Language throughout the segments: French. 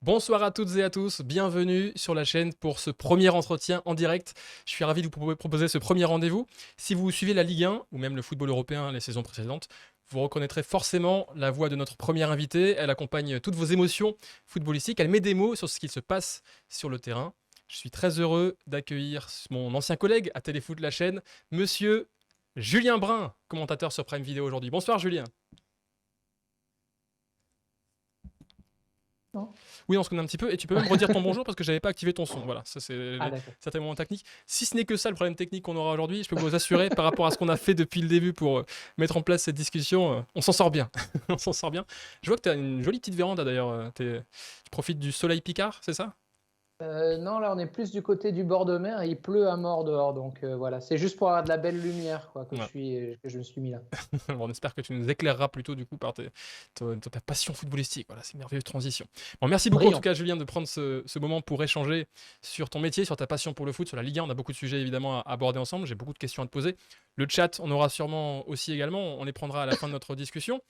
Bonsoir à toutes et à tous, bienvenue sur la chaîne pour ce premier entretien en direct. Je suis ravi de vous proposer ce premier rendez-vous. Si vous suivez la Ligue 1 ou même le football européen les saisons précédentes, vous reconnaîtrez forcément la voix de notre première invitée. Elle accompagne toutes vos émotions footballistiques, elle met des mots sur ce qui se passe sur le terrain. Je suis très heureux d'accueillir mon ancien collègue à Téléfoot la chaîne, monsieur Julien Brun, commentateur sur Prime Video aujourd'hui. Bonsoir Julien. Non. Oui, on se connaît un petit peu et tu peux même redire ton bonjour parce que j'avais pas activé ton son. Voilà, ça c'est D'accord. certains moments techniques. Si ce n'est que ça le problème technique qu'on aura aujourd'hui, je peux vous assurer par rapport à ce qu'on a fait depuis le début pour mettre en place cette discussion, on s'en sort bien. On s'en sort bien. Je vois que tu as une jolie petite véranda d'ailleurs. Tu profites du soleil picard, c'est ça? Non, là, on est plus du côté du bord de mer et il pleut à mort dehors. Donc voilà, c'est juste pour avoir de la belle lumière quoi, Voilà. que je me suis mis là. Bon, on espère que tu nous éclaireras plutôt du coup par ta passion footballistique. Voilà, c'est une merveilleuse transition. Bon, merci beaucoup en tout Brillant. cas Julien de prendre ce moment pour échanger sur ton métier, sur ta passion pour le foot, sur la Ligue 1. On a beaucoup de sujets évidemment à aborder ensemble. J'ai beaucoup de questions à te poser. Le chat, on aura sûrement aussi également. On les prendra à la fin de notre discussion.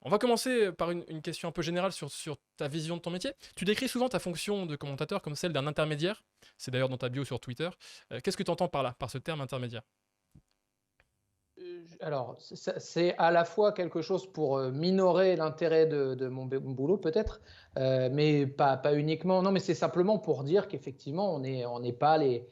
On va commencer par une question un peu générale sur ta vision de ton métier. Tu décris souvent ta fonction de commentateur comme celle d'un intermédiaire. C'est d'ailleurs dans ta bio sur Twitter. Qu'est-ce que tu entends par là, par ce terme intermédiaire? Alors, c'est à la fois quelque chose pour minorer l'intérêt de mon boulot peut-être, mais pas uniquement. Non, mais c'est simplement pour dire qu'effectivement, on n'est pas les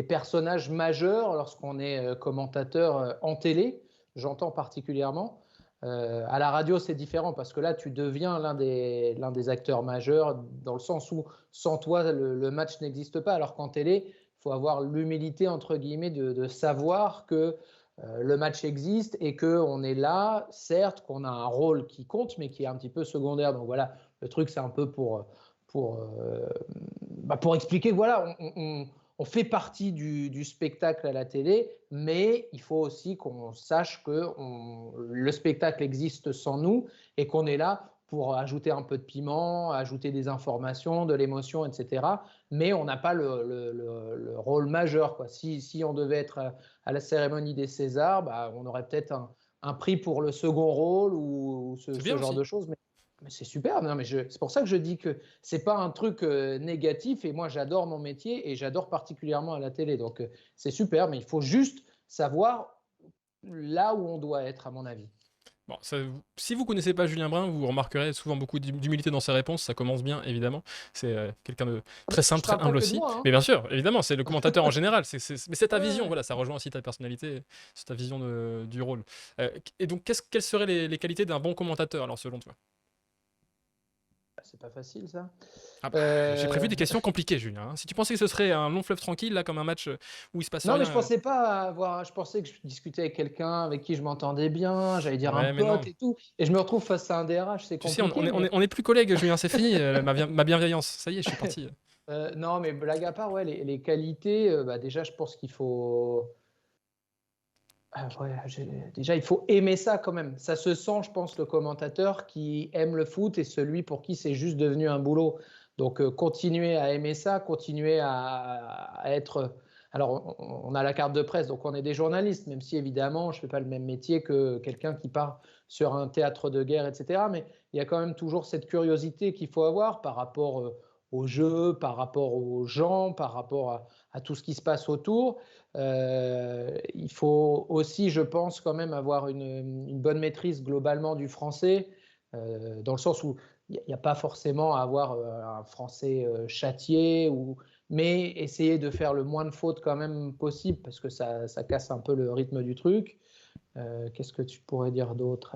personnages majeurs lorsqu'on est commentateur en télé, j'entends particulièrement. À la radio, c'est différent parce que là, tu deviens l'un des acteurs majeurs dans le sens où sans toi, le match n'existe pas. Alors qu'en télé, il faut avoir l'humilité, entre guillemets, de savoir que le match existe et qu'on est là, certes, qu'on a un rôle qui compte, mais qui est un petit peu secondaire. Donc voilà, le truc, c'est un peu pour expliquer que voilà, on fait partie du spectacle à la télé, mais il faut aussi qu'on sache que le spectacle existe sans nous et qu'on est là pour ajouter un peu de piment, ajouter des informations, de l'émotion, etc. Mais on n'a pas le rôle majeur, quoi. Si on devait être à la cérémonie des Césars, bah, on aurait peut-être un prix pour le second rôle ou C'est bien ce genre aussi. de choses. Mais c'est super. Non, mais c'est pour ça que je dis que c'est pas un truc négatif. Et moi, j'adore mon métier et j'adore particulièrement à la télé. Donc, c'est super. Mais il faut juste savoir là où on doit être, à mon avis. Bon, si vous connaissez pas Julien Brun, vous remarquerez souvent beaucoup d'humilité dans ses réponses. Ça commence bien, évidemment. C'est quelqu'un de très simple, Je très parle pas humble que de aussi. moi, hein. Mais bien sûr, évidemment, c'est le commentateur en général. Mais c'est ta vision, Ouais. voilà, ça rejoint aussi ta personnalité, c'est ta vision du rôle. Et donc, quelles seraient les qualités d'un bon commentateur, alors, selon toi? C'est pas facile, ça. Ah bah, j'ai prévu Euh, des questions compliquées, Julien, hein. Si tu pensais que ce serait un long fleuve tranquille, là, comme un match où il se passe Non, mais rien. je pensais pas avoir. Je pensais que je discutais avec quelqu'un avec qui je m'entendais bien, j'allais dire un Ouais, mais non. pote et tout. Et je me retrouve face à un DRH, c'est Tu sais, on compliqué. est, on Mais est, on est plus collègues, Julien, c'est fini, ma bienveillance. Ça y est, je suis parti. non, mais blague à part, ouais, les qualités, bah, déjà, je pense qu'il faut. Ah, ouais, déjà, il faut aimer ça quand même. Ça se sent, je pense, le commentateur qui aime le foot et celui pour qui c'est juste devenu un boulot. Donc, continuer à aimer ça, continuer à être. Alors, on a la carte de presse, donc on est des journalistes, même si évidemment, je ne fais pas le même métier que quelqu'un qui part sur un théâtre de guerre, etc. Mais il y a quand même toujours cette curiosité qu'il faut avoir par rapport au jeu, par rapport aux gens, par rapport à tout ce qui se passe autour. Il faut aussi, je pense, quand même avoir une bonne maîtrise globalement du français, dans le sens où il n'y a pas forcément à avoir un français châtié, mais essayer de faire le moins de fautes quand même possible, parce que ça casse un peu le rythme du truc. Qu'est-ce que tu pourrais dire d'autre?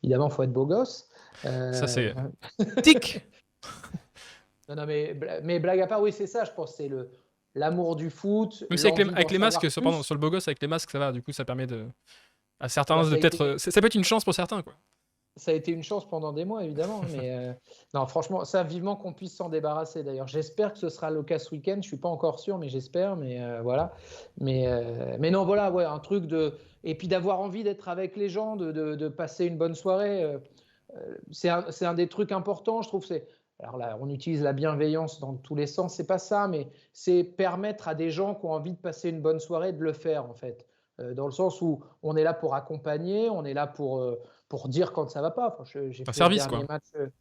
Évidemment, il faut être beau gosse. Ça, Euh, c'est tic. non, non, mais blague à part, oui, c'est ça, je pense, c'est l'amour du foot, Même si l'envie d'en avec les masques, savoir pardon, plus. sur le beau gosse, avec les masques, ça va. Du coup, ça permet à Ah bah, certains de peut-être. Ça peut être une chance pour certains, quoi. ça a été une chance pendant des mois, évidemment. Mais non, franchement, ça, vivement qu'on puisse s'en débarrasser. D'ailleurs, j'espère que ce sera le cas ce week-end. Je ne suis pas encore sûr, mais j'espère. Mais voilà. Mais non, voilà, ouais, un truc de. Et puis d'avoir envie d'être avec les gens, de passer une bonne soirée. C'est un des trucs importants, je trouve. Alors là, on utilise la bienveillance dans tous les sens. C'est pas ça, mais c'est permettre à des gens qui ont envie de passer une bonne soirée de le faire, en fait. Dans le sens où on est là pour accompagner, on est là pour dire quand ça va pas. Enfin, j'ai Un fait le service, dernier quoi. match.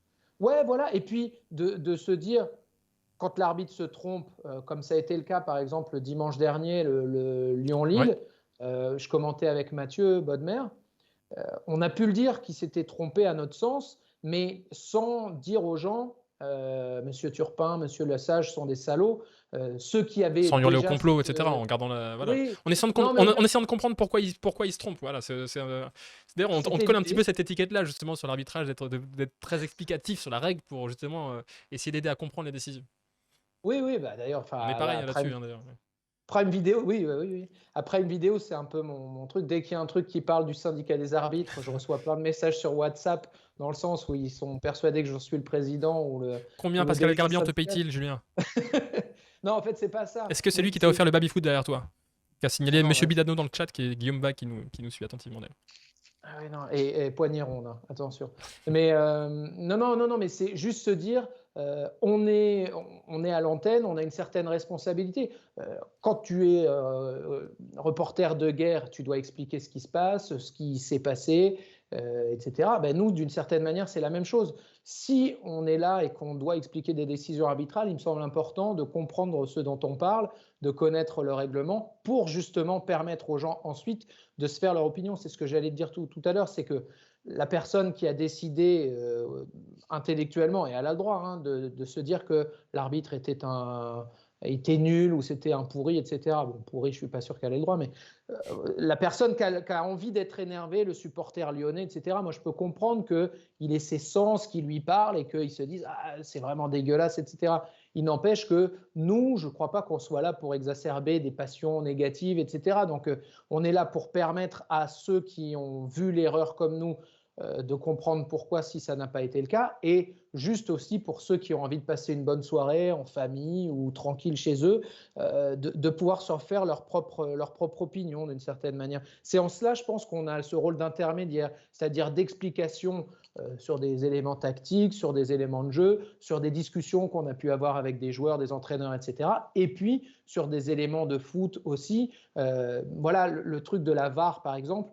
Ouais, voilà. Et puis de se dire, quand l'arbitre se trompe, comme ça a été le cas par exemple le dimanche dernier, le Ouais. Lyon-Lille, je commentais avec Mathieu Bodmer, on a pu le dire qu'il s'était trompé à notre sens, mais sans dire aux gens, Monsieur Turpin, Monsieur Lesage sont des salauds. Ceux qui avaient Sans hurler au déjà complot, cette... etc. En gardant la. Voilà. oui, En essayant de, non, mais en essayant de comprendre pourquoi il se trompe. Voilà. D'ailleurs, on te c'était colle un petit peu l'idée. cette étiquette-là, justement, sur l'arbitrage, d'être très explicatif sur la règle pour justement essayer d'aider à comprendre les décisions. Oui, oui, bah d'ailleurs, On est enfin, pareil voilà, hein, là-dessus, hein, d'ailleurs. Prime Vidéo, oui, oui, oui, oui. Après une vidéo, c'est un peu mon truc. Dès qu'il y a un truc qui parle du syndicat des arbitres, je reçois plein de messages sur WhatsApp dans le sens où ils sont persuadés que je suis le président Combien ou le Pascal délégué Garbian te syndical. paye-t-il, Julien? Non, en fait, c'est pas ça. Est-ce que c'est lui Mais qui t'a offert le baby-foot derrière toi? Qui a non, signalé non, Monsieur Bidano dans le chat, qui est Guillaume Bas, qui nous suit attentivement d'ailleurs. ah oui, non, et poignée ronde, hein, attention. Mais non, non, non, non, mais c'est juste se dire, on est à l'antenne, on a une certaine responsabilité. Quand tu es reporter de guerre, tu dois expliquer ce qui se passe, ce qui s'est passé, etc. Ben, nous, d'une certaine manière, c'est la même chose. Si on est là et qu'on doit expliquer des décisions arbitrales, il me semble important de comprendre ce dont on parle, de connaître le règlement pour justement permettre aux gens ensuite de se faire leur opinion. C'est ce que j'allais te dire tout à l'heure, c'est que la personne qui a décidé intellectuellement, et elle a le droit hein, de se dire que l'arbitre était nul ou c'était un pourri, etc. Bon, pourri, je ne suis pas sûr qu'elle ait le droit, mais la personne qui a envie d'être énervée, le supporter lyonnais, etc., moi, je peux comprendre qu'il ait ses sens qui lui parlent et qu'il se dise ah, c'est vraiment dégueulasse, etc. Il n'empêche que nous, je ne crois pas qu'on soit là pour exacerber des passions négatives, etc. Donc, on est là pour permettre à ceux qui ont vu l'erreur comme nous de comprendre pourquoi si ça n'a pas été le cas, et juste aussi pour ceux qui ont envie de passer une bonne soirée en famille ou tranquille chez eux, de pouvoir s'en faire leur propre opinion d'une certaine manière. C'est en cela, je pense, qu'on a ce rôle d'intermédiaire, c'est-à-dire d'explication sur des éléments tactiques, sur des éléments de jeu, sur des discussions qu'on a pu avoir avec des joueurs, des entraîneurs, etc. Et puis sur des éléments de foot aussi. Voilà, le truc de la VAR, par exemple.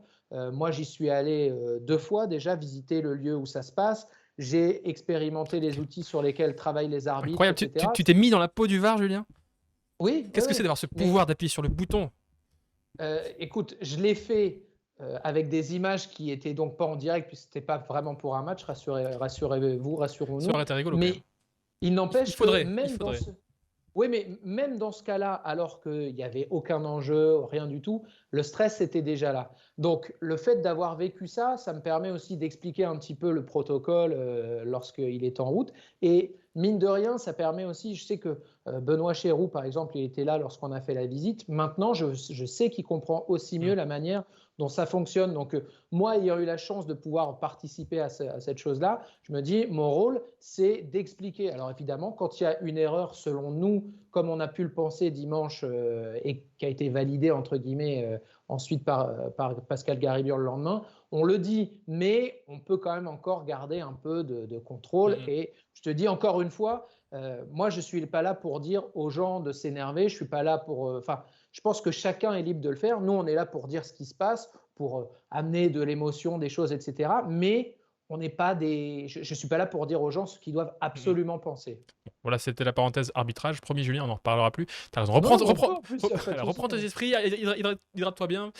Moi, j'y suis allé 2 fois déjà visiter le lieu où ça se passe. J'ai expérimenté les outils sur lesquels travaillent les arbitres, Incroyable. etc. Tu t'es mis dans la peau du VAR, Julien? Oui, oui, Qu'est-ce que c'est oui. d'avoir ce Mais pouvoir d'appuyer sur le bouton? écoute, je l'ai fait avec des images qui étaient donc pas en direct, puisque c'était pas vraiment pour un match, rassurez-vous, Ça rassurons-nous. aurait été rigolo quand même. Mais il Il n'empêche que faudrait. Il même dans faudrait. ce, oui, mais même dans ce cas-là, alors qu'il n'y avait aucun enjeu, rien du tout, le stress était déjà là. Donc, le fait d'avoir vécu ça, ça me permet aussi d'expliquer un petit peu le protocole lorsqu'il est en route. Et mine de rien, ça permet aussi, je sais que Benoît Chéroux, par exemple, il était là lorsqu'on a fait la visite. Maintenant, je sais qu'il comprend aussi mieux Mm. la manière dont ça fonctionne. Donc, moi, ayant eu la chance de pouvoir participer à cette chose-là, je me dis, mon rôle, c'est d'expliquer. Alors, évidemment, quand il y a une erreur, selon nous, comme on a pu le penser dimanche et qui a été validé, entre guillemets, ensuite par Pascal Garibian le lendemain, on le dit, mais on peut quand même encore garder un peu de contrôle. Mm. Et je te dis encore une fois, moi, je ne suis pas là pour dire aux gens de s'énerver. Je suis pas là pour. Enfin, je pense que chacun est libre de le faire. Nous, on est là pour dire ce qui se passe, pour amener de l'émotion, des choses, etc. Mais on n'est pas des. Je ne suis pas là pour dire aux gens ce qu'ils doivent Mm. absolument penser. Voilà, c'était la parenthèse arbitrage. Promis, Julien, on n'en reparlera plus. T'as raison. Non, on peut en plus, il n'y a pas de souci. Reprends tes esprits, hydrate-toi bien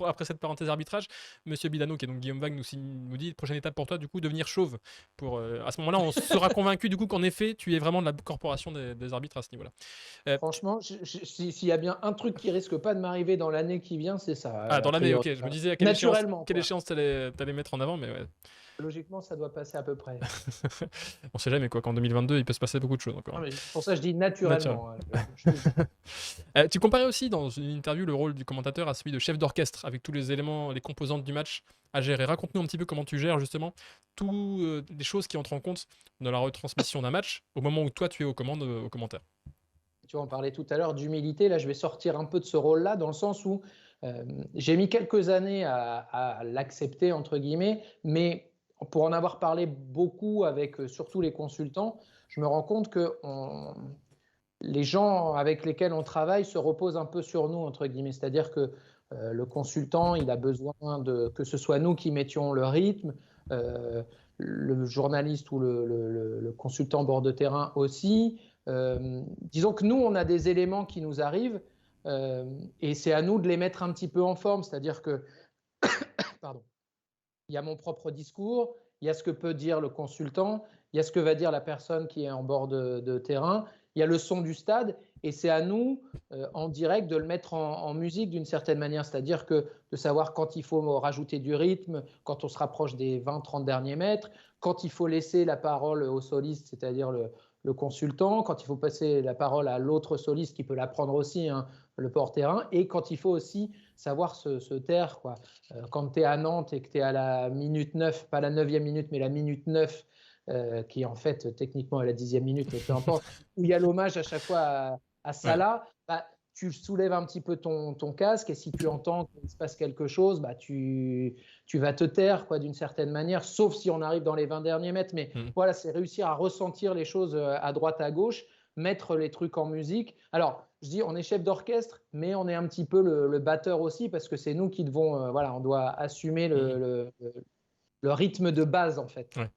après cette parenthèse arbitrage. Monsieur Bidano, qui est donc Guillaume Vague, nous dit prochaine étape pour toi, du coup, devenir chauve. À ce moment-là, on sera convaincu du coup qu'en effet, tu es vraiment de la corporation des arbitres à ce niveau-là. Franchement, s'il y a bien un truc qui risque pas de m'arriver dans l'année qui vient, c'est ça. Dans A l'année, ok. priori. Je me disais à Naturellement, quelle quoi. échéance t'allais mettre en avant, mais ouais. Logiquement, ça doit passer à peu près. On sait jamais quoi, qu'en 2022, il peut se passer beaucoup de choses encore. Non, mais pour ça, je dis Naturel. naturellement. Tu comparais aussi dans une interview le rôle du commentateur à celui de chef d'orchestre, avec tous les éléments, les composantes du match à gérer. Raconte-nous un petit peu comment tu gères justement toutes les choses qui entrent en compte dans la retransmission d'un match au moment où toi tu es aux commandes, aux commentaires. Tu en parlais tout à l'heure d'humilité. Là, je vais sortir un peu de ce rôle-là, dans le sens où j'ai mis quelques années à l'accepter, entre guillemets, mais pour en avoir parlé beaucoup avec surtout les consultants, je me rends compte que les gens avec lesquels on travaille se reposent un peu sur nous, entre guillemets. C'est-à-dire que le consultant, il a besoin que ce soit nous qui mettions le rythme. le journaliste ou le consultant bord de terrain aussi. Disons que nous, on a des éléments qui nous arrivent et c'est à nous de les mettre un petit peu en forme. C'est-à-dire que, pardon, il y a mon propre discours, il y a ce que peut dire le consultant, il y a ce que va dire la personne qui est en bord de terrain, il y a le son du stade, et c'est à nous, en direct, de le mettre en musique d'une certaine manière, c'est-à-dire que de savoir quand il faut rajouter du rythme, quand on se rapproche des 20-30 derniers mètres, quand il faut laisser la parole au soliste, c'est-à-dire le consultant, quand il faut passer la parole à l'autre soliste qui peut la prendre aussi, hein, le porte-terrain, et quand il faut aussi savoir se taire, quoi. Quand tu es à Nantes et que tu es à la minute 9, pas la 9e minute, mais la minute 9, qui en fait techniquement est la 10e minute, mais peu importe, où il y a l'hommage à chaque fois à Ouais. Salah, bah, tu soulèves un petit peu ton casque et si tu entends qu'il se passe quelque chose, bah, tu vas te taire, quoi, d'une certaine manière, sauf si on arrive dans les 20 derniers mètres. Mais Mm. voilà, c'est réussir à ressentir les choses à droite, à gauche, mettre les trucs en musique. Alors, je dis, on est chef d'orchestre, mais on est un petit peu le batteur aussi, parce que c'est nous qui devons, voilà, on doit assumer Mm. le rythme de base, en fait. Ouais.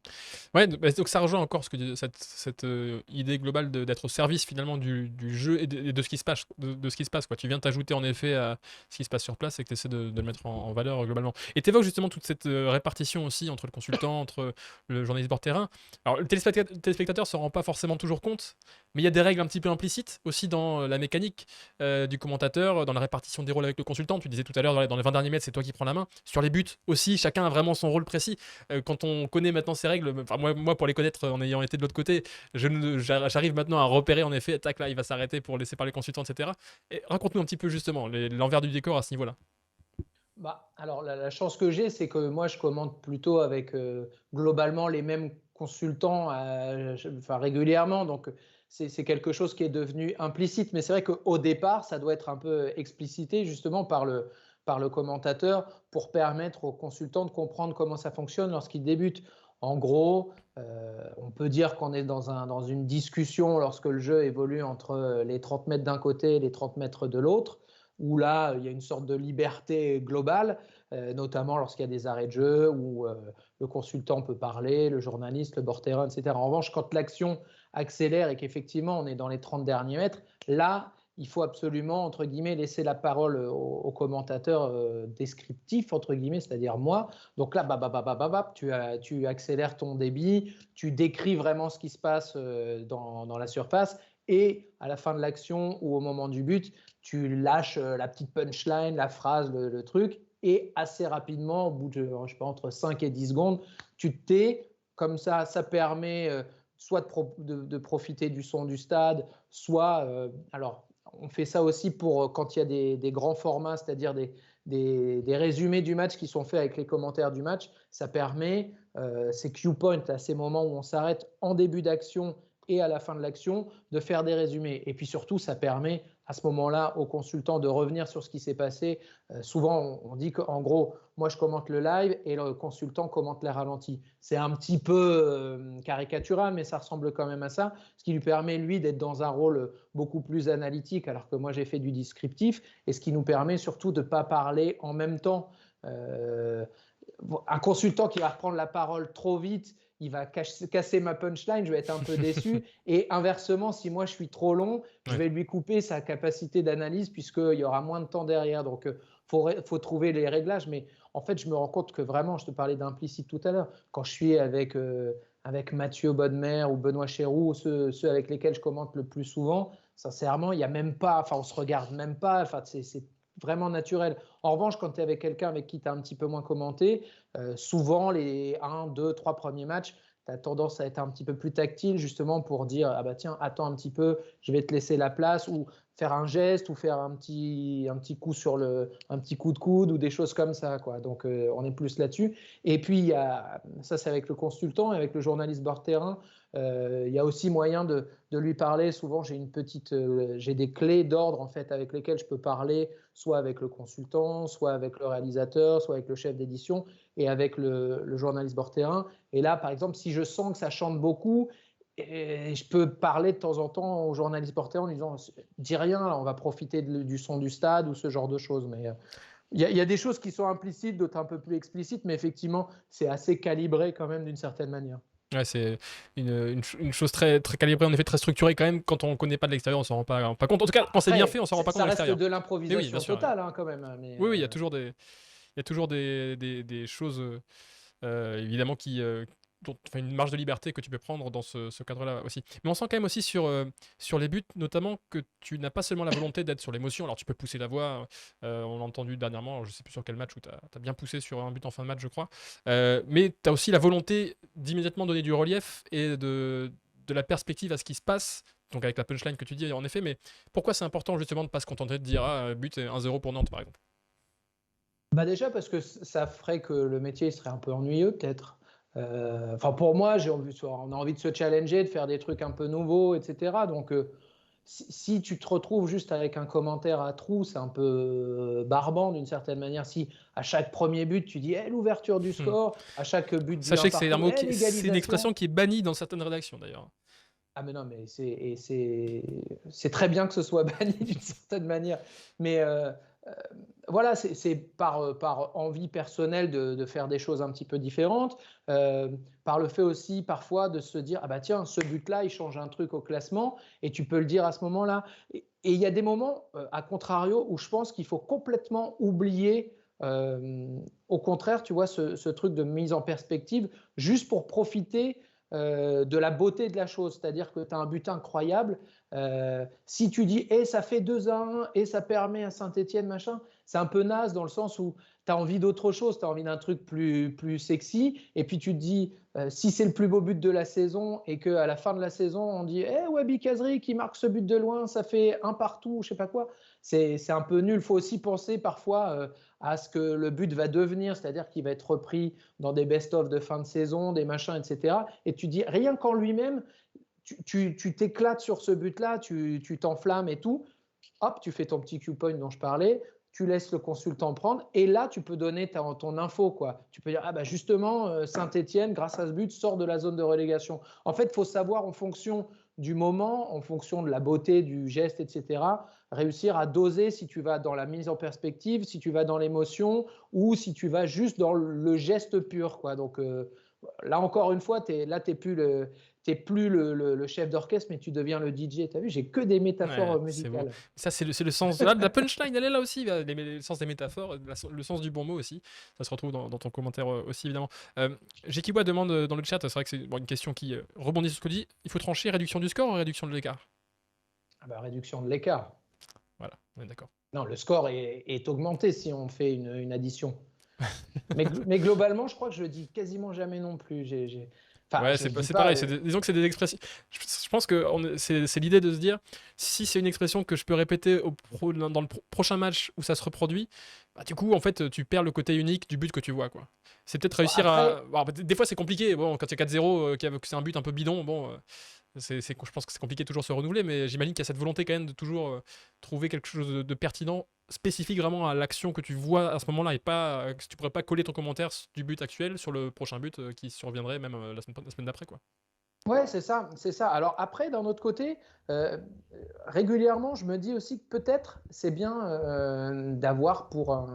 Ouais, bah, donc ça rejoint encore cette idée globale d'être au service finalement du jeu et de ce qui se passe, de ce qui se passe, quoi. Tu viens t'ajouter en effet à ce qui se passe sur place et que tu essaies de le mettre en valeur globalement. Et tu évoques justement toute cette répartition aussi entre le consultant, entre le journaliste bord terrain. Alors le téléspectateur ne s'en rend pas forcément toujours compte, mais il y a des règles un petit peu implicites aussi dans la mécanique du commentateur, dans la répartition des rôles avec le consultant. Tu disais tout à l'heure, dans les 20 derniers mètres, c'est toi qui prends la main. Sur les buts aussi, chacun a vraiment son rôle précis. Quand on connaît maintenant ces règles, enfin moi pour les connaître en ayant été de l'autre côté, j'arrive maintenant à repérer en effet, tac là il va s'arrêter pour laisser parler le consultant, etc. Et raconte-nous un petit peu justement l'envers du décor à ce niveau-là. Bah, alors, la chance que j'ai, c'est que moi, je commente plutôt avec globalement les mêmes consultants enfin, régulièrement. Donc, c'est quelque chose qui est devenu implicite. Mais c'est vrai qu'au départ, ça doit être un peu explicité justement par le commentateur pour permettre aux consultants de comprendre comment ça fonctionne lorsqu'ils débutent. En gros, on peut dire qu'on est dans une discussion lorsque le jeu évolue entre les 30 mètres d'un côté et les 30 mètres de l'autre où là, il y a une sorte de liberté globale, notamment lorsqu'il y a des arrêts de jeu, où le consultant peut parler, le journaliste, le bord-terrain, etc. En revanche, quand l'action accélère et qu'effectivement on est dans les 30 derniers mètres, là, il faut absolument, entre guillemets, laisser la parole au commentateur descriptif, entre guillemets, c'est-à-dire moi. Donc là, tu accélères ton débit, tu décris vraiment ce qui se passe dans la surface et à la fin de l'action ou au moment du but, tu lâches la petite punchline, la phrase, le truc, et assez rapidement, au bout de, je sais pas, entre 5 et 10 secondes, tu te tais. Comme ça permet soit de profiter du son du stade, soit, alors, on fait ça aussi pour quand il y a des grands formats, c'est-à-dire des résumés du match qui sont faits avec les commentaires du match. Ça permet, ces cue points, à ces moments où on s'arrête en début d'action et à la fin de l'action, de faire des résumés. Et puis surtout, ça permet à ce moment-là aux consultants de revenir sur ce qui s'est passé. Souvent, on dit qu'en gros, moi je commente le live et le consultant commente les ralentis. C'est un petit peu caricatural, mais ça ressemble quand même à ça, ce qui lui permet, lui, d'être dans un rôle beaucoup plus analytique, alors que moi j'ai fait du descriptif, et ce qui nous permet surtout de ne pas parler en même temps. Un consultant qui va reprendre la parole trop vite, il va casser ma punchline, je vais être un peu déçu. Et inversement, si moi je suis trop long, je Ouais. vais lui couper sa capacité d'analyse puisqu'il y aura moins de temps derrière. Donc, faut trouver les réglages. Mais en fait, je me rends compte que vraiment, je te parlais d'implicite tout à l'heure, quand je suis avec Mathieu Bodmer ou Benoît Chéroux, ceux avec lesquels je commente le plus souvent, sincèrement, il n'y a même pas, enfin, on se regarde même pas, enfin, c'est vraiment naturel. En revanche, quand tu es avec quelqu'un avec qui tu as un petit peu moins commenté, souvent les 1, 2, 3 premiers matchs, tu as tendance à être un petit peu plus tactile justement pour dire ah bah tiens, attends un petit peu, je vais te laisser la place ou faire un geste ou faire un petit coup un petit coup de coude ou des choses comme ça, quoi. Donc on est plus là-dessus. Et puis ça c'est avec le consultant et avec le journaliste bord terrain. Il y a aussi moyen de lui parler. Souvent j'ai des clés d'ordre en fait avec lesquelles je peux parler, soit avec le consultant, soit avec le réalisateur, soit avec le chef d'édition et avec le journaliste bord terrain. Et là, par exemple, si je sens que ça chante beaucoup, et je peux parler de temps en temps au journaliste bord terrain en disant dis rien, là, on va profiter du son du stade ou ce genre de choses. Mais Il y a des choses qui sont implicites, d'autres un peu plus explicites, mais effectivement, c'est assez calibré quand même d'une certaine manière. Ouais, c'est une chose très, très calibrée, en effet, très structurée quand même. Quand on ne connaît pas de l'extérieur, on s'en rend pas compte. En tout cas, quand c'est bien fait, Après, on s'en rend pas compte ça de reste l'extérieur. de Mais oui, bien l'improvisation sûr. totale, hein, quand même. Mais, Oui, oui, il y a toujours des choses, évidemment, enfin, une marge de liberté que tu peux prendre dans ce cadre-là aussi. Mais on sent quand même aussi sur les buts, notamment, que tu n'as pas seulement la volonté d'être sur l'émotion. Alors, tu peux pousser la voix. On l'a entendu dernièrement, je ne sais plus sur quel match où tu as bien poussé sur un but en fin de match, je crois. Mais tu as aussi la volonté d'immédiatement donner du relief et de la perspective à ce qui se passe. Donc, avec la punchline que tu dis, en effet. Mais pourquoi c'est important, justement, de ne pas se contenter de dire but 1-0 pour Nantes, par exemple? bah déjà parce que ça ferait que le métier serait un peu ennuyeux, peut-être. Enfin, pour moi, on a envie de se challenger, de faire des trucs un peu nouveaux, etc. Donc, si tu te retrouves juste avec un commentaire à trous, c'est un peu barbant d'une certaine manière. Si à chaque premier but, tu dis l'ouverture du score, à chaque but du 1 Sachez que c'est un partout, mot c'est une l'égalisation. expression qui est bannie dans certaines rédactions d'ailleurs. Ah mais non, mais c'est très bien que ce soit banni d'une certaine manière. Mais euh, voilà, c'est par envie personnelle de faire des choses un petit peu différentes, par le fait aussi parfois de se dire, ah bah tiens, ce but-là, il change un truc au classement, et tu peux le dire à ce moment-là. Et il y a des moments, à contrario, où je pense qu'il faut complètement oublier, au contraire, tu vois, ce truc de mise en perspective, juste pour profiter de la beauté de la chose. C'est-à-dire que tu as un but incroyable. Si tu dis ça fait 2-1 et ça permet à Saint-Etienne, machin, c'est un peu naze dans le sens où tu as envie d'autre chose, tu as envie d'un truc plus sexy. Et puis tu te dis, si c'est le plus beau but de la saison et qu'à la fin de la saison, on dit Wabi Kazri qui marque ce but de loin, ça fait un partout, je sais pas quoi. C'est un peu nul. Il faut aussi penser parfois à ce que le but va devenir, c'est-à-dire qu'il va être repris dans des best-of de fin de saison, des machins, etc. Et tu dis, rien qu'en lui-même, tu t'éclates sur ce but-là, tu t'enflammes et tout. Hop, tu fais ton petit Q-point dont je parlais, tu laisses le consultant prendre, et là, tu peux donner ton info, quoi. Tu peux dire, ah bah justement, Saint-Etienne, grâce à ce but, sort de la zone de relégation. En fait, il faut savoir, en fonction du moment, en fonction de la beauté du geste, etc., réussir à doser si tu vas dans la mise en perspective, si tu vas dans l'émotion, ou si tu vas juste dans le geste pur, quoi. Donc, là, encore une fois, là, tu n'es plus le chef d'orchestre, mais tu deviens le DJ. Tu as vu, j'ai que des métaphores Ouais, c'est beau. musicales. Ça, c'est le sens de la punchline, elle est là aussi, le sens des métaphores, le sens du bon mot aussi. Ça se retrouve dans ton commentaire aussi, évidemment. Jekiwa demande dans le chat, c'est vrai que c'est une question qui rebondit sur ce que dit. Il faut trancher réduction du score ou réduction de l'écart? Ah bah, réduction de l'écart. Voilà, on est d'accord. Non, le score est augmenté si on fait une addition. Mais globalement, je crois que je le dis quasiment jamais non plus. Enfin, Ouais, je le dis c'est pas. pareil. Disons que c'est des expressions. Je pense que c'est l'idée de se dire si c'est une expression que je peux répéter dans le prochain match où ça se reproduit, bah, du coup, en fait, tu perds le côté unique du but que tu vois, quoi. C'est peut-être Bon, réussir après, à. Bon, des fois, c'est compliqué. Bon, quand il y a 4-0, que c'est un but un peu bidon, bon, je pense que c'est compliqué toujours de se renouveler, mais j'imagine qu'il y a cette volonté quand même de toujours trouver quelque chose de pertinent, spécifique vraiment à l'action que tu vois à ce moment-là, et pas que tu pourrais pas coller ton commentaire du but actuel sur le prochain but qui surviendrait même la semaine d'après, quoi. ouais, c'est ça, c'est ça. Alors après, d'un autre côté, régulièrement, je me dis aussi que peut-être c'est bien d'avoir pour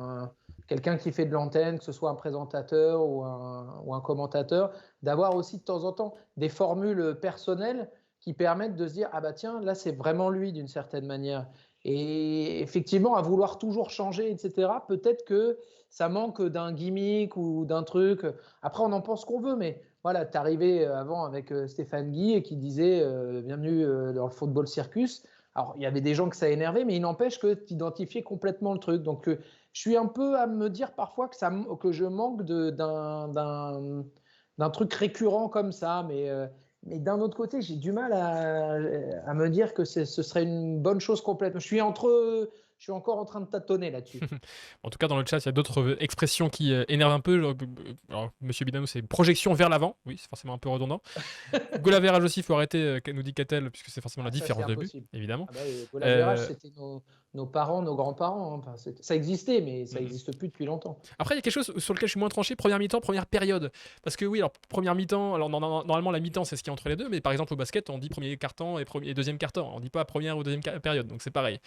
quelqu'un qui fait de l'antenne, que ce soit un présentateur ou un commentateur, d'avoir aussi de temps en temps des formules personnelles qui permettent de se dire, ah bah tiens, là c'est vraiment lui d'une certaine manière. Et effectivement, à vouloir toujours changer, etc., peut-être que ça manque d'un gimmick ou d'un truc. Après, on en pense qu'on veut, mais voilà, tu arrivé avant avec Stéphane Guy et qui disait bienvenue dans le football circus. Alors, il y avait des gens que ça énervait, mais il n'empêche que tu identifiais complètement le truc. Donc, je suis un peu à me dire parfois que je manque d'un truc récurrent comme ça. Mais d'un autre côté, j'ai du mal à me dire que ce serait une bonne chose complètement. Je suis encore en train de tâtonner là-dessus. En tout cas, dans le chat, il y a d'autres expressions qui énervent un peu. Alors, Monsieur Bidamo, c'est projection vers l'avant. Oui, c'est forcément un peu redondant. Goal aussi, il faut arrêter, nous dit Catel, puisque c'est forcément la Ah, ça, c'est différence de but, impossible. évidemment. Ah bah, le goal average, Euh, c'était nos parents, nos grands-parents, hein. Enfin, ça existait, mais ça mm. n'existe plus depuis longtemps. Après, il y a quelque chose sur lequel je suis moins tranché, première mi-temps, première période. Parce que oui, alors première mi-temps, alors normalement la mi-temps c'est ce qui est entre les deux, mais par exemple au basket, on dit premier quart-temps et deuxième quart-temps. On dit pas première ou deuxième période, donc c'est pareil.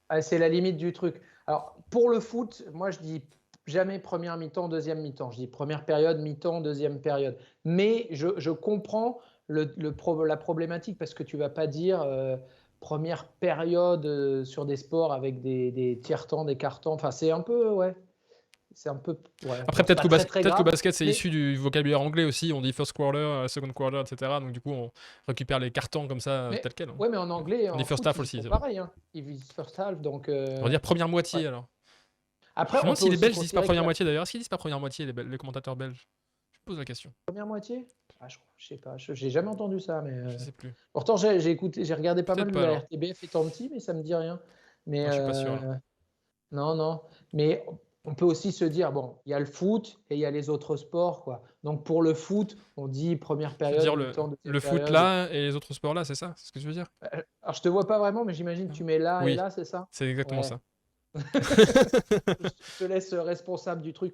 Ah, c'est la limite du truc. Alors, pour le foot, moi, je dis jamais première mi-temps, deuxième mi-temps. Je dis première période, mi-temps, deuxième période. Mais je comprends la problématique parce que tu vas pas dire première période sur des sports avec des tiers-temps, des quarts-temps. Enfin, c'est un peu, ouais. C'est un peu, ouais. Après, Bon, c'est peut-être pas que, très, très peut-être que grave. basket, c'est Mais issu du vocabulaire anglais aussi. On dit first quarter, second quarter, etc. Donc, du coup, on récupère les cartons comme ça, Mais, tel quel, hein. ouais, mais en anglais et On dit en first foot, half ils aussi, font c'est vrai. pareil, hein. Ils disent first half, donc On va dire première ouais. moitié, alors. Je Après, me on demande peut si les aussi Belges disent pas considérer que première moitié, d'ailleurs. Est-ce qu'ils disent pas première moitié, les commentateurs belges? Je me pose la question. première moitié? Ah, je sais pas, j'ai jamais entendu ça, mais Je sais plus. pourtant j'ai regardé pas Peut-être mal pas, la alors. RTBF étant petit, mais ça me dit rien. Mais Moi, je suis pas sûr, là. non, non. Mais on peut aussi se dire, bon, il y a le foot et il y a les autres sports, quoi. Donc pour le foot, on dit première Tu veux période, dire mi-temps, deuxième le foot période. là et les autres sports là, c'est ça? C'est ce que tu veux dire? Alors je te vois pas vraiment, mais j'imagine que tu mets là et Oui, là, c'est ça? c'est exactement Ouais. ça. Je te laisse responsable du truc.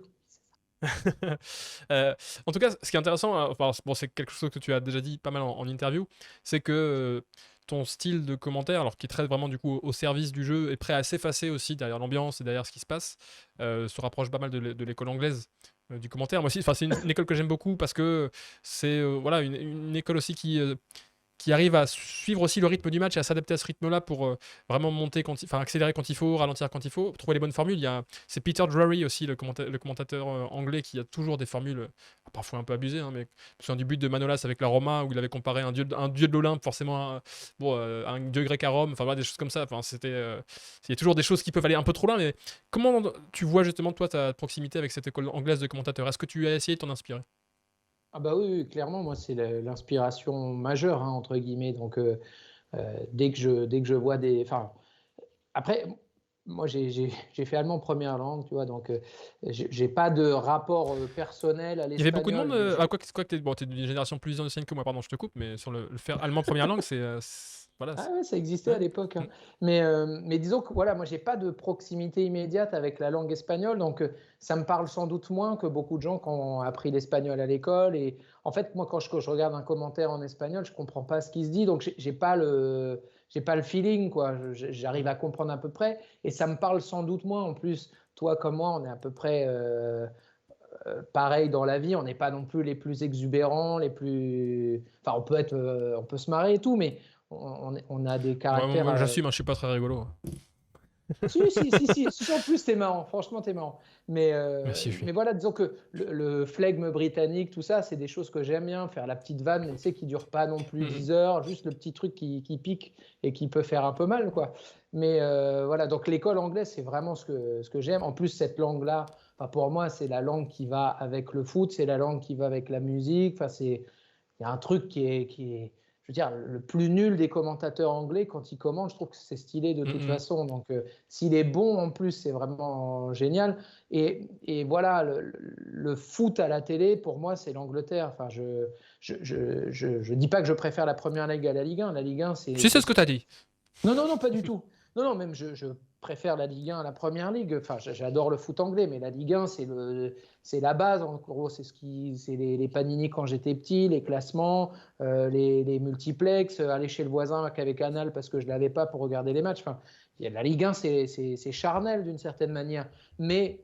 Euh, En tout cas, ce qui est intéressant, enfin, bon, c'est quelque chose que tu as déjà dit pas mal en interview, c'est que ton style de commentaire, alors qui est très vraiment du coup au service du jeu, est prêt à s'effacer aussi derrière l'ambiance et derrière ce qui se passe, se rapproche pas mal de l'école anglaise. Du commentaire, moi aussi, enfin, c'est une école que j'aime beaucoup parce que c'est voilà une école aussi qui arrive à suivre aussi le rythme du match et à s'adapter à ce rythme-là pour vraiment monter, enfin accélérer quand il faut, ralentir quand il faut, trouver les bonnes formules. C'est Peter Drury aussi, le commentateur anglais, qui a toujours des formules parfois un peu abusées, hein, mais je me souviens du but de Manolas avec la Roma où il avait comparé un dieu de l'Olympe forcément un dieu grec à Rome, enfin voilà, des choses comme ça. Enfin, il y a toujours des choses qui peuvent aller un peu trop loin, mais comment tu vois justement toi ta proximité avec cette école anglaise de commentateurs? Est-ce que tu as essayé de t'en inspirer? Ah bah oui, oui, clairement, moi c'est l'inspiration majeure, hein, entre guillemets. Donc dès que je vois des... Enfin, après, moi j'ai fait allemand première langue, tu vois, donc j'ai pas de rapport personnel à Il y avait beaucoup de l'espagnol, monde. mais Quoi que t'es bon, t'es d'une génération plus ancienne que moi, pardon, je te coupe, mais sur le faire allemand première langue, voilà. ah ouais, ça existait à Ouais. l'époque, Mm. hein. Mais disons que voilà, moi j'ai pas de proximité immédiate avec la langue espagnole, donc ça me parle sans doute moins que beaucoup de gens qui ont appris l'espagnol à l'école. Et en fait, moi quand je regarde un commentaire en espagnol, je comprends pas ce qui se dit, donc j'ai pas le feeling, quoi. J'arrive à comprendre à peu près, et ça me parle sans doute moins. En plus, toi comme moi, on est à peu près pareil dans la vie. On n'est pas non plus les plus exubérants, les plus. Enfin, on peut se marrer et tout, mais on a des caractères. Moi, j'assume, hein, je suis pas très rigolo. Si, si, si, si, si, en plus, t'es marrant. Franchement, t'es marrant. Mais, Merci, je suis. mais voilà, disons que le flegme britannique, tout ça, c'est des choses que j'aime bien. Faire la petite vanne, tu sais, qui dure pas non plus Mm. 10 heures, juste le petit truc qui pique et qui peut faire un peu mal, quoi. Mais voilà, donc l'école anglaise, c'est vraiment ce que j'aime. En plus, cette langue-là, enfin, pour moi, c'est la langue qui va avec le foot, c'est la langue qui va avec la musique. Enfin, il y a un truc qui est, je veux dire, le plus nul des commentateurs anglais, quand il commente, je trouve que c'est stylé de Mm, toute mm. façon. Donc, s'il est bon en plus, c'est vraiment génial. Et voilà, le foot à la télé, pour moi, c'est l'Angleterre. Enfin, je dis pas que je préfère la Première Ligue à la Ligue 1. La Ligue 1, Si c'est ce que t'as dit. non, non, non, pas du tout. Non, non, même je préfère la Ligue 1 à la Première Ligue. Enfin, j'adore le foot anglais, mais la Ligue 1, c'est la base. En gros, c'est les panini quand j'étais petit, les classements, les multiplex, aller chez le voisin avec Canal parce que je l'avais pas pour regarder les matchs. Enfin, la Ligue 1, c'est charnel d'une certaine manière. Mais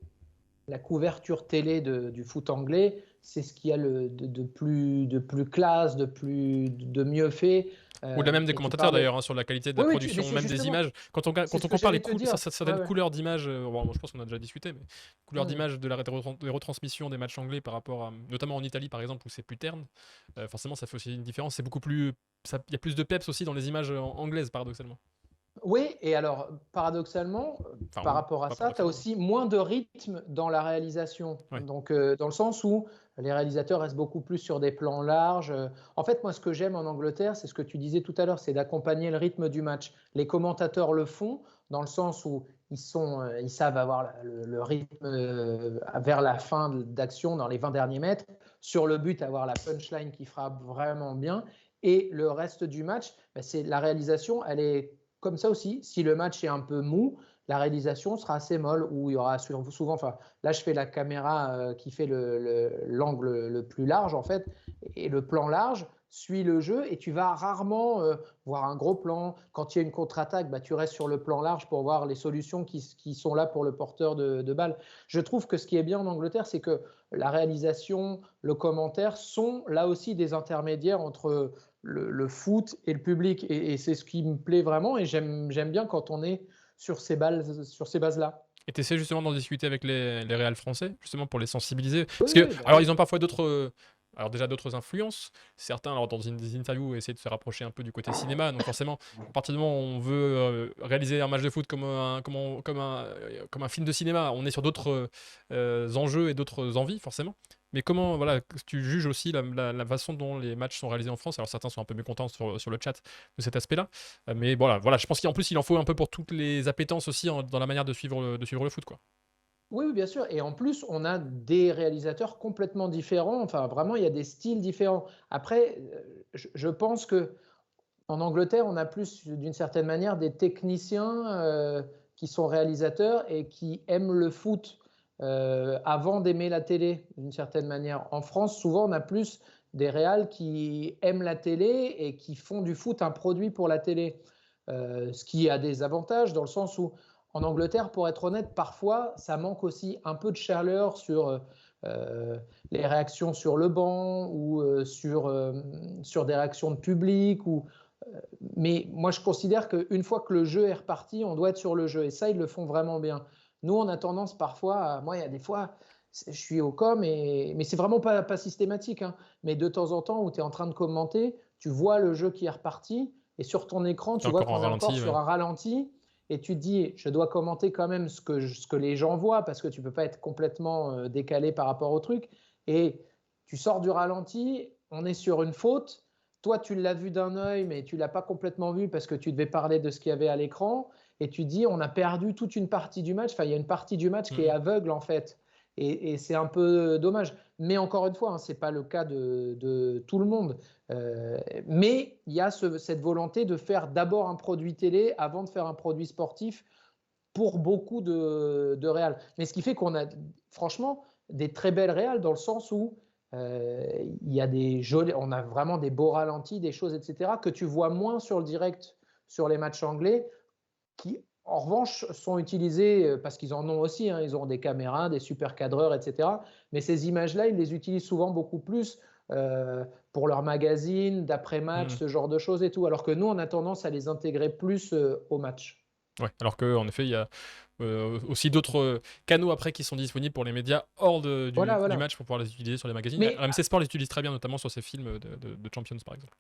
la couverture télé du foot anglais, c'est ce qu'il y a de plus classe, de mieux fait. Ou même des Et tu commentateurs parles. d'ailleurs, hein, sur la qualité de la Oui, oui, mais production, c'est même des justement, images. Quand c'est on ce que compare les j'allais te dire. certaines Ouais, ouais. couleurs d'image, bon, je pense qu'on a déjà discuté, mais couleurs Ouais. d'image des retransmissions des matchs anglais par rapport à, notamment en Italie par exemple, où c'est plus terne, forcément ça fait aussi une différence. C'est beaucoup plus. Il y a plus de peps aussi dans les images anglaises, paradoxalement. Oui, et alors, paradoxalement, Enfin, par ou rapport à pas ça, tu as paradoxalement. aussi moins de rythme dans la réalisation. Ouais. Donc, dans le sens où les réalisateurs restent beaucoup plus sur des plans larges. En fait, moi, ce que j'aime en Angleterre, c'est ce que tu disais tout à l'heure, c'est d'accompagner le rythme du match. Les commentateurs le font dans le sens où ils savent avoir le rythme vers la fin d'action dans les 20 derniers mètres. Sur le but, avoir la punchline qui frappe vraiment bien. Et le reste du match, c'est la réalisation, elle est comme ça aussi. Si le match est un peu mou, la réalisation sera assez molle, où il y aura souvent, enfin là je fais la caméra qui fait l'angle le plus large en fait, et le plan large, suit le jeu et tu vas rarement voir un gros plan. Quand il y a une contre-attaque, tu restes sur le plan large pour voir les solutions qui sont là pour le porteur de balle. Je trouve que ce qui est bien en Angleterre, c'est que la réalisation, le commentaire sont là aussi des intermédiaires entre le foot et le public. Et c'est ce qui me plaît vraiment et j'aime bien quand on est sur ces bases-là. Et tu essaies justement d'en discuter avec les réals français, justement pour les sensibiliser. Oui, Parce que, oui, alors, ils ont parfois alors déjà d'autres influences. Certains, alors, dans des interviews, essaient de se rapprocher un peu du côté cinéma. Donc forcément, à partir du moment où on veut réaliser un match de foot comme un film de cinéma, on est sur d'autres enjeux et d'autres envies, forcément. Mais comment, voilà, tu juges aussi la façon dont les matchs sont réalisés en France? Alors certains sont un peu mécontents sur le chat de cet aspect-là. Mais voilà, je pense qu'en plus, il en faut un peu pour toutes les appétences aussi dans la manière de suivre le foot, quoi. Oui, oui, bien sûr. Et en plus, on a des réalisateurs complètement différents. Enfin, vraiment, il y a des styles différents. Après, je pense que en Angleterre, on a plus, d'une certaine manière, des techniciens qui sont réalisateurs et qui aiment le foot avant d'aimer la télé, d'une certaine manière. En France, souvent, on a plus des réals qui aiment la télé et qui font du foot un produit pour la télé. Ce qui a des avantages dans le sens où, en Angleterre, pour être honnête, parfois, ça manque aussi un peu de chaleur sur les réactions sur le banc ou sur des réactions de public mais moi, je considère qu'une fois que le jeu est reparti, on doit être sur le jeu. Et ça, ils le font vraiment bien. Nous, on a tendance parfois, moi, il y a des fois, je suis au com, mais c'est vraiment pas systématique. Hein. Mais de temps en temps, où tu es en train de commenter, tu vois le jeu qui est reparti. Et sur ton écran, C'est tu vois encore en qu'on est encore ralenti, sur ouais. un ralenti. Et tu te dis, je dois commenter quand même ce que les gens voient, parce que tu ne peux pas être complètement décalé par rapport au truc. Et tu sors du ralenti, on est sur une faute. Toi, tu l'as vu d'un œil, mais tu ne l'as pas complètement vu parce que tu devais parler de ce qu'il y avait à l'écran. Et tu dis, on a perdu toute une partie du match. Enfin, il y a une partie du match qui est Mhm. aveugle, en fait. Et c'est un peu dommage. Mais encore une fois, ce n'est pas le cas de tout le monde. Mais il y a cette volonté de faire d'abord un produit télé avant de faire un produit sportif pour beaucoup de réals. Mais ce qui fait qu'on a, franchement, des très belles réals dans le sens où il y a on a vraiment des beaux ralentis, des choses, etc., que tu vois moins sur le direct sur les matchs anglais, qui, en revanche, sont utilisés parce qu'ils en ont aussi. Hein, ils ont des caméras, des super cadreurs, etc. Mais ces images-là, ils les utilisent souvent beaucoup plus pour leurs magazines, d'après-match, Mhm. ce genre de choses et tout. Alors que nous, on a tendance à les intégrer plus au match. Ouais, alors qu'en effet, il y a aussi d'autres canaux après qui sont disponibles pour les médias hors du, Voilà, du voilà. match pour pouvoir les utiliser sur les magazines. Mais RMC Sport les utilise très bien, notamment sur ses films de Champions, par exemple.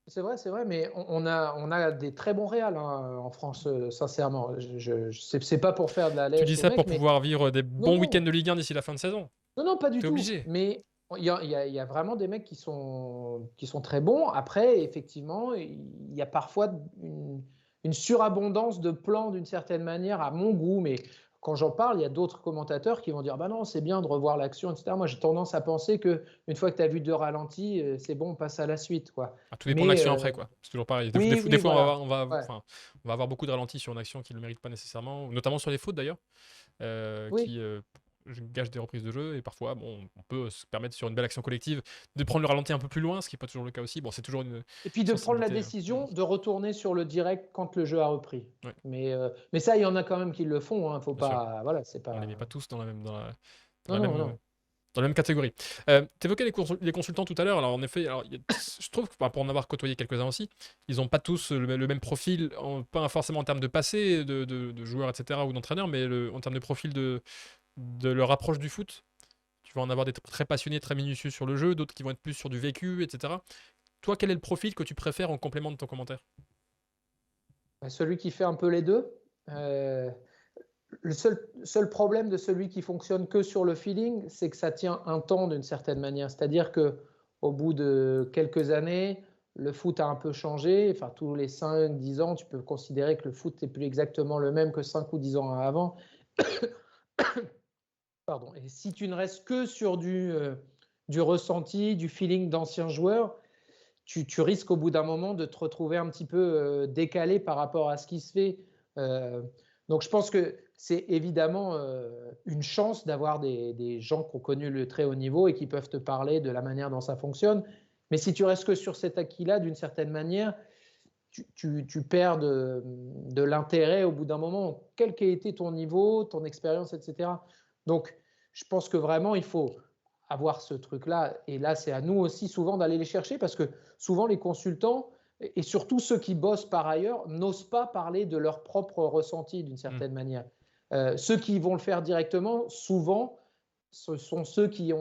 c'est vrai, mais on a des très bons réals hein, en France, sincèrement. C'est pas pour faire de la Tu lèche dis aux ça mecs, pour mais pouvoir vivre des non, bons week-ends non, de Ligue 1 d'ici la fin de saison. non, non, pas du T'es tout. obligé. Mais il y a vraiment des mecs qui sont très bons. Après, effectivement, il y a parfois une surabondance de plans d'une certaine manière, à mon goût. Mais quand j'en parle, il y a d'autres commentateurs qui vont dire bah non, c'est bien de revoir l'action, etc. Moi, j'ai tendance à penser qu'une fois que tu as vu deux ralentis, c'est bon, on passe à la suite, quoi. Ah, tout dépend de Mais l'action après, quoi. C'est toujours pareil. oui, Des oui, fois, voilà. Ouais. on va avoir beaucoup de ralentis sur une action qui ne le mérite pas nécessairement, notamment sur les fautes d'ailleurs, Oui. qui gâchent des reprises de jeu. Et parfois, bon, on peut se permettre sur une belle action collective de prendre le ralenti un peu plus loin, ce qui n'est pas toujours le cas aussi. Bon, c'est toujours une Et puis de prendre la sensibilité. décision de retourner sur le direct quand le jeu a repris. Ouais, Mais ça, il y en a quand même qui le font. Hein. Faut bien sûr. pas. Voilà, c'est On les pas. met pas tous dans Non, la non, même, non. dans la même catégorie. Tu évoquais les consultants tout à l'heure. Alors, en effet, je trouve que pour en avoir côtoyé quelques-uns aussi, ils n'ont pas tous le même profil, pas forcément en termes de passé, de joueurs, etc., ou d'entraîneurs, mais en termes de profil de leur approche du foot. Tu vas en avoir des très passionnés, très minutieux sur le jeu, d'autres qui vont être plus sur du vécu, etc. Toi, quel est le profil que tu préfères en complément de ton commentaire? Celui qui fait un peu les deux. Euh, le seul problème de celui qui fonctionne que sur le feeling, c'est que ça tient un temps d'une certaine manière. C'est-à-dire que au bout de quelques années, le foot a un peu changé. Enfin, tous les 5, 10 ans, tu peux considérer que le foot n'est plus exactement le même que 5 ou 10 ans avant. Pardon. Et si tu ne restes que sur du ressenti, du feeling d'anciens joueurs, tu risques au bout d'un moment de te retrouver un petit peu décalé par rapport à ce qui se fait. Euh, donc je pense que c'est évidemment une chance d'avoir des gens qui ont connu le très haut niveau et qui peuvent te parler de la manière dont ça fonctionne. Mais si tu restes que sur cet acquis-là, d'une certaine manière, tu perds de l'intérêt au bout d'un moment, quel qu'ait été ton niveau, ton expérience, etc. Donc, je pense que vraiment, il faut avoir ce truc-là. Et là, c'est à nous aussi souvent d'aller les chercher parce que souvent, les consultants, et surtout ceux qui bossent par ailleurs, n'osent pas parler de leur propre ressenti d'une Mm. certaine manière. Ceux qui vont le faire directement, souvent, ce sont ceux qui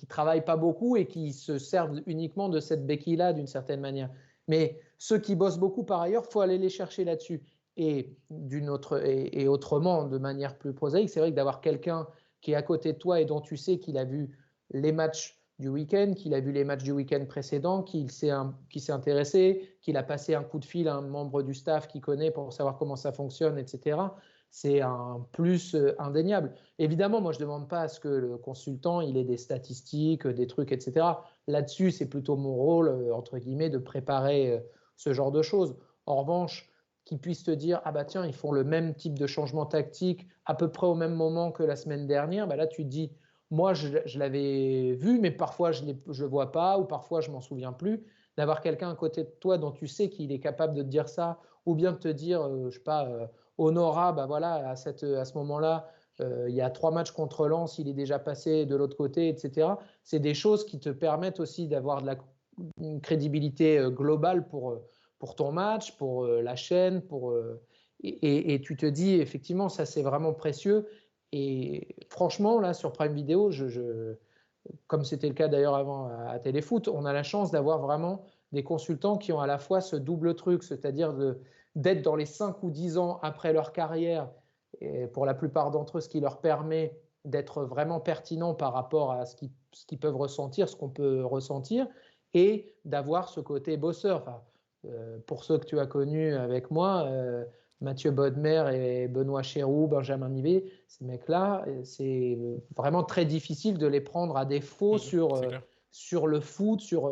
travaillent pas beaucoup et qui se servent uniquement de cette béquille-là d'une certaine manière. Mais ceux qui bossent beaucoup par ailleurs, il faut aller les chercher là-dessus. Et autrement, de manière plus prosaïque, c'est vrai que d'avoir quelqu'un qui est à côté de toi et dont tu sais qu'il a vu les matchs du week-end, qu'il a vu les matchs du week-end précédent, qui s'est intéressé, qu'il a passé un coup de fil à un membre du staff qui connaît pour savoir comment ça fonctionne, etc. C'est un plus indéniable. Évidemment, moi, je ne demande pas à ce que le consultant il ait des statistiques, des trucs, etc. Là-dessus, c'est plutôt mon rôle, entre guillemets, de préparer ce genre de choses. En revanche, qu'ils puissent te dire, ah bah tiens, ils font le même type de changement tactique à peu près au même moment que la semaine dernière, bah là, tu te dis, moi, je l'avais vu, mais parfois, je ne le vois pas, ou parfois, je m'en souviens plus. D'avoir quelqu'un à côté de toi dont tu sais qu'il est capable de te dire ça, ou bien de te dire, je ne sais pas, Honora, bah voilà, à ce moment-là, il y a 3 matchs contre Lens, il est déjà passé de l'autre côté, etc. C'est des choses qui te permettent aussi d'avoir une crédibilité globale pour ton match, pour la chaîne, et tu te dis, effectivement, ça c'est vraiment précieux. Et franchement, là, sur Prime Video, comme c'était le cas d'ailleurs avant à Téléfoot, on a la chance d'avoir vraiment des consultants qui ont à la fois ce double truc, c'est-à-dire d'être dans les 5 ou 10 ans après leur carrière, et pour la plupart d'entre eux, ce qui leur permet d'être vraiment pertinent par rapport à ce qu'ils peuvent ressentir, ce qu'on peut ressentir, et d'avoir ce côté bosseur. Enfin, pour ceux que tu as connus avec moi, Mathieu Bodmer et Benoît Chéroux, Benjamin Nivet, ces mecs-là, c'est vraiment très difficile de les prendre à défaut C'est clair. sur le foot, sur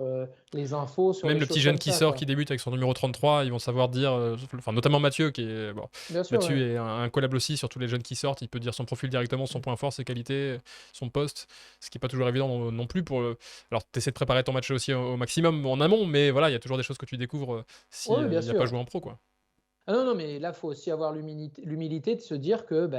les infos, sur Même les le petit choses jeune comme qui ça, sort, quoi. qui débute avec son numéro 33, ils vont savoir dire, enfin, notamment Mathieu, qui est, bon, Bien sûr, Mathieu ouais. est un collab aussi sur tous les jeunes qui sortent, il peut dire son profil directement, son point fort, ses qualités, son poste, ce qui n'est pas toujours évident non plus alors, tu essaies de préparer ton match aussi au maximum en amont, mais voilà, il y a toujours des choses que tu découvres si Oui, bien il n'y a pas sûr. joué en pro, quoi. Ah non, non, mais là, il faut aussi avoir l'humilité de se dire que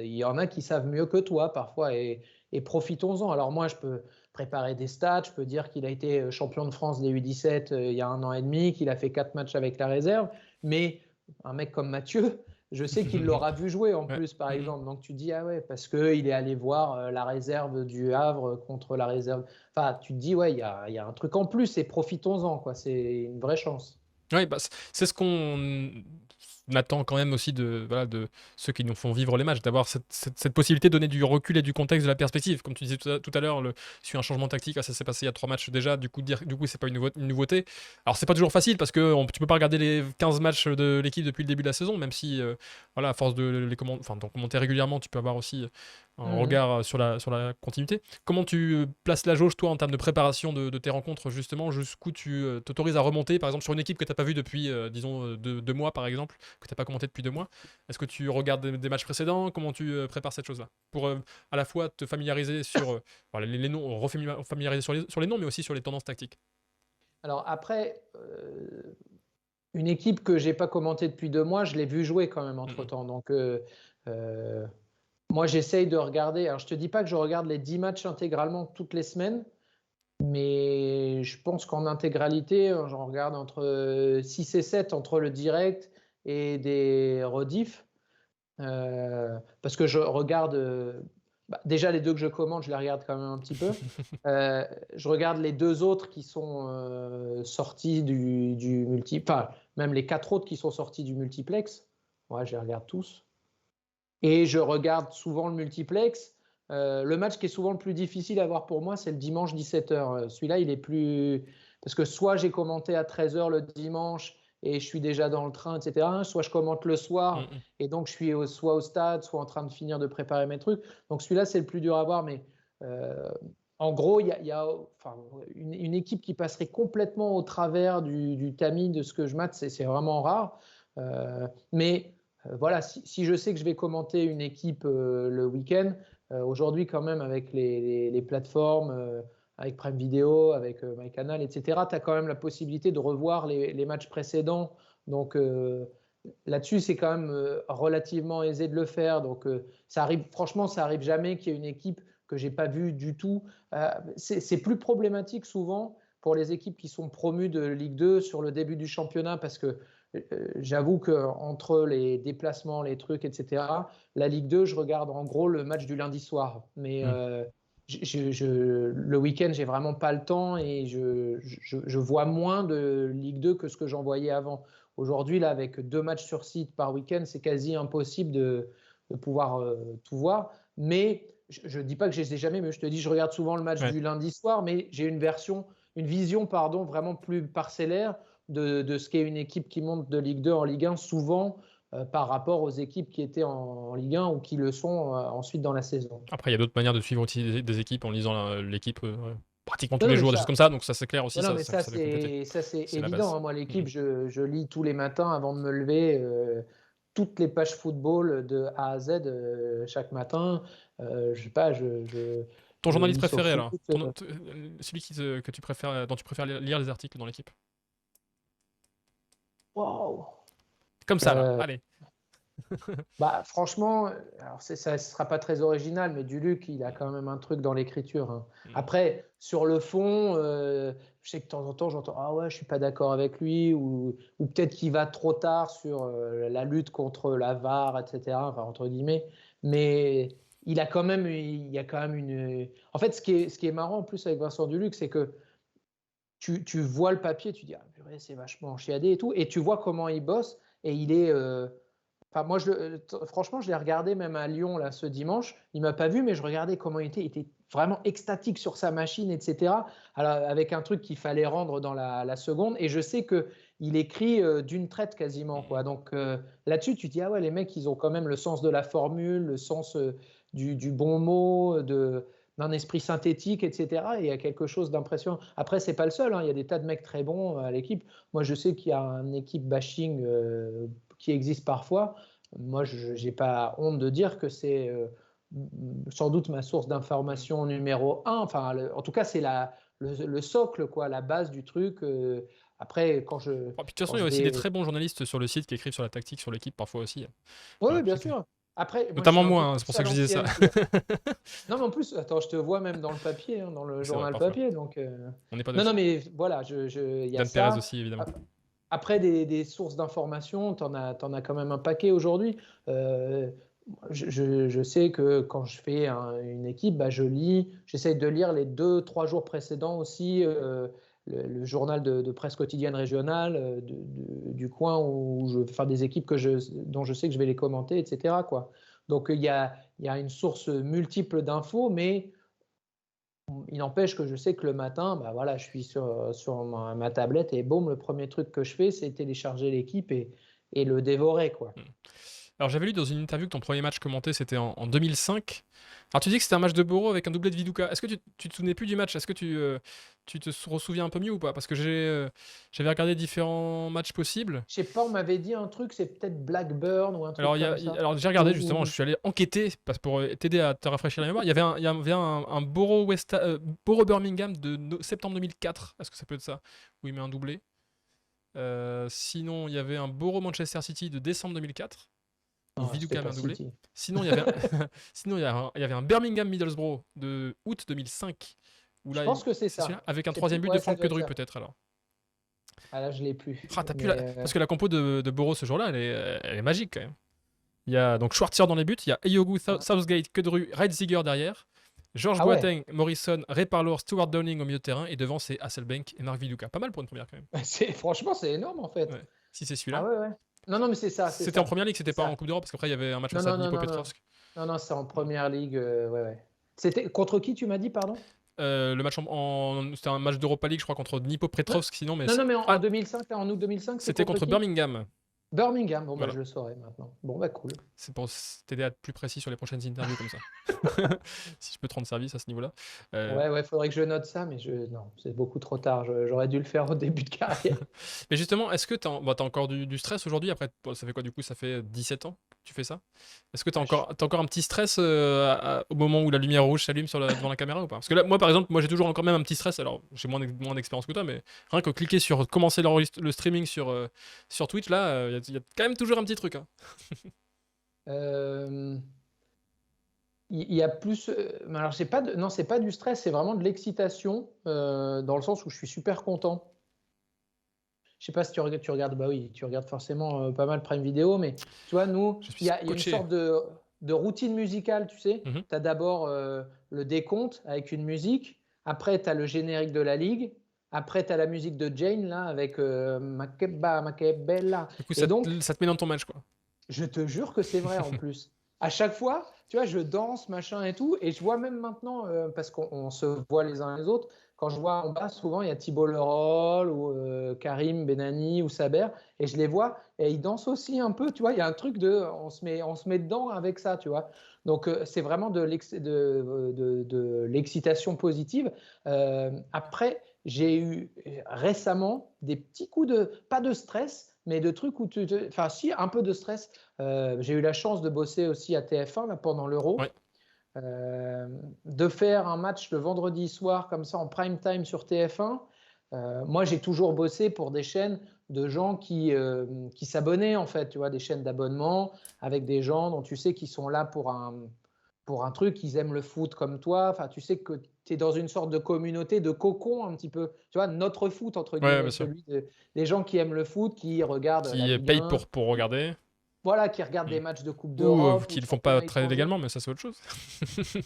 il y en a qui savent mieux que toi parfois et profitons-en. Alors moi, je peux préparer des stats, je peux dire qu'il a été champion de France des U17 il y a 1 an et demi, qu'il a fait 4 matchs avec la réserve, mais un mec comme Mathieu, je sais qu'il l'aura vu jouer en Ouais. plus, par exemple. Donc tu dis, ah ouais, parce qu'il est allé voir la réserve du Havre contre la réserve. Enfin, tu te dis, ouais, il y a un truc en plus et profitons-en, quoi. C'est une vraie chance. Ouais, bah, c'est ce qu'on attend quand même aussi voilà, de ceux qui nous font vivre les matchs, d'avoir cette possibilité de donner du recul et du contexte, de la perspective. Comme tu disais tout à l'heure, sur un changement tactique, ça s'est passé il y a 3 matchs déjà, du coup, c'est pas une nouveauté. Alors, c'est pas toujours facile parce que tu peux pas regarder les 15 matchs de l'équipe depuis le début de la saison, même si, voilà, à force de les d'en commenter régulièrement, tu peux avoir aussi un Mhm. regard sur la continuité. Comment tu places la jauge, toi, en termes de préparation de tes rencontres, justement, jusqu'où tu t'autorises à remonter, par exemple, sur une équipe que tu n'as pas vue depuis, disons, 2 mois, par exemple, que tu n'as pas commenté depuis 2 mois. Est-ce que tu regardes des matchs précédents? Comment tu prépares cette chose-là? Pour à la fois te familiariser sur voilà, les noms, familiariser sur les noms, mais aussi sur les tendances tactiques. Alors après, une équipe que j'ai pas commentée depuis 2 mois, je l'ai vu jouer quand même Mhm. entre-temps. Donc, euh, moi, j'essaye de regarder. Alors, je te dis pas que je regarde les 10 matchs intégralement toutes les semaines, mais je pense qu'en intégralité, j'en regarde entre 6 et 7 entre le direct et des rediffs. Parce que je regarde déjà les deux que je commande, je les regarde quand même un petit peu. Je regarde les deux autres qui sont sortis du enfin même les 4 autres qui sont sortis du multiplex. Ouais, je les regarde tous. Et je regarde souvent le multiplex. Le match qui est souvent le plus difficile à voir pour moi, c'est le dimanche 17h. Celui-là, il est plus. Parce que soit j'ai commenté à 13h le dimanche et je suis déjà dans le train, etc. Soit je commente le soir Mhm. et donc je suis soit au stade, soit en train de finir de préparer mes trucs. Donc celui-là, c'est le plus dur à voir. Mais euh, en gros, il y a enfin, une équipe qui passerait complètement au travers du tamis de ce que je mate, c'est vraiment rare. Mais voilà, si je sais que je vais commenter une équipe le week-end, aujourd'hui quand même avec les plateformes, avec Prime Video, avec MyCanal, etc., tu as quand même la possibilité de revoir les matchs précédents. Donc là-dessus, c'est quand même relativement aisé de le faire. Donc ça arrive, franchement, ça arrive jamais qu'il y ait une équipe que j'ai pas vue du tout. C'est plus problématique souvent pour les équipes qui sont promues de Ligue 2 sur le début du championnat parce que j'avoue qu'entre les déplacements, les trucs, etc., la Ligue 2, je regarde en gros le match du lundi soir. Mais le week-end, j'ai vraiment pas le temps et je vois moins de Ligue 2 que ce que j'en voyais avant. Aujourd'hui, là, avec 2 matchs sur site par week-end, c'est quasi impossible de pouvoir tout voir. Mais je ne dis pas que je les ai jamais, mais je te dis, je regarde souvent le match du lundi soir, mais j'ai une vision, pardon, vraiment plus parcellaire de ce qu'est une équipe qui monte de Ligue 2 en Ligue 1, souvent par rapport aux équipes qui étaient en Ligue 1 ou qui le sont ensuite dans la saison. Après, il y a d'autres manières de suivre aussi des équipes en lisant l'équipe pratiquement tous Non, les mais jours, des choses comme ça, donc ça c'est clair aussi, non, ça, mais ça, ça fait compléter. ça c'est C'est la évident. base. Hein. Moi, l'équipe, je lis tous les matins avant de me lever toutes les pages football de A à Z chaque matin. Je sais pas, Ton je journaliste lis sur préféré, foot. alors celui que tu préfères, dont tu préfères lire les articles dans l'équipe. Waouh! Comme ça, là, allez. Bah, franchement, alors ça ne sera pas très original, mais Duluc, il a quand même un truc dans l'écriture. Hein. Après, sur le fond, je sais que de temps en temps, j'entends ah ouais, je suis pas d'accord avec lui, ou peut-être qu'il va trop tard sur la lutte contre la VAR, etc. Enfin, entre guillemets. Mais il y a quand même une. En fait, ce qui est marrant en plus avec Vincent Duluc, c'est que tu vois le papier, tu dis ah purée, c'est vachement chiadé et tout, et tu vois comment il bosse, et il est. Enfin, moi, franchement, je l'ai regardé même à Lyon là, ce dimanche. Il m'a pas vu, mais je regardais comment il était. Il était vraiment extatique sur sa machine, etc. Alors, avec un truc qu'il fallait rendre dans la seconde. Et je sais qu'il écrit d'une traite quasiment. Quoi. Donc là-dessus, tu te dis, ah ouais, les mecs, ils ont quand même le sens de la formule, le sens du bon mot, d'un esprit synthétique, etc. Et il y a quelque chose d'impressionnant. Après, c'est pas le seul. Hein. Il y a des tas de mecs très bons à l'équipe. Moi, je sais qu'il y a une équipe bashing qui existe parfois. Moi, je n'ai pas honte de dire que c'est sans doute ma source d'information numéro 1. Enfin, en tout cas, c'est le socle, quoi, la base du truc. Après, quand je. De toute façon, il y a aussi des très bons journalistes sur le site qui écrivent sur la tactique, sur l'équipe parfois aussi. Oui, bien sûr. Après, notamment moi, hein, c'est pour ça que je disais ça. Non, mais en plus, attends, je te vois même dans le papier, hein, dans le journal papier. Donc, on n'est pas non, mais voilà, il y a Dan ça. Perez aussi, évidemment. Après, des sources d'information, tu en as quand même un paquet aujourd'hui. Je sais que quand je fais une équipe, bah, j'essaie de lire les 2-3 jours précédents aussi le journal de presse quotidienne régionale du coin où je fais des équipes dont je sais que je vais les commenter, etc. Quoi. Donc il y a une source multiple d'infos, mais il n'empêche que je sais que le matin, bah voilà, je suis sur ma tablette et boum, le premier truc que je fais, c'est télécharger l'équipe et le dévorer, quoi. Alors j'avais lu dans une interview que ton premier match commenté c'était en 2005. Alors tu dis que c'était un match de Boro avec un doublé de Viduka. Est-ce que tu te souvenais plus du match? Est-ce que tu te ressouviens un peu mieux ou pas? Parce que j'avais regardé différents matchs possibles. Je sais pas, on m'avait dit un truc, c'est peut-être Blackburn ou un truc comme ça. Alors j'ai regardé justement, je suis allé enquêter pour t'aider à te rafraîchir la mémoire. Il y avait un Boro Birmingham de septembre 2004. Est-ce que ça peut être ça? Où il met un doublé. Sinon il y avait un Boro Manchester City de décembre 2004. Viduka avait un doublé. Sinon, il y avait un Birmingham Middlesbrough de août 2005. Je pense que c'est ça. Avec un troisième but de Franck Kedru, peut-être alors. Ah là, je l'ai plus. Parce que la compo de Boro ce jour-là, elle est magique quand même. Il y a donc Schwarzer dans les buts, il y a Eyogu, Southgate, Kedru, Reiziger derrière, Georges Boateng, Morrison, Ray Parlour, Stuart Downing au milieu de terrain, et devant c'est Hasselbank et Marc Viduka. Pas mal pour une première quand même. Franchement, c'est énorme en fait. Ouais. Si c'est celui-là. Ah ouais. Non, mais c'est ça. C'était en première ligue, c'était pas en Coupe d'Europe, parce qu'après il y avait un match face à Dnipropetrovsk. Non, c'est en première ligue. Ouais. C'était contre qui tu m'as dit, pardon? Le match c'était un match d'Europa League, je crois, contre Dnipropetrovsk, sinon. Mais non, mais en 2005, en août 2005, c'était contre Birmingham. Bon, voilà. Bah, je le saurai maintenant. Bon, bah cool. C'est pour t'aider à être plus précis sur les prochaines interviews comme ça. Si je peux te rendre service à ce niveau-là. Ouais, faudrait que je note ça, mais non, c'est beaucoup trop tard. J'aurais dû le faire au début de carrière. Mais justement, est-ce que t'as encore du stress aujourd'hui? Après, ça fait quoi du coup? Ça fait 17 ans tu fais ça? Est-ce que tu as Ah, je- encore un petit stress au moment où la lumière rouge s'allume devant la caméra ou pas? Parce que là, moi par exemple, moi j'ai toujours quand même un petit stress. Alors j'ai moins d'expérience que toi, mais rien que cliquer sur commencer le streaming sur Twitch, là, il y a quand même toujours un petit truc, hein. euh, il y a plus. Mais alors, c'est pas non, c'est pas du stress, c'est vraiment de l'excitation, dans le sens où je suis super content. Je sais pas si tu regardes, bah oui, tu regardes forcément pas mal Prime Video, mais tu vois, nous, Je il suis y a, il y a une scotché. sorte de routine musicale, tu sais. Mhm. Tu as d'abord le décompte avec une musique, après tu as le générique de la Ligue, après tu as la musique de Jane, là, avec Makeba, Makebella. Du coup, Et donc, ça te met dans ton match, quoi. je te jure que c'est vrai en plus. À chaque fois, tu vois, je danse, machin et tout. Et je vois même maintenant, parce qu'on se voit les uns les autres, quand je vois en bas, souvent, il y a Thibault Leroll ou Karim Benani ou Saber. Et je les vois et ils dansent aussi un peu. Tu vois, il y a un truc de. On se met dedans avec ça, tu vois. Donc, c'est vraiment de l'excitation positive. Après, j'ai eu récemment des petits coups de. Pas de stress, mais de trucs où tu. Enfin, si, un peu de stress. J'ai eu la chance de bosser aussi à TF1 là, pendant l'Euro, Ouais. de faire un match le vendredi soir comme ça en prime time sur TF1. Moi, j'ai toujours bossé pour des chaînes de gens qui s'abonnaient en fait, tu vois, des chaînes d'abonnement avec des gens dont tu sais qu'ils sont là pour un truc, ils aiment le foot comme toi. Enfin, tu sais que tu es dans une sorte de communauté de cocon un petit peu. Tu vois, notre foot, entre Ouais, guillemets, bien sûr. des gens qui aiment le foot, qui regardent la Qui Ligue payent 1, pour regarder. voilà, qui regardent Mm. des matchs de Coupe Ou d'Europe ou qui de le font pas championnat très étranger. légalement, mais ça c'est autre chose.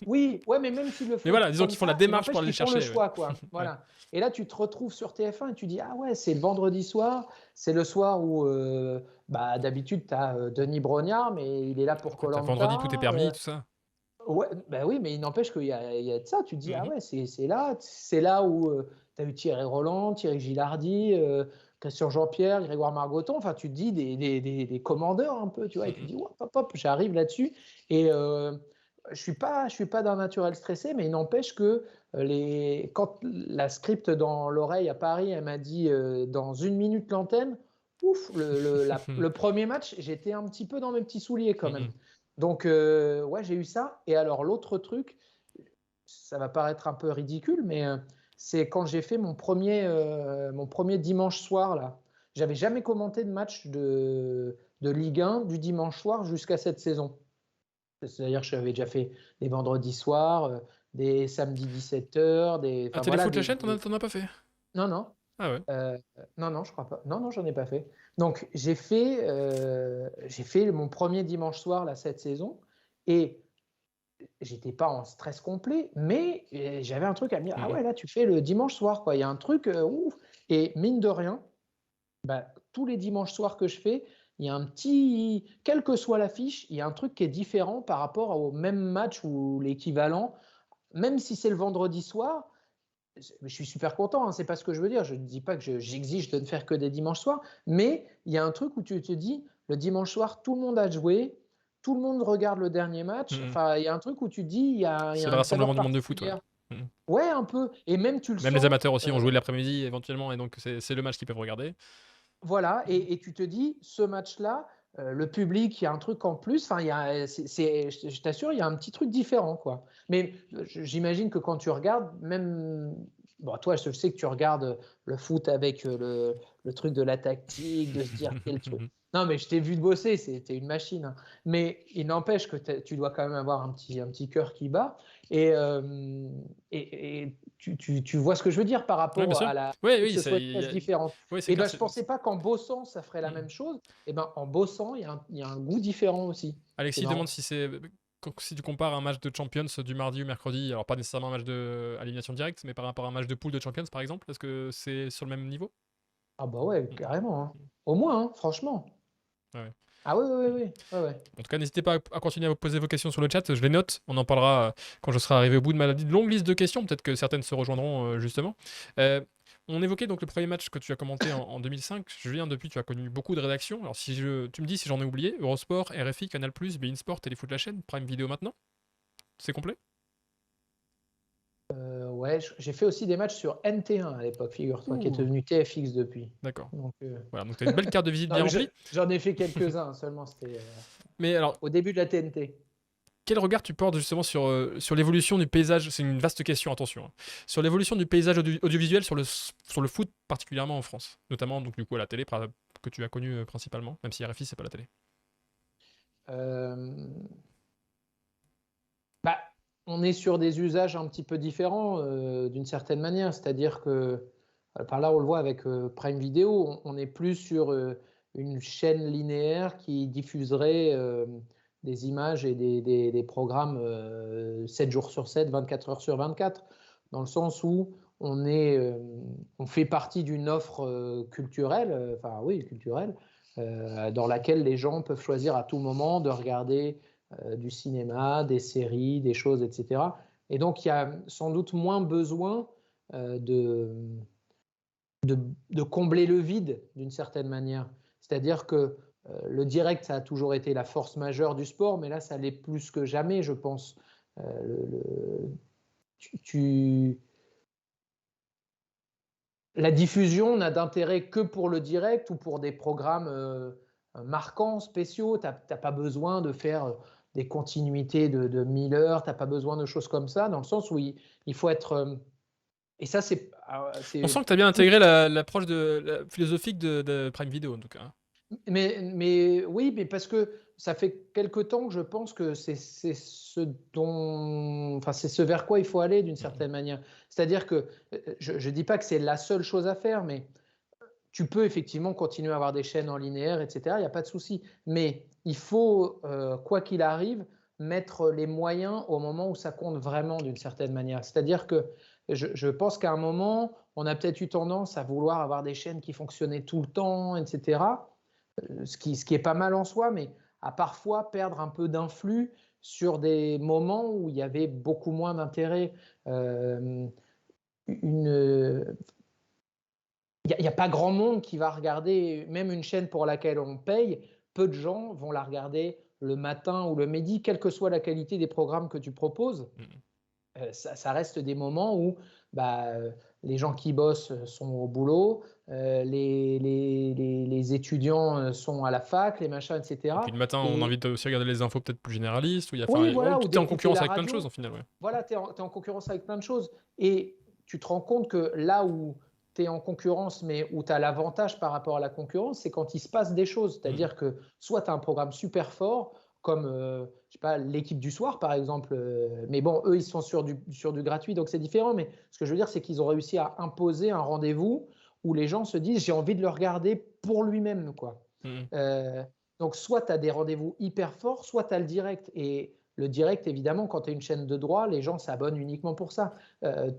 Oui, ouais, mais même s'ils le Mais font voilà, disons comme qu'ils font la ça, il démarche pour n'empêche aller le qu'ils font le chercher, ouais. choix, quoi. Ouais. Voilà. Et là, tu te retrouves sur TF1 et tu dis, ah ouais, c'est le vendredi soir, c'est le soir où, bah, d'habitude, tu as Denis Brognard, mais il est là pour Après, t'as vendredi, tout est Koh-Lanta. permis, tout ça. Ouais, bah oui, mais il n'empêche il y a de ça. Tu te dis, ah Mhm. ouais, c'est là où tu as eu Thierry Roland, Thierry Gilardi, Christian Jean-Pierre, Grégoire Margoton. Enfin, tu te dis des commandeurs un peu, tu vois, et tu Mhm. dis, hop, hop, hop, j'arrive là-dessus. Et je suis pas d'un naturel stressé, mais il n'empêche que quand la script dans l'oreille à Paris, elle m'a dit dans 1 minute l'antenne, ouf, le premier match, j'étais un petit peu dans mes petits souliers quand même. Mhm. Donc, ouais, j'ai eu ça. Et alors, l'autre truc, ça va paraître un peu ridicule, mais c'est quand j'ai fait mon premier dimanche soir, là. J'avais jamais commenté de match de Ligue 1 du dimanche soir jusqu'à cette saison. C'est-à-dire que j'avais déjà fait des vendredis soirs, des samedis 17h, À enfin voilà, Téléfoot la chaîne, t'en as pas fait? Non, non. Ah ouais. Euh, non, non, je crois pas. Non, non, j'en ai pas fait. Donc, j'ai fait mon premier dimanche soir là, cette saison et j'étais pas en stress complet, mais j'avais un truc à me dire, ah Mhm. ouais, là, tu fais le dimanche soir, quoi. Il y a un truc, ouf. Et mine de rien, bah, tous les dimanches soirs que je fais, il y a un petit, quelle que soit l'affiche, il y a un truc qui est différent par rapport au même match ou l'équivalent, même si c'est le vendredi soir. Je suis super content, hein, c'est pas ce que je veux dire. Je ne dis pas que j'exige de ne faire que des dimanches soirs, mais il y a un truc où tu te dis, le dimanche soir, tout le monde a joué, tout le monde regarde le dernier match. Mhm. Enfin, il y a un truc où tu te dis, il y C'est a le une rassemblement saveur du monde de foot, ouais. particulière. Mhm. Ouais, un peu. Et même tu le Même les sens. amateurs aussi ont joué l'après-midi éventuellement, et donc c'est le match qu'ils peuvent regarder. Voilà, et tu te dis, ce match-là, le public, il y a un truc en plus. Enfin, je t'assure, il y a un petit truc différent, quoi. Mais j'imagine que quand tu regardes, même, bon, toi, je sais que tu regardes le foot avec le truc de la tactique, de se dire quel truc. Non, mais je t'ai vu de bosser, c'était une machine, hein. Mais il n'empêche que tu dois quand même avoir un petit cœur qui bat. Et tu vois ce que je veux dire par Ouais, bien rapport sûr. à Ouais, que oui, ce soit une pièce différente. ouais, c'est Et clair. ben, je pensais pas qu'en bossant, ça ferait la Mhm. même chose. Et ben, en bossant, il y a un goût différent aussi. C'est Alexis demande marrant. si si tu compares un match de Champions du mardi ou mercredi, alors pas nécessairement un match de à élimination directe, mais par rapport à un match de poule de Champions par exemple, est-ce que c'est sur le même niveau? Ah bah ouais, Mhm. carrément, hein. Au moins, hein, franchement. Ouais, ouais. Ah oui, oui, oui, oui. Ouais, ouais. En tout cas, n'hésitez pas à continuer à vous poser vos questions sur le chat, je les note, on en parlera quand je serai arrivé au bout de ma longue liste de questions, peut-être que certaines se rejoindront justement. Euh, on évoquait donc le premier match que tu as commenté en 2005. Julien, depuis, tu as connu beaucoup de rédactions. Alors, tu me dis si j'en ai oublié, Eurosport, RFI, Canal+, beIN Sport, Téléfoot La Chaîne, Prime Vidéo maintenant. C'est complet? Ouais, j'ai fait aussi des matchs sur NT1 à l'époque, figure-toi, qui est Ouh, devenu TFX depuis. d'accord. Donc, Voilà, donc tu as une belle carte de visite non, bien mais remplie. j'en ai fait quelques-uns seulement, c'était Mais alors, au début de la TNT. quel regard tu portes justement sur l'évolution du paysage? C'est une vaste question, attention, hein. Sur l'évolution du paysage audiovisuel sur le foot, particulièrement en France. Notamment, donc, du coup, à la télé, que tu as connu principalement, même si RFI, c'est pas la télé. Euh, Bah, on est sur des usages un petit peu différents d'une certaine manière. C'est-à-dire que, par là, on le voit avec Prime Video, on est plus sur une chaîne linéaire qui diffuserait des images et des programmes 7 jours sur 7, 24 heures sur 24, dans le sens où on fait partie d'une offre culturelle, enfin oui, culturelle, dans laquelle les gens peuvent choisir à tout moment de regarder du cinéma, des séries, des choses, etc. Et donc, il y a sans doute moins besoin euh, de, de combler le vide d'une certaine manière. C'est-à-dire que le direct, ça a toujours été la force majeure du sport, mais là, ça l'est plus que jamais, je pense. Tu, tu, la diffusion n'a d'intérêt que pour le direct ou pour des programmes marquants, spéciaux. Tu n'as pas besoin de faire des continuités de 1000 heures, tu n'as pas besoin de choses comme ça, dans le sens où il faut être... et ça, On c'est sent que tu as bien tout. intégré l'approche philosophique de Prime Video, en tout cas, hein. Mais oui, mais parce que ça fait quelque temps que je pense que c'est ce dont, enfin, c'est ce vers quoi il faut aller d'une Mhm. certaine manière. C'est-à-dire que je ne dis pas que c'est la seule chose à faire, mais tu peux effectivement continuer à avoir des chaînes en linéaire, etc. Il n'y a pas de souci. Mais il faut, quoi qu'il arrive, mettre les moyens au moment où ça compte vraiment d'une certaine manière. C'est-à-dire que je pense qu'à un moment, on a peut-être eu tendance à vouloir avoir des chaînes qui fonctionnaient tout le temps, etc. Ce qui est pas mal en soi, mais à parfois perdre un peu d'influx sur des moments où il y avait beaucoup moins d'intérêt. Euh, une, il n'y a pas grand monde qui va regarder, même une chaîne pour laquelle on paye, peu de gens vont la regarder le matin ou le midi, quelle que soit la qualité des programmes que tu proposes. Mhm. Ça reste des moments où bah, les gens qui bossent sont au boulot, les étudiants sont à la fac, les machins, Et puis etc. le matin, on Et invite aussi à regarder les infos peut-être plus généralistes, où il y a, enfin, oui, ouais, voilà, tu es en d'écouter concurrence la avec plein de choses, radio. au final, ouais. Voilà, tu es, en concurrence avec plein de choses. Et tu te rends compte que là où tu es en concurrence, mais où tu as l'avantage par rapport à la concurrence, c'est quand il se passe des choses. Mhm. C'est-à-dire que soit tu as un programme super fort, comme je sais pas, l'équipe du soir, par exemple. Mais bon, eux, ils sont sur du gratuit, donc c'est différent. Mais ce que je veux dire, c'est qu'ils ont réussi à imposer un rendez-vous où les gens se disent, j'ai envie de le regarder pour lui-même, quoi. Mhm. Euh, donc, soit tu as des rendez-vous hyper forts, soit tu as le direct. Et le direct, évidemment, quand tu es une chaîne de droit, les gens s'abonnent uniquement pour ça.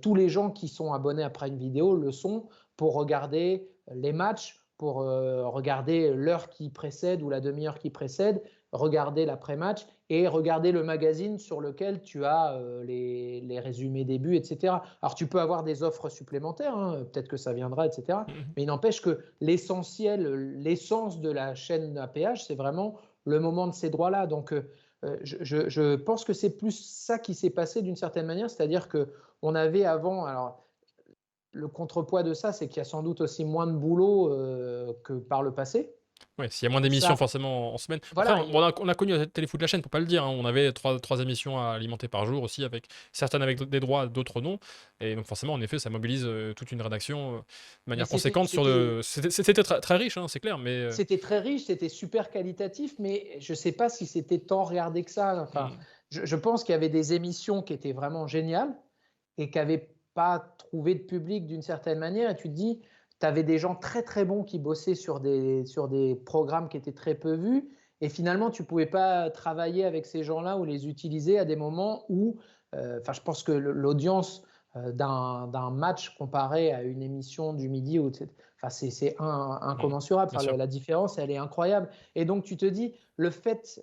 Tous les gens qui sont abonnés à Prime Video le sont pour regarder les matchs, pour regarder l'heure qui précède ou la demi-heure qui précède, regarder l'après-match et regarder le magazine sur lequel tu as les résumés début, etc. Alors tu peux avoir des offres supplémentaires, hein, peut-être que ça viendra, etc. Mhm. Mais il n'empêche que l'essentiel, l'essence de la chaîne APH, c'est vraiment le moment de ces droits-là. Donc je pense que c'est plus ça qui s'est passé d'une certaine manière, c'est-à-dire qu'on avait avant, alors le contrepoids de ça, c'est qu'il y a sans doute aussi moins de boulot que par le passé. Ouais, s'il y a moins Donc d'émissions ça, forcément en semaine. Après, voilà, on a connu la Téléfoot la chaîne, pour pas le dire, hein. On avait trois émissions à alimenter par jour aussi, avec certaines avec des droits, d'autres non. Et donc forcément, en effet, ça mobilise toute une rédaction de mais manière conséquente sur le. C'était très riche, hein, c'est clair, mais. c'était très riche, c'était super qualitatif, mais je ne sais pas si c'était tant regardé que ça. Enfin, Hmm. je pense qu'il y avait des émissions qui étaient vraiment géniales et qui n'avaient pas trouvé de public d'une certaine manière. Et tu te dis, tu avais des gens très très bons qui bossaient sur des programmes qui étaient très peu vus. Et finalement, tu ne pouvais pas travailler avec ces gens-là ou les utiliser à des moments où, enfin, je pense que l'audience d'un match comparé à une émission du midi, enfin, c'est Hmm. incommensurable. Bien Enfin, sûr. la différence, elle est incroyable. Et donc, tu te dis, le fait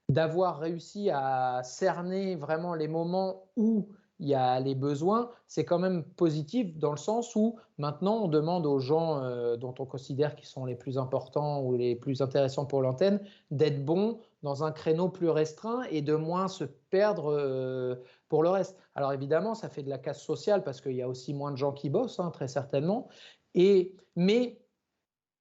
d'avoir réussi à cerner vraiment les moments où il y a les besoins, c'est quand même positif dans le sens où maintenant on demande aux gens dont on considère qu'ils sont les plus importants ou les plus intéressants pour l'antenne d'être bons dans un créneau plus restreint et de moins se perdre pour le reste. Alors évidemment, ça fait de la casse sociale parce qu'il y a aussi moins de gens qui bossent, hein, très certainement. Mais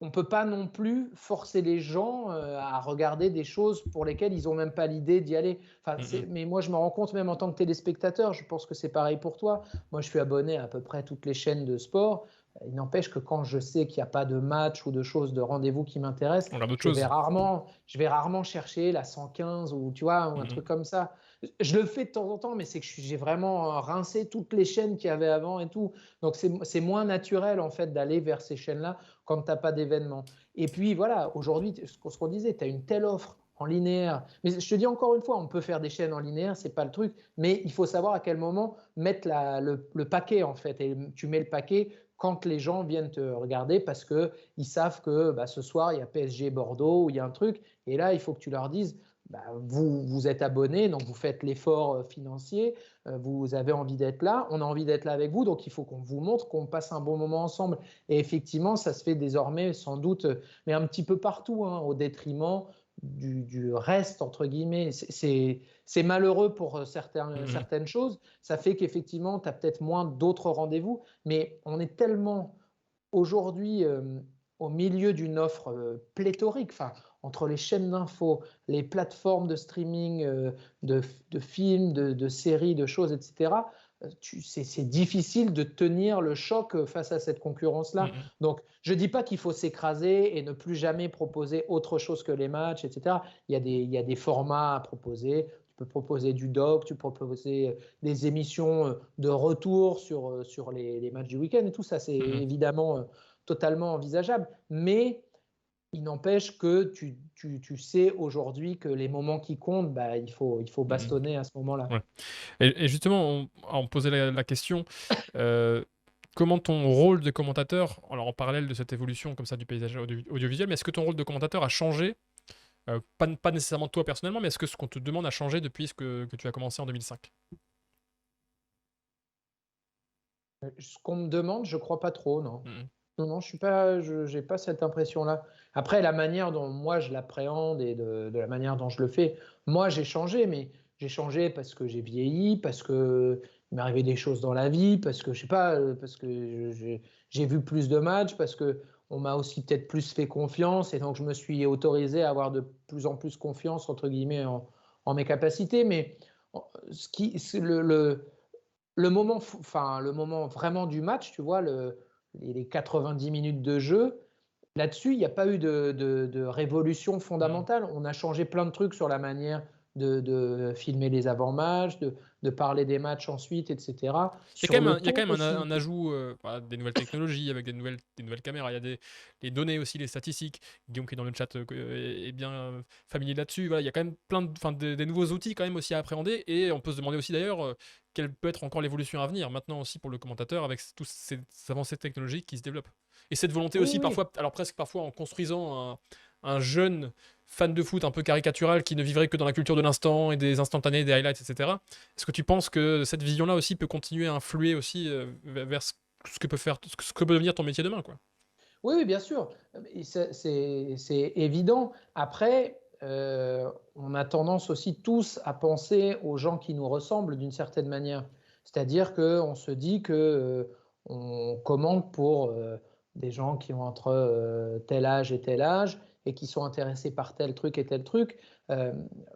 on ne peut pas non plus forcer les gens à regarder des choses pour lesquelles ils n'ont même pas l'idée d'y aller. Enfin, mais moi, je me rends compte même en tant que téléspectateur, je pense que c'est pareil pour toi. Moi, je suis abonné à peu près toutes les chaînes de sport. Il n'empêche que quand je sais qu'il n'y a pas de match ou de choses, de rendez-vous qui m'intéressent, On regarde autre je vais chose. rarement, je vais rarement chercher la 115 ou, tu vois, ou un truc comme ça. Je le fais de temps en temps, mais c'est que j'ai vraiment rincé toutes les chaînes qu'il y avait avant et tout. Donc, c'est moins naturel, en fait, d'aller vers ces chaînes-là quand tu n'as pas d'événement. Et puis, voilà, aujourd'hui, ce qu'on disait, tu as une telle offre en linéaire. Mais je te dis encore une fois, on peut faire des chaînes en linéaire, c'est pas le truc, mais il faut savoir à quel moment mettre le paquet, en fait. Et tu mets le paquet quand les gens viennent te regarder parce qu'ils savent que ce soir, il y a PSG Bordeaux ou il y a un truc. Et là, il faut que tu leur dises, vous êtes abonné, donc vous faites l'effort financier, vous avez envie d'être là, on a envie d'être là avec vous, donc il faut qu'on vous montre qu'on passe un bon moment ensemble. Et effectivement, ça se fait désormais sans doute, mais un petit peu partout, hein, au détriment du reste, entre guillemets. C'est malheureux pour certaines choses. Ça fait qu'effectivement, tu as peut-être moins d'autres rendez-vous, mais on est tellement aujourd'hui au milieu d'une offre pléthorique, enfin, entre les chaînes d'infos, les plateformes de streaming de films, de séries, de choses, etc. C'est difficile de tenir le choc face à cette concurrence-là. Donc, je ne dis pas qu'il faut s'écraser et ne plus jamais proposer autre chose que les matchs, etc. Il y a des formats à proposer. Tu peux proposer du doc, tu peux proposer des émissions de retour sur les matchs du week-end et tout ça, c'est évidemment totalement envisageable. Mais il n'empêche que tu sais aujourd'hui que les moments qui comptent, il faut bastonner à ce moment-là. Ouais. Et justement, on posait la question, comment ton rôle de commentateur, alors en parallèle de cette évolution comme ça du paysage audiovisuel, mais est-ce que ton rôle de commentateur a changé, pas nécessairement toi personnellement, mais est-ce que ce qu'on te demande a changé depuis que tu as commencé en 2005? Ce qu'on me demande, je crois pas trop, non. Mm -hmm. Non, je n'ai pas cette impression-là. Après, la manière dont moi je l'appréhende et de la manière dont je le fais, moi j'ai changé, mais j'ai changé parce que j'ai vieilli, parce que il m'est arrivé des choses dans la vie, parce que je sais pas, parce que j'ai vu plus de matchs, parce que on m'a aussi peut-être plus fait confiance et donc je me suis autorisé à avoir de plus en plus confiance entre guillemets en mes capacités. Mais ce qui, le moment vraiment du match, tu vois, les 90 minutes de jeu, là-dessus, il n'y a pas eu de révolution fondamentale. On a changé plein de trucs sur la manière de filmer les avant-matchs, de parler des matchs ensuite, etc. Sur le Il y a ton quand même aussi. un ajout, voilà, des nouvelles technologies avec des nouvelles caméras. Il y a les données aussi, les statistiques. Guillaume qui est dans le chat est bien familier là-dessus. Voilà, il y a quand même des nouveaux outils quand même aussi à appréhender. Et on peut se demander aussi d'ailleurs quelle peut être encore l'évolution à venir maintenant aussi pour le commentateur avec toutes ces avancées technologiques qui se développent. Et cette volonté Oui, aussi oui. parfois, alors presque parfois en construisant un jeune fan de foot un peu caricatural qui ne vivrait que dans la culture de l'instant et des instantanés, des highlights, etc. Est-ce que tu penses que cette vision-là aussi peut continuer à influer aussi vers ce que peut devenir ton métier demain, quoi? Oui, bien sûr. C'est évident. Après, on a tendance aussi tous à penser aux gens qui nous ressemblent d'une certaine manière. C'est-à-dire qu'on se dit que on commande pour des gens qui ont entre tel âge et qui sont intéressés par tel truc et tel truc. Euh,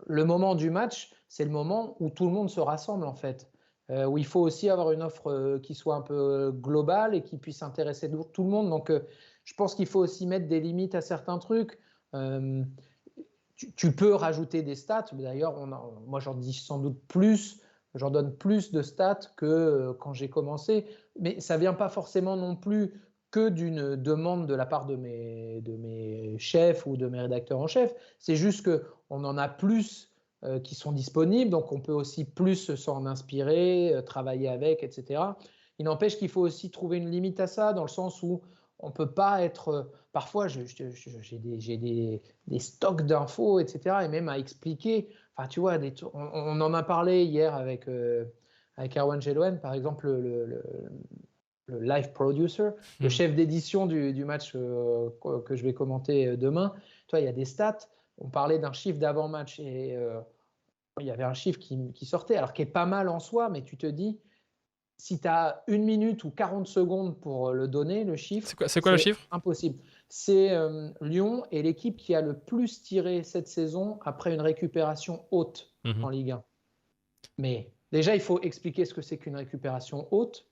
le moment du match, c'est le moment où tout le monde se rassemble en fait. Où il faut aussi avoir une offre qui soit un peu globale et qui puisse intéresser tout le monde. Donc, je pense qu'il faut aussi mettre des limites à certains trucs. Euh, tu peux rajouter des stats. D'ailleurs, moi, j'en dis sans doute plus. J'en donne plus de stats que quand j'ai commencé. Mais ça ne vient pas forcément non plus que d'une demande de la part de mes chefs ou de mes rédacteurs en chef. C'est juste qu'on en a plus qui sont disponibles. Donc, on peut aussi plus s'en inspirer, travailler avec, etc. Il n'empêche qu'il faut aussi trouver une limite à ça, dans le sens où on ne peut pas être. Parfois, j'ai des stocks d'infos, etc. Et même à expliquer. Enfin, tu vois, on en a parlé hier avec Erwan Geloen, par exemple, le live producer, le chef d'édition du match que je vais commenter demain. Tu vois, il y a des stats. on parlait d'un chiffre d'avant-match et il y avait un chiffre qui sortait, alors qui est pas mal en soi, mais tu te dis, si tu as 1 minute ou 40 secondes pour le donner, le chiffre, C'est quoi le c'est chiffre? impossible. C'est Lyon est l'équipe qui a le plus tiré cette saison après une récupération haute Mhm. en Ligue 1. Mais déjà, il faut expliquer ce que c'est qu'une récupération haute.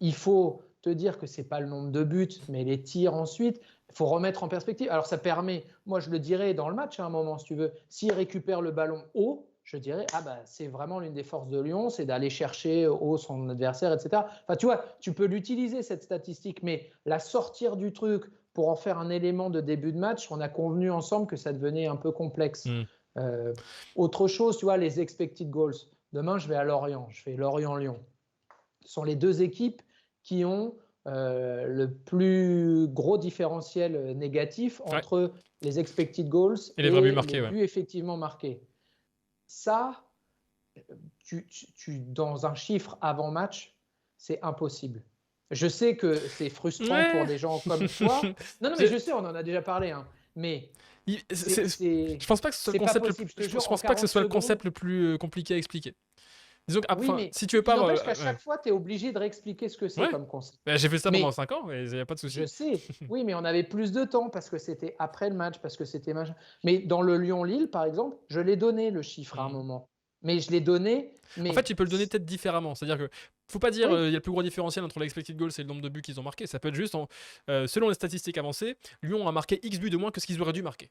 Il faut te dire que ce n'est pas le nombre de buts, mais les tirs ensuite. Il faut remettre en perspective. Alors ça permet, moi je le dirais dans le match à un moment, si tu veux, s'il récupère le ballon haut, je dirais, ah bah, c'est vraiment l'une des forces de Lyon, c'est d'aller chercher haut son adversaire, etc. Enfin, tu vois, tu peux l'utiliser cette statistique, mais la sortir du truc pour en faire un élément de début de match, on a convenu ensemble que ça devenait un peu complexe. Mhm. Autre chose, tu vois, les expected goals. Demain, je vais à Lorient, je fais Lorient-Lyon. Ce sont les deux équipes qui ont le plus gros différentiel négatif Ouais. entre les expected goals Et les vrais buts et marqués, les ouais. buts effectivement marqués. Ça, dans un chiffre avant match, c'est impossible. Je sais que c'est frustrant pour Ouais. des gens comme toi. Non, non, mais J'ai- je sais, on en a déjà parlé, hein. Mais Je pense pas que ce soit le c'est pas concept possible. Je te je jure, en pense pas que ce 40 soit le secondes, concept le plus compliqué à expliquer. Disons que, oui, enfin, mais si tu veux il pas avoir, n'empêche qu'à ouais. chaque fois, tu es obligé de réexpliquer ce que c'est Ouais. comme concept. Bah, j'ai fait ça pendant Mais 5 ans et il n'y a pas de je souci. sais, oui, mais on avait plus de temps parce que c'était après le match, parce que c'était machin. Mais dans le Lyon-Lille, par exemple, je l'ai donné le chiffre à un Mhm. moment. Mais je l'ai donné, En fait, mais tu peux le donner peut-être différemment. C'est-à-dire que faut pas dire oui, il y a le plus gros différentiel entre l'expected goals et le nombre de buts qu'ils ont marqué. Ça peut être juste selon les statistiques avancées, Lyon a marqué X buts de moins que ce qu'ils auraient dû marquer.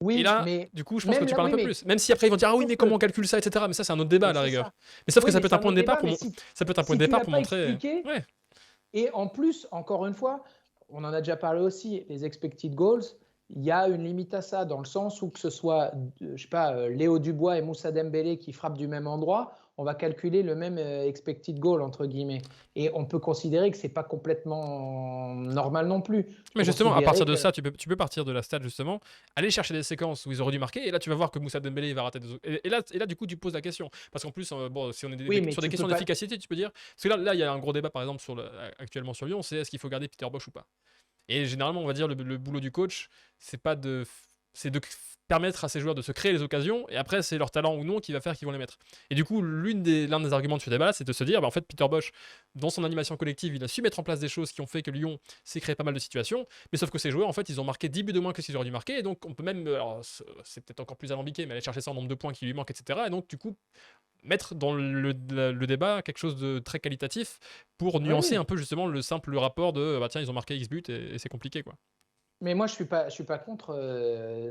Et oui, là, mais du coup, je pense que même tu là, parles un oui, peu mais plus. Même si après ils vont dire ah oui, sauf mais comment que, on calcule ça, etc. Mais ça, c'est un autre débat à mais la c'est rigueur. ça. Mais sauf que Oui, ça mais peut être c'est un un point autre de départ débat. pour Mais ça peut être un point de si tu départ l'as pour pas montrer. expliqué, Ouais. et en plus, encore une fois, on en a déjà parlé aussi, les expected goals, il y a une limite à ça, dans le sens où que ce soit, je sais pas, Léo Dubois et Moussa Dembélé qui frappent du même endroit, on va calculer le même expected goal, entre guillemets. Et on peut considérer que c'est pas complètement normal non plus. Il Mais faut justement, à partir considérer de que, ça, tu peux partir de la stat justement, aller chercher des séquences où ils auraient dû marquer, et là tu vas voir que Moussa Dembélé il va rater et là du coup tu poses la question. Parce qu'en plus, bon, si on est oui, mais sur des tu peux questions pas. d'efficacité, tu peux dire. Parce que là, il y a un gros débat par exemple actuellement sur Lyon, c'est est-ce qu'il faut garder Peter Bosch ou pas. Et généralement, on va dire le boulot du coach, c'est de permettre à ces joueurs de se créer les occasions, et après, c'est leur talent ou non qui va faire qu'ils vont les mettre. Et du coup, l'un des arguments de ce débat, c'est de se dire, bah, en fait, Peter Bosch, dans son animation collective, il a su mettre en place des choses qui ont fait que Lyon s'est créé pas mal de situations, mais sauf que ces joueurs, en fait, ils ont marqué 10 buts de moins que ce qu'ils auraient dû marquer, et donc on peut même, alors c'est peut-être encore plus alambiqué, mais aller chercher ça en nombre de points qui lui manquent, etc. Et donc, du coup, mettre dans le débat quelque chose de très qualitatif pour Oui, nuancer un oui. peu justement le simple rapport de bah tiens ils ont marqué X buts et c'est compliqué quoi. Mais moi, je suis pas contre.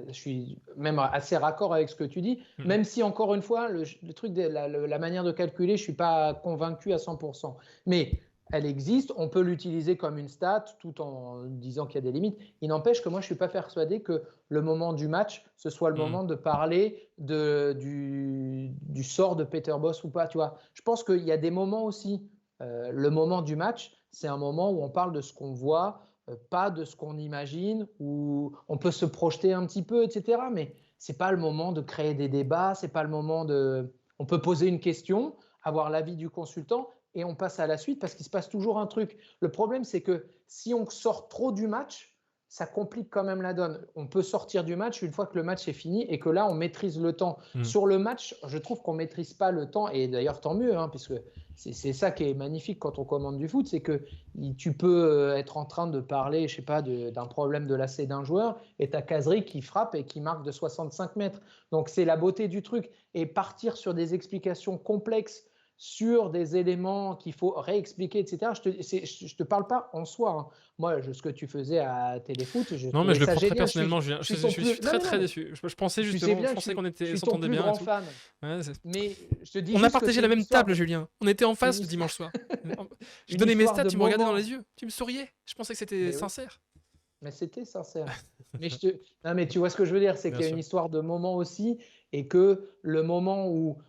Je suis même assez raccord avec ce que tu dis. Mhm. Même si, encore une fois, le truc de la manière de calculer, je suis pas convaincu à 100%. Mais elle existe. On peut l'utiliser comme une stat, tout en disant qu'il y a des limites. Il n'empêche que moi, je suis pas persuadé que le moment du match, ce soit le Mhm. moment de parler du sort de Peter Bosz ou pas. Tu vois, je pense qu'il y a des moments aussi. Le moment du match, c'est un moment où on parle de ce qu'on voit, pas de ce qu'on imagine, où on peut se projeter un petit peu, etc. Mais c'est pas le moment de créer des débats, c'est pas le moment de. On peut poser une question, avoir l'avis du consultant et on passe à la suite parce qu'il se passe toujours un truc. Le problème, c'est que si on sort trop du match, ça complique quand même la donne. On peut sortir du match une fois que le match est fini et que là, on maîtrise le temps. Mhm. Sur le match, je trouve qu'on ne maîtrise pas le temps et d'ailleurs, tant mieux, hein, puisque c'est ça qui est magnifique quand on commande du foot, c'est que tu peux être en train de parler, je sais pas, d'un problème de lacet d'un joueur et ta caserie qui frappe et qui marque de 65 mètres. Donc c'est la beauté du truc. Et partir sur des explications complexes sur des éléments qu'il faut réexpliquer, etc. Je te parle pas en soi, hein. Moi, ce que tu faisais à Téléfoot, je Non mais trouvais je le ça prends très génial. personnellement Julien. Je suis ton Je suis plus. Non, très mais non, très mais déçu. Je pensais tu sais justement, je bien, pensais qu'on je suis ton s'entendait plus bien et grand tout. fan. Ouais, Mais je te dis on a juste que partagé c'est la une même histoire table de, Julien. On était en une face le histoire, dimanche soir. Je une donnais mes histoire stats, de tu me regardais dans moment. les yeux, tu me souriais. Je pensais que c'était Mais oui. sincère. Mais c'était sincère. Mais non, mais tu vois ce que je veux dire, c'est Bien qu'il y a une sûr. histoire de moment aussi, et que le moment où,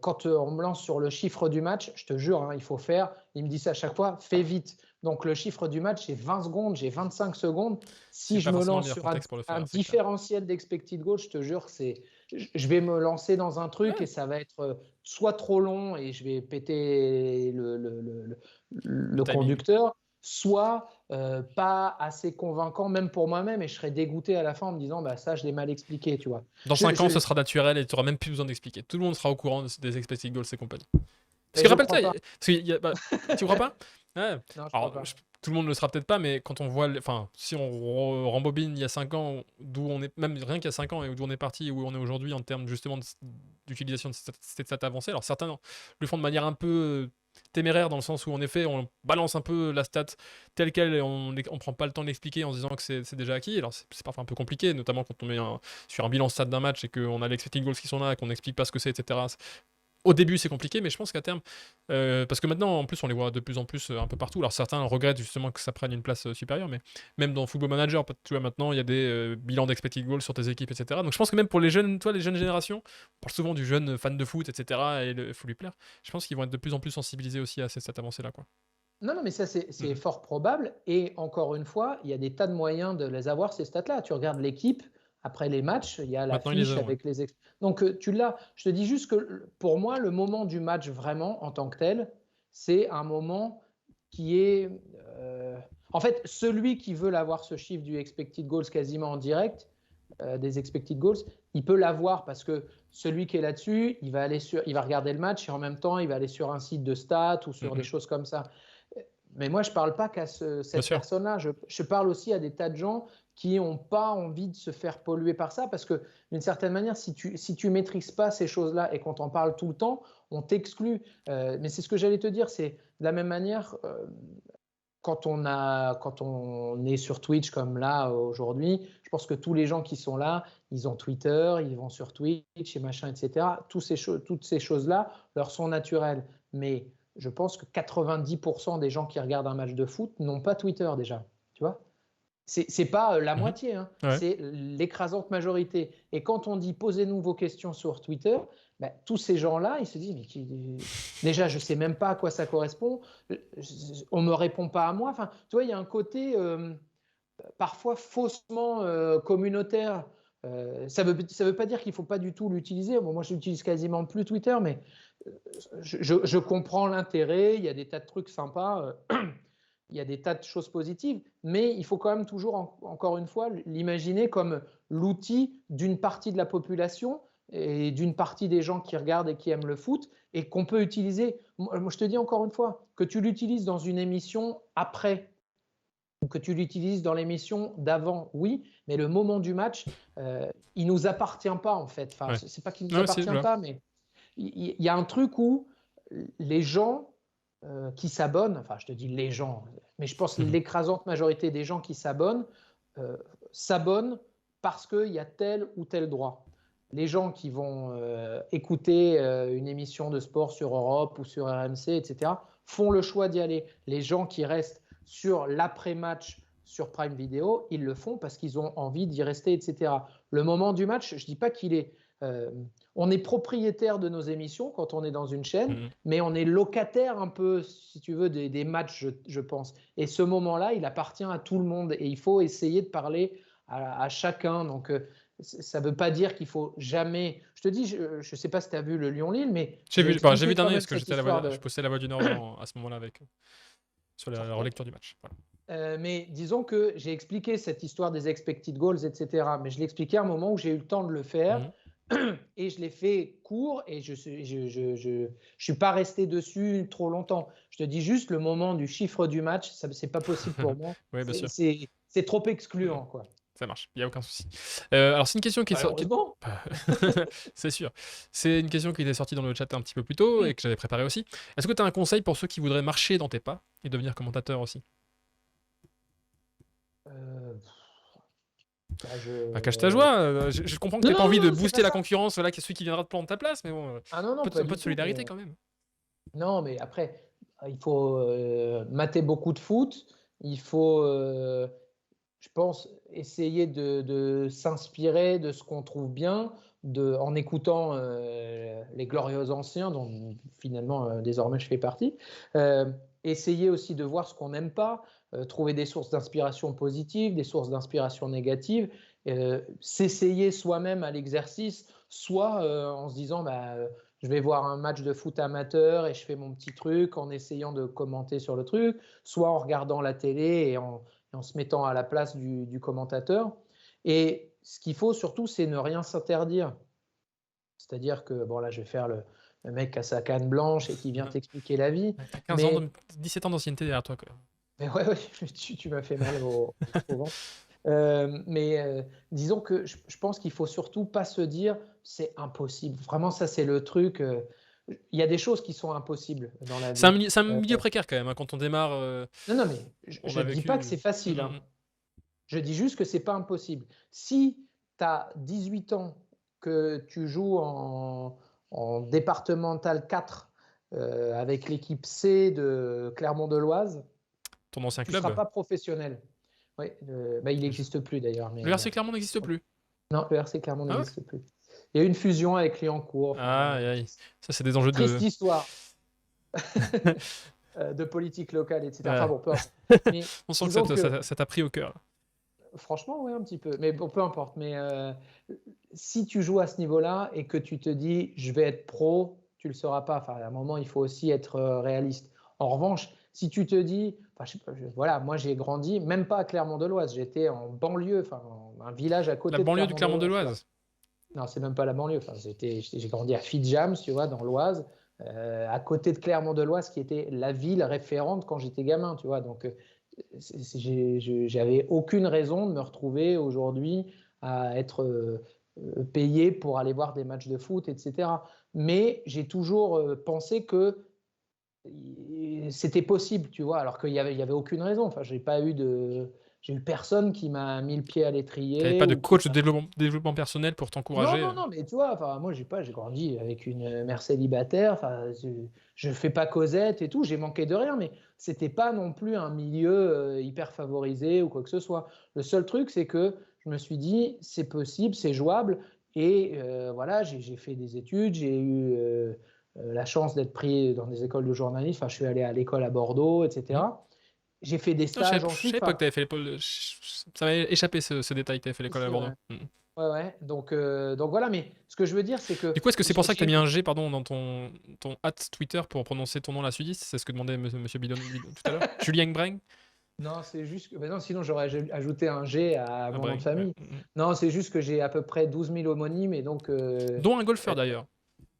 quand on me lance sur le chiffre du match, je te jure, hein, il faut faire, il me dit ça à chaque fois, fais vite. Donc le chiffre du match, j'ai 20 secondes, j'ai 25 secondes. C'est Si je pas me forcément le lance meilleur sur contexte pour le un faire, c'est clair. différentiel d'expected goal, je te jure, je vais me lancer dans un truc et Ouais. ça va être soit trop long et je vais péter Le le timing. conducteur, soit pas assez convaincant, même pour moi-même, et je serais dégoûté à la fin en me disant, bah ça, je l'ai mal expliqué, tu vois. Dans Je, 5 ans, je, ce sera naturel et tu n'auras même plus besoin d'expliquer. Tout le monde sera au courant des expected goals et compagnie. Parce mais que je crois rappelle-toi, pas. tu crois pas? Ouais. Non, je crois Alors, pas. tout le monde ne le sera peut-être pas, mais quand on voit, enfin, si on rembobine il y a 5 ans, d'où on est, même rien qu'il y a 5 ans, et d'où on est parti, et où on est aujourd'hui en termes justement d'utilisation de cette stat avancée. Alors certains le font de manière un peu téméraire, dans le sens où en effet on balance un peu la stat telle quelle et on prend pas le temps de l'expliquer en se disant que c'est déjà acquis. Alors c'est parfois un peu compliqué, notamment quand on met sur un bilan stat d'un match et qu'on a les expected goals qui sont là, et qu'on n'explique pas ce que c'est, etc. Au début, c'est compliqué, mais je pense qu'à terme, parce que maintenant, en plus, on les voit de plus en plus un peu partout. Alors certains regrettent justement que ça prenne une place supérieure, mais même dans Football Manager, tu vois, maintenant, il y a des bilans d'expected goals sur tes équipes, etc. Donc je pense que même pour les jeunes, toi, les jeunes générations, on parle souvent du jeune fan de foot, etc. Et il faut lui plaire. Je pense qu'ils vont être de plus en plus sensibilisés aussi à cette avancée-là, quoi. Non, non, mais ça, c'est Mhm. fort probable. Et encore une fois, il y a des tas de moyens de les avoir, ces stats-là. Tu regardes l'équipe, après les matchs, il y a Maintenant, ils les l'affiche ont, ouais. avec les. Donc, tu l'as. Je te dis juste que pour moi, le moment du match, vraiment, en tant que tel, c'est un moment qui est. En fait, celui qui veut l'avoir, ce chiffre du expected goals quasiment en direct, des expected goals, il peut l'avoir parce que celui qui est là-dessus, il va regarder le match et en même temps, il va aller sur un site de stats ou sur des Mhm. choses comme ça. Mais moi, je ne parle pas qu'à Bien cette sûr. personne-là. Je parle aussi à des tas de gens qui n'ont pas envie de se faire polluer par ça parce que, d'une certaine manière, si tu ne maîtrises pas ces choses-là et qu'on t'en parle tout le temps, on t'exclut. Mais c'est ce que j'allais te dire. C'est de la même manière, quand on est sur Twitch comme là aujourd'hui, je pense que tous les gens qui sont là, ils ont Twitter, ils vont sur Twitch et machin, etc. Toutes ces choses-là leur sont naturelles. Mais je pense que 90% des gens qui regardent un match de foot n'ont pas Twitter déjà. Tu vois? C'est pas la Mhm. moitié, hein, Ouais. c'est l'écrasante majorité. Et quand on dit posez-nous vos questions sur Twitter, ben, tous ces gens-là, ils se disent mais déjà, je sais même pas à quoi ça correspond, on me répond pas à moi. Enfin, tu vois, il y a un côté parfois faussement communautaire. Ça veut pas dire qu'il faut pas du tout l'utiliser. Bon, moi, je n'utilise quasiment plus Twitter, mais je comprends l'intérêt. Il y a des tas de trucs sympas. Il y a des tas de choses positives, mais il faut quand même toujours, encore une fois, l'imaginer comme l'outil d'une partie de la population et d'une partie des gens qui regardent et qui aiment le foot et qu'on peut utiliser. Moi, je te dis encore une fois, que tu l'utilises dans une émission après ou que tu l'utilises dans l'émission d'avant, oui, mais le moment du match, il nous appartient pas en fait. Enfin, Ouais. c'est pas qu'il nous Non, si, je appartient vois. pas, mais il y a un truc où les gens qui s'abonnent, enfin je te dis les gens, mais je pense Mhm. l'écrasante majorité des gens qui euh, s'abonnent parce qu'il y a tel ou tel droit. Les gens qui vont écouter une émission de sport sur Europe ou sur RMC, etc., font le choix d'y aller. Les gens qui restent sur l'après-match sur Prime Video, ils le font parce qu'ils ont envie d'y rester, etc. Le moment du match, je ne dis pas qu'il est... on est propriétaire de nos émissions quand on est dans une chaîne, Mhm. mais on est locataire un peu, si tu veux, des matchs, je pense. Et ce moment-là, il appartient à tout le monde et il faut essayer de parler à chacun. Donc, ça ne veut pas dire qu'il faut jamais. Je te dis, je ne sais pas si tu as vu le Lyon-Lille, mais J'ai j'ai vu, bah, j'ai vu expliqué d'un quand œil même parce que cette histoire je de. postais la voix du Nord à ce moment-là avec sur la relecture du match. Voilà. Mais disons que j'ai expliqué cette histoire des expected goals, etc. Mais je l'ai expliqué à un moment où j'ai eu le temps de le faire Mhm. et je l'ai fait court et je suis pas resté dessus trop longtemps. Je te dis juste le moment du chiffre du match, ça c'est pas possible pour moi. Oui, bien sûr. C'est trop Mhm. excluant, quoi. Ça marche, il n'y a aucun souci. Alors, c'est une question qui est sortie. Malheureusement. C'est sûr. C'est une question qui était sortie dans le chat un petit peu plus tôt et que j'avais préparé aussi. Est-ce que tu as un conseil pour ceux qui voudraient marcher dans tes pas et devenir commentateur aussi? Euh, bah, Bah, cache ta joie. Je comprends que tu Non, n'as pas non, envie de non, c'est booster pas la ça. concurrence, voilà, qui est celui qui viendra de prendre ta place, mais bon, Ah non, non, pas un peu du de tout. solidarité quand même. Non, mais après, il faut mater beaucoup de foot. Il faut, je pense, essayer de s'inspirer de ce qu'on trouve bien, en écoutant les glorieux anciens, dont finalement désormais je fais partie. Essayer aussi de voir ce qu'on n'aime pas, trouver des sources d'inspiration positives, des sources d'inspiration négatives, s'essayer soi-même à l'exercice, soit en se disant, bah, je vais voir un match de foot amateur et je fais mon petit truc en essayant de commenter sur le truc, soit en regardant la télé et en se mettant à la place du commentateur. Et ce qu'il faut surtout, c'est ne rien s'interdire. C'est-à-dire que, bon là, je vais faire le mec à sa canne blanche et qui vient t'expliquer la vie. T'as 15 ans, 17 ans d'ancienneté derrière toi, quoi. Mais ouais, tu m'as fait mal au ventre. Disons que je pense qu'il faut surtout pas se dire c'est impossible. Vraiment, ça c'est le truc. Il y a des choses qui sont impossibles dans la vie. C'est un milieu précaire quand même, hein, quand on démarre. Non, mais je ne dis pas que c'est facile. Hein. Je dis juste que c'est pas impossible. Si tu as 18 ans, que tu joues en départemental 4 avec l'équipe C de Clermont-de-Loise, ton ancien tu club. ne seras pas professionnel. Oui, il n'existe plus d'ailleurs. Le RC Clermont n'existe plus. Non, le RC Clermont n'existe plus. Il y a eu une fusion avec Liancourt. Aïe. Ça, c'est des enjeux triste histoire de politique locale, etc. Enfin bon, peu importe. Mais on sent que ça t'a pris au cœur. Franchement, oui, un petit peu. Mais bon, peu importe. Mais si tu joues à ce niveau-là et que tu te dis je vais être pro, tu ne le seras pas. Enfin, à un moment, il faut aussi être réaliste. En revanche, si tu te dis, voilà, moi j'ai grandi, même pas à Clermont-de-Loise, j'étais en banlieue, enfin un village à côté de Clermont-de-Loise. La banlieue de Clermont-de-Loise. Non, c'est même pas la banlieue. Enfin, j'ai grandi à Fidjams, tu vois, dans l'Oise, à côté de Clermont-de-Loise, qui était la ville référente quand j'étais gamin, tu vois. Donc, j'avais aucune raison de me retrouver aujourd'hui à être payé pour aller voir des matchs de foot, etc. Mais j'ai toujours pensé que c'était possible, tu vois, alors qu'il y avait aucune raison. Enfin, j'ai eu personne qui m'a mis le pied à l'étrier. Tu n'avais pas de coach de développement personnel pour t'encourager. Non, mais tu vois, enfin, moi j'ai grandi avec une mère célibataire. Enfin, je fais pas Cosette et tout. J'ai manqué de rien, mais c'était pas non plus un milieu hyper favorisé ou quoi que ce soit. Le seul truc, c'est que je me suis dit, c'est possible, c'est jouable. Et voilà, j'ai fait des études, j'ai eu la chance d'être pris dans des écoles de journalisme. Enfin, je suis allé à l'école à Bordeaux, etc. J'ai fait des stages Je savais pas que tu avais fait l'école. Ça m'avait échappé ce détail que tu avais fait l'école à Bordeaux. Ouais. Donc voilà, mais ce que je veux dire, c'est que. Du coup, est-ce que c'est pour ça que tu as mis un G dans ton Twitter pour prononcer ton nom la sudiste? C'est ce que demandait monsieur Bidon tout à l'heure. Julien Breng? Non, c'est juste que. Non, sinon, j'aurais ajouté un G à mon nom de famille. Ouais. Non, c'est juste que j'ai à peu près 12 000 homonymes et donc. Dont un golfeur d'ailleurs.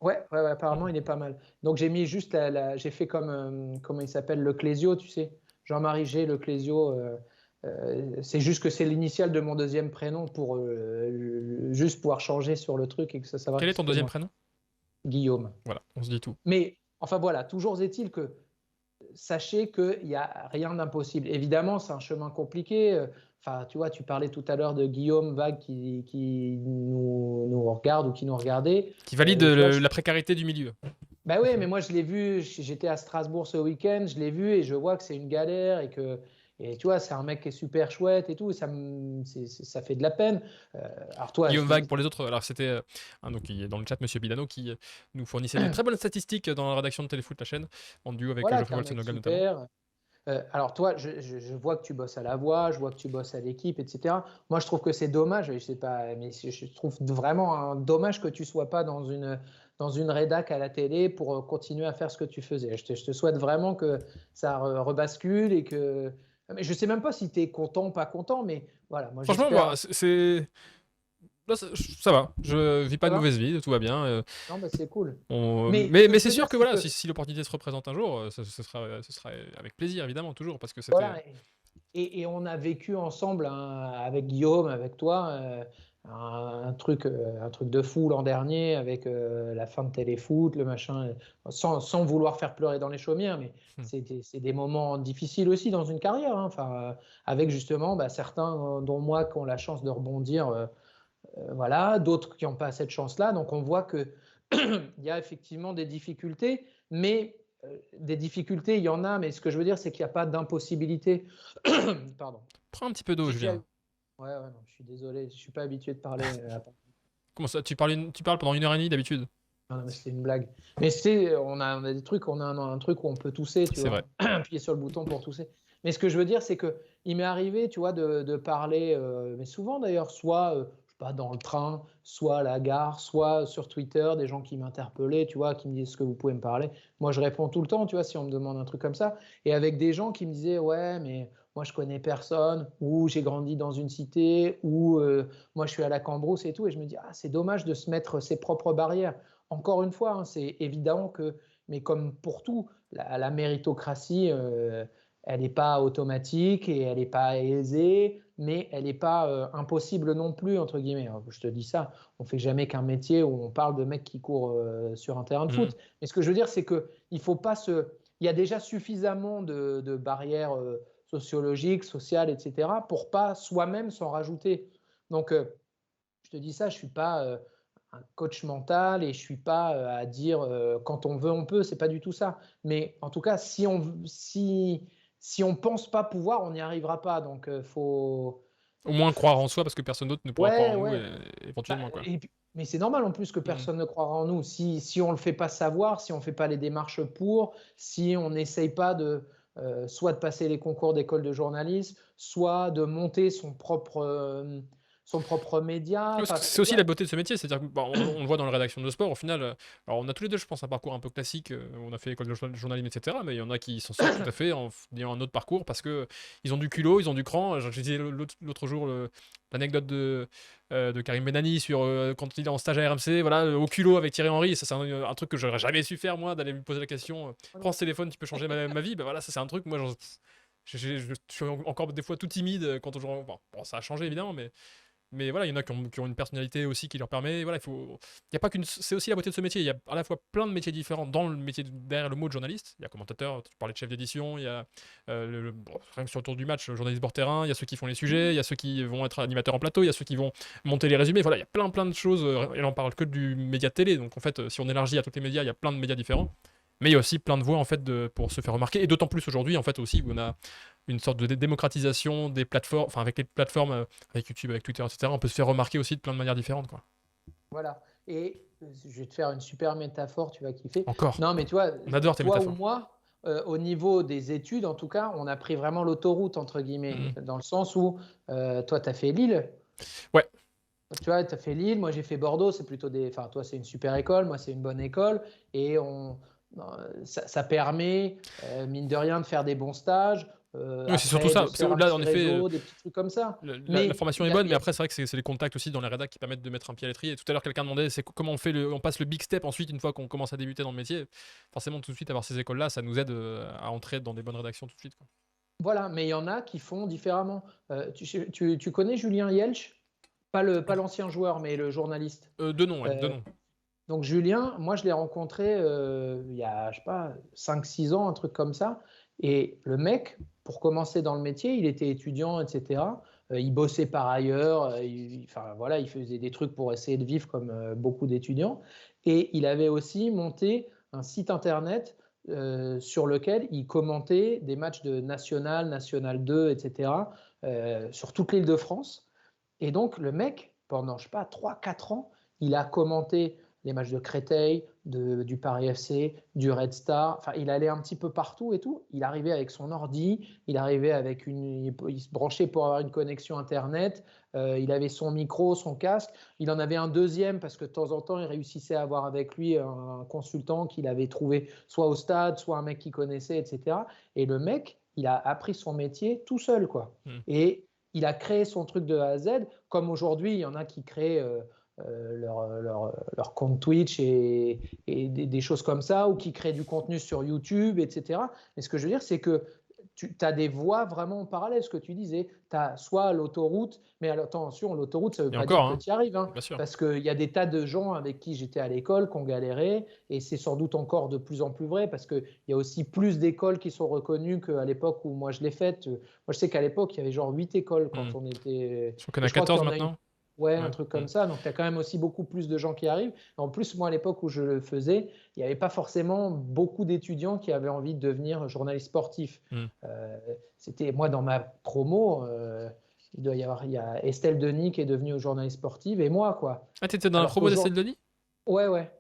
Ouais, apparemment, il est pas mal. Donc, j'ai mis juste j'ai fait comme. Comment il s'appelle? Le Clésio, tu sais. Jean-Marie G. Le Clésio. C'est juste que c'est l'initiale de mon deuxième prénom pour juste pouvoir changer sur le truc et que ça va. Quel est ton deuxième prénom? Guillaume. Voilà, on se dit tout. Mais enfin voilà, toujours est-il que sachez qu'il n'y a rien d'impossible. Évidemment, c'est un chemin compliqué. Enfin, tu vois, tu parlais tout à l'heure de Guillaume Vague qui nous regarde ou qui nous regardait. Qui valide la précarité du milieu. Bah oui, mais moi je l'ai vu, j'étais à Strasbourg ce week-end, je l'ai vu et je vois que c'est une galère et tu vois, c'est un mec qui est super chouette et tout, ça fait de la peine. Alors toi, Guillaume Vague pour les autres, alors c'était donc il est dans le chat Monsieur Bidano qui nous fournissait de très bonnes statistiques dans la rédaction de Téléfoot la chaîne, en duo avec Geoffrey Wolfsenogal notamment. Alors toi, je vois que tu bosses à La Voix, je vois que tu bosses à l'équipe, etc. Moi, je trouve que c'est dommage, je sais pas, mais je trouve vraiment dommage que tu sois pas dans une rédac à la télé pour continuer à faire ce que tu faisais. Je te souhaite vraiment que ça rebascule et que. Mais je sais même pas si tu es content ou pas content, mais voilà. Moi, franchement, moi, c'est. Là, ça va, je vis pas de mauvaise vie, tout va bien. Non, bah c'est cool. Mais c'est sûr que voilà, si l'opportunité se représente un jour, ce sera avec plaisir, évidemment, toujours, parce que c'était. Voilà. Et on a vécu ensemble avec Guillaume, avec toi, un truc de fou l'an dernier avec la fin de Téléfoot, le machin, sans vouloir faire pleurer dans les chaumières, mais c'est des moments difficiles aussi dans une carrière. Hein. Enfin, avec justement certains, dont moi, qui ont la chance de rebondir. Voilà, d'autres qui n'ont pas cette chance-là. Donc on voit qu'il y a effectivement des difficultés, mais des difficultés, il y en a, mais ce que je veux dire, c'est qu'il n'y a pas d'impossibilité. Pardon. Prends un petit peu d'eau, Julien. Ouais, non, je suis désolé, je ne suis pas habitué de parler. Comment ça, tu parles pendant 1h30 d'habitude? Non, mais c'est une blague. Mais on a des trucs, on a un truc où on peut tousser, tu vois. Vrai. Appuyer sur le bouton pour tousser. Mais ce que je veux dire, c'est qu'il m'est arrivé, tu vois, de parler, mais souvent d'ailleurs, soit dans le train, soit à la gare, soit sur Twitter, des gens qui m'interpellaient, tu vois, qui me disent est-ce que vous pouvez me parler. Moi, je réponds tout le temps, tu vois, si on me demande un truc comme ça. Et avec des gens qui me disaient ouais, mais moi, je connais personne, ou j'ai grandi dans une cité, ou moi, je suis à la Cambrousse et tout. Et je me dis c'est dommage de se mettre ses propres barrières. Encore une fois, c'est évident que, mais comme pour tout, la méritocratie, elle n'est pas automatique et elle n'est pas aisée, mais elle n'est pas impossible non plus, entre guillemets. Alors, je te dis ça, on ne fait jamais qu'un métier où on parle de mecs qui courent sur un terrain de Mhm. foot. Mais ce que je veux dire, c'est qu'il faut pas se. Il y a déjà suffisamment de barrières sociologiques, sociales, etc., pour pas soi-même s'en rajouter. Donc, je te dis ça, je ne suis pas un coach mental et je ne suis pas à dire quand on veut, on peut. Ce n'est pas du tout ça. Mais en tout cas, si on pense pas pouvoir, on n'y arrivera pas. Donc, faut. Au moins croire en soi parce que personne d'autre ne pourra croire Ouais, en nous ouais. Bah, éventuellement quoi. mais c'est normal en plus que Mhm. personne ne croira en nous. Si on ne le fait pas savoir, si on ne fait pas les démarches pour, si on n'essaye pas soit de passer les concours d'école de journalisme, soit de monter son propre média. Parce que Enfin, c'est tu aussi la vois, beauté de ce métier, c'est-à-dire on le voit dans la rédaction de sport, au final, alors on a tous les deux, je pense, un parcours un peu classique, on a fait école de journalisme, etc., mais il y en a qui s'en sortent tout à fait en ayant un autre parcours parce que ils ont du culot, ils ont du cran. J'ai dit l'autre jour l'anecdote de Karim Benani sur quand il est en stage à RMC, voilà, au culot avec Thierry Henry, ça c'est un truc que j'aurais jamais su faire moi, d'aller lui poser la question, prends ce téléphone, tu peux changer ma vie, bah voilà, ça c'est un truc, moi je suis encore des fois tout timide quand bon, ça a changé évidemment, mais voilà, il y en a qui ont une personnalité aussi qui leur permet. Voilà, il y a pas qu'une. C'est aussi la beauté de ce métier. Il y a à la fois plein de métiers différents dans le métier derrière le mot de journaliste. Il y a commentateur, tu parlais de chef d'édition, il y a rien que sur le tour du match, le journaliste bord terrain. Il y a ceux qui font les sujets, il y a ceux qui vont être animateurs en plateau, il y a ceux qui vont monter les résumés. Voilà, il y a plein de choses. Et là, on parle que du média de télé. Donc en fait, si on élargit à tous les médias, il y a plein de médias différents. Mais il y a aussi plein de voix en fait pour se faire remarquer. Et d'autant plus aujourd'hui en fait aussi où on a une sorte de démocratisation des plateformes, enfin avec les plateformes, avec YouTube, avec Twitter, etc. On peut se faire remarquer aussi de plein de manières différentes, quoi. voilà. Et je vais te faire une super métaphore, tu vas kiffer. Encore. Non, mais tu vois, On adore tes toi ou métaphores. moi, au niveau des études, en tout cas, on a pris vraiment l'autoroute, entre guillemets, Mhm. dans le sens où toi, tu as fait Lille. Ouais. Tu vois, tu as fait Lille, moi j'ai fait Bordeaux, c'est plutôt des. Enfin, toi, c'est une super école, moi, c'est une bonne école. Et ça permet, mine de rien, de faire des bons stages. Oui, c'est surtout Après, ça. de se Parce que faire un là, petit en effet, réseau, des petits trucs comme ça. la Mais formation est bonne, mais après, c'est vrai que c'est les contacts aussi dans les rédacs qui permettent de mettre un pied à l'étrier. Et tout à l'heure, quelqu'un demandait c'est comment on passe le big step ensuite, une fois qu'on commence à débuter dans le métier. Forcément, tout de suite, avoir ces écoles-là, ça nous aide à entrer dans des bonnes rédactions tout de suite, quoi. Voilà, mais il y en a qui font différemment. Tu connais Julien Yelch? Pas l'ancien joueur, mais le journaliste. Deux noms, ouais, deux Euh, noms. donc Julien, moi je l'ai rencontré il y a, je sais pas, 5-6 ans, un truc comme ça. Et le mec, pour commencer dans le métier, il était étudiant, etc. Il bossait par ailleurs, enfin voilà, il faisait des trucs pour essayer de vivre comme beaucoup d'étudiants. Et il avait aussi monté un site internet sur lequel il commentait des matchs de National, National 2, etc. Sur toute l'île de France. Et donc, le mec, pendant, je sais pas, 3-4 ans, il a commenté les matchs de Créteil, du Paris FC, du Red Star. Enfin, il allait un petit peu partout et tout. Il arrivait avec son ordi, il arrivait avec il se branchait pour avoir une connexion Internet. Il avait son micro, son casque. Il en avait un deuxième parce que de temps en temps, il réussissait à avoir avec lui un consultant qu'il avait trouvé soit au stade, soit un mec qu'il connaissait, etc. Et le mec, il a appris son métier tout seul, quoi. Mhm. Et il a créé son truc de A à Z, comme aujourd'hui, il y en a qui créent leur compte Twitch et des choses comme ça, ou qui créent du contenu sur YouTube, etc. Mais ce que je veux dire, c'est que tu as des voies vraiment en parallèle, ce que tu disais. Tu as soit l'autoroute, mais attention, l'autoroute, ça ne veut Et pas encore, dire que hein, tu y arrives, hein, bien sûr. parce qu'il y a des tas de gens avec qui j'étais à l'école qui ont galéré, et c'est sans doute encore de plus en plus vrai, parce qu'il y a aussi plus d'écoles qui sont reconnues qu'à l'époque où moi je l'ai faite. Moi, je sais qu'à l'époque, il y avait genre 8 écoles quand Mhm. on était. Je crois qu'on Et a je crois qu'il 14 y en a une. maintenant. Ouais, un Ouais. truc comme Mhm. ça. Donc, tu as quand même aussi beaucoup plus de gens qui arrivent. En plus, moi, à l'époque où je le faisais, il n'y avait pas forcément beaucoup d'étudiants qui avaient envie de devenir journaliste sportif. Mhm. C'était moi dans ma promo, il y a Estelle Denis qui est devenue journaliste sportive et moi, quoi. Ah, t'étais dans la Alors promo d'Estelle qu'aujourd'hui, Denis? ouais, ouais.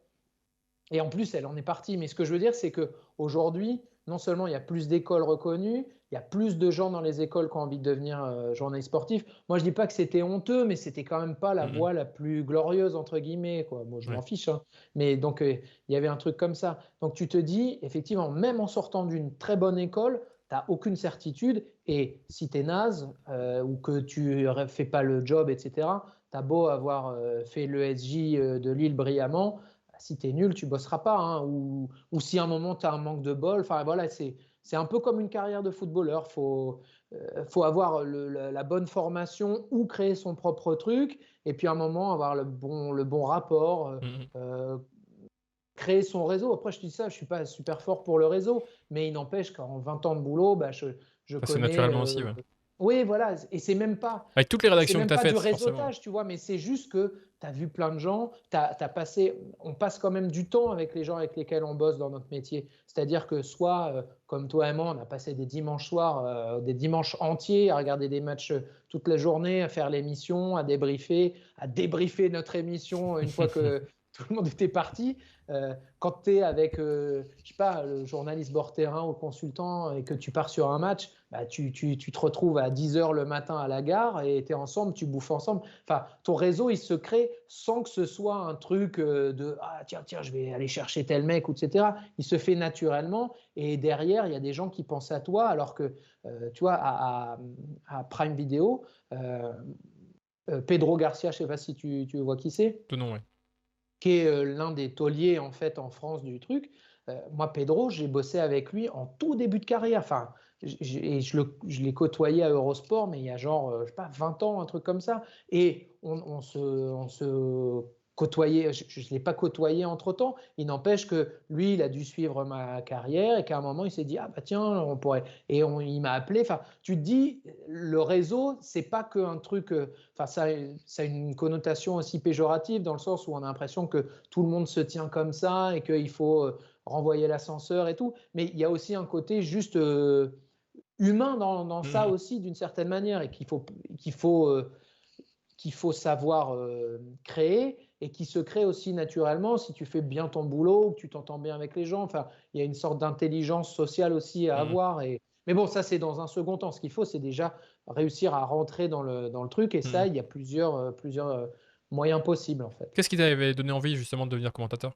Et en plus, elle en est partie. Mais ce que je veux dire, c'est que aujourd'hui, non seulement il y a plus d'écoles reconnues, il y a plus de gens dans les écoles qui ont envie de devenir journaliste sportif. Moi, je dis pas que c'était honteux, mais c'était quand même pas la Mhm. voie la plus glorieuse, entre guillemets, quoi. Moi, je m'en Ouais. fiche, hein. Mais donc, il y avait un truc comme ça. Donc, tu te dis, effectivement, même en sortant d'une très bonne école, tu n'as aucune certitude. Et si tu es naze ou que tu ne fais pas le job, etc., tu as beau avoir fait l'ESJ de Lille brillamment, si tu es nul, tu ne bosseras pas, hein. Ou si à un moment, tu as un manque de bol. Enfin, voilà, c'est un peu comme une carrière de footballeur. Faut avoir la bonne formation ou créer son propre truc. Et puis à un moment, avoir le bon rapport. Mhm. Créer son réseau. Après, je dis ça, je ne suis pas super fort pour le réseau, mais il n'empêche qu'en 20 ans de boulot, bah, je Ça, c'est connais. naturellement aussi, ouais. Oui, voilà. Et c'est même pas. Avec toutes les C'est rédactions que même tu as pas du faites, forcément. réseautage, tu vois, mais c'est juste que tu as vu plein de gens, on passe quand même du temps avec les gens avec lesquels on bosse dans notre métier. C'est-à-dire que soit, comme toi et moi, on a passé des dimanches soirs, des dimanches entiers à regarder des matchs toute la journée, à faire l'émission, à débriefer notre émission une fois que tout le monde était parti. Quand tu es avec, je sais pas, le journaliste bord terrain ou consultant et que tu pars sur un match, bah, tu te retrouves à 10h le matin à la gare et tu es ensemble, tu bouffes ensemble. Enfin, ton réseau, il se crée sans que ce soit un truc de ah, tiens, je vais aller chercher tel mec, etc. Il se fait naturellement et derrière, il y a des gens qui pensent à toi alors que, tu vois, à Prime Video, Pedro Garcia, je ne sais pas si tu vois qui c'est, De nom, ouais. qui est l'un des tauliers en fait en France du truc. Moi, Pedro, j'ai bossé avec lui en tout début de carrière. Enfin, je l'ai côtoyé à Eurosport, mais il y a genre, je sais pas, 20 ans, un truc comme ça. Et on se côtoyait, je ne l'ai pas côtoyé entre-temps. Il n'empêche que lui, il a dû suivre ma carrière et qu'à un moment, il s'est dit, ah bah tiens, on pourrait. Et il m'a appelé. Enfin, tu te dis, le réseau, c'est pas qu'un truc. Enfin, ça a une connotation aussi péjorative dans le sens où on a l'impression que tout le monde se tient comme ça et qu'il faut renvoyer l'ascenseur et tout. Mais il y a aussi un côté juste humain dans ça Mhm. aussi d'une certaine manière et qu'il faut, qu'il faut savoir créer et qui se crée aussi naturellement si tu fais bien ton boulot, que tu t'entends bien avec les gens. Enfin, il y a une sorte d'intelligence sociale aussi à Mhm. avoir. Mais bon, ça, c'est dans un second temps. Ce qu'il faut, c'est déjà réussir à rentrer dans le truc. Et ça, Mhm. il y a plusieurs moyens possibles, en fait. Qu'est-ce qui t'avait donné envie justement de devenir commentateur?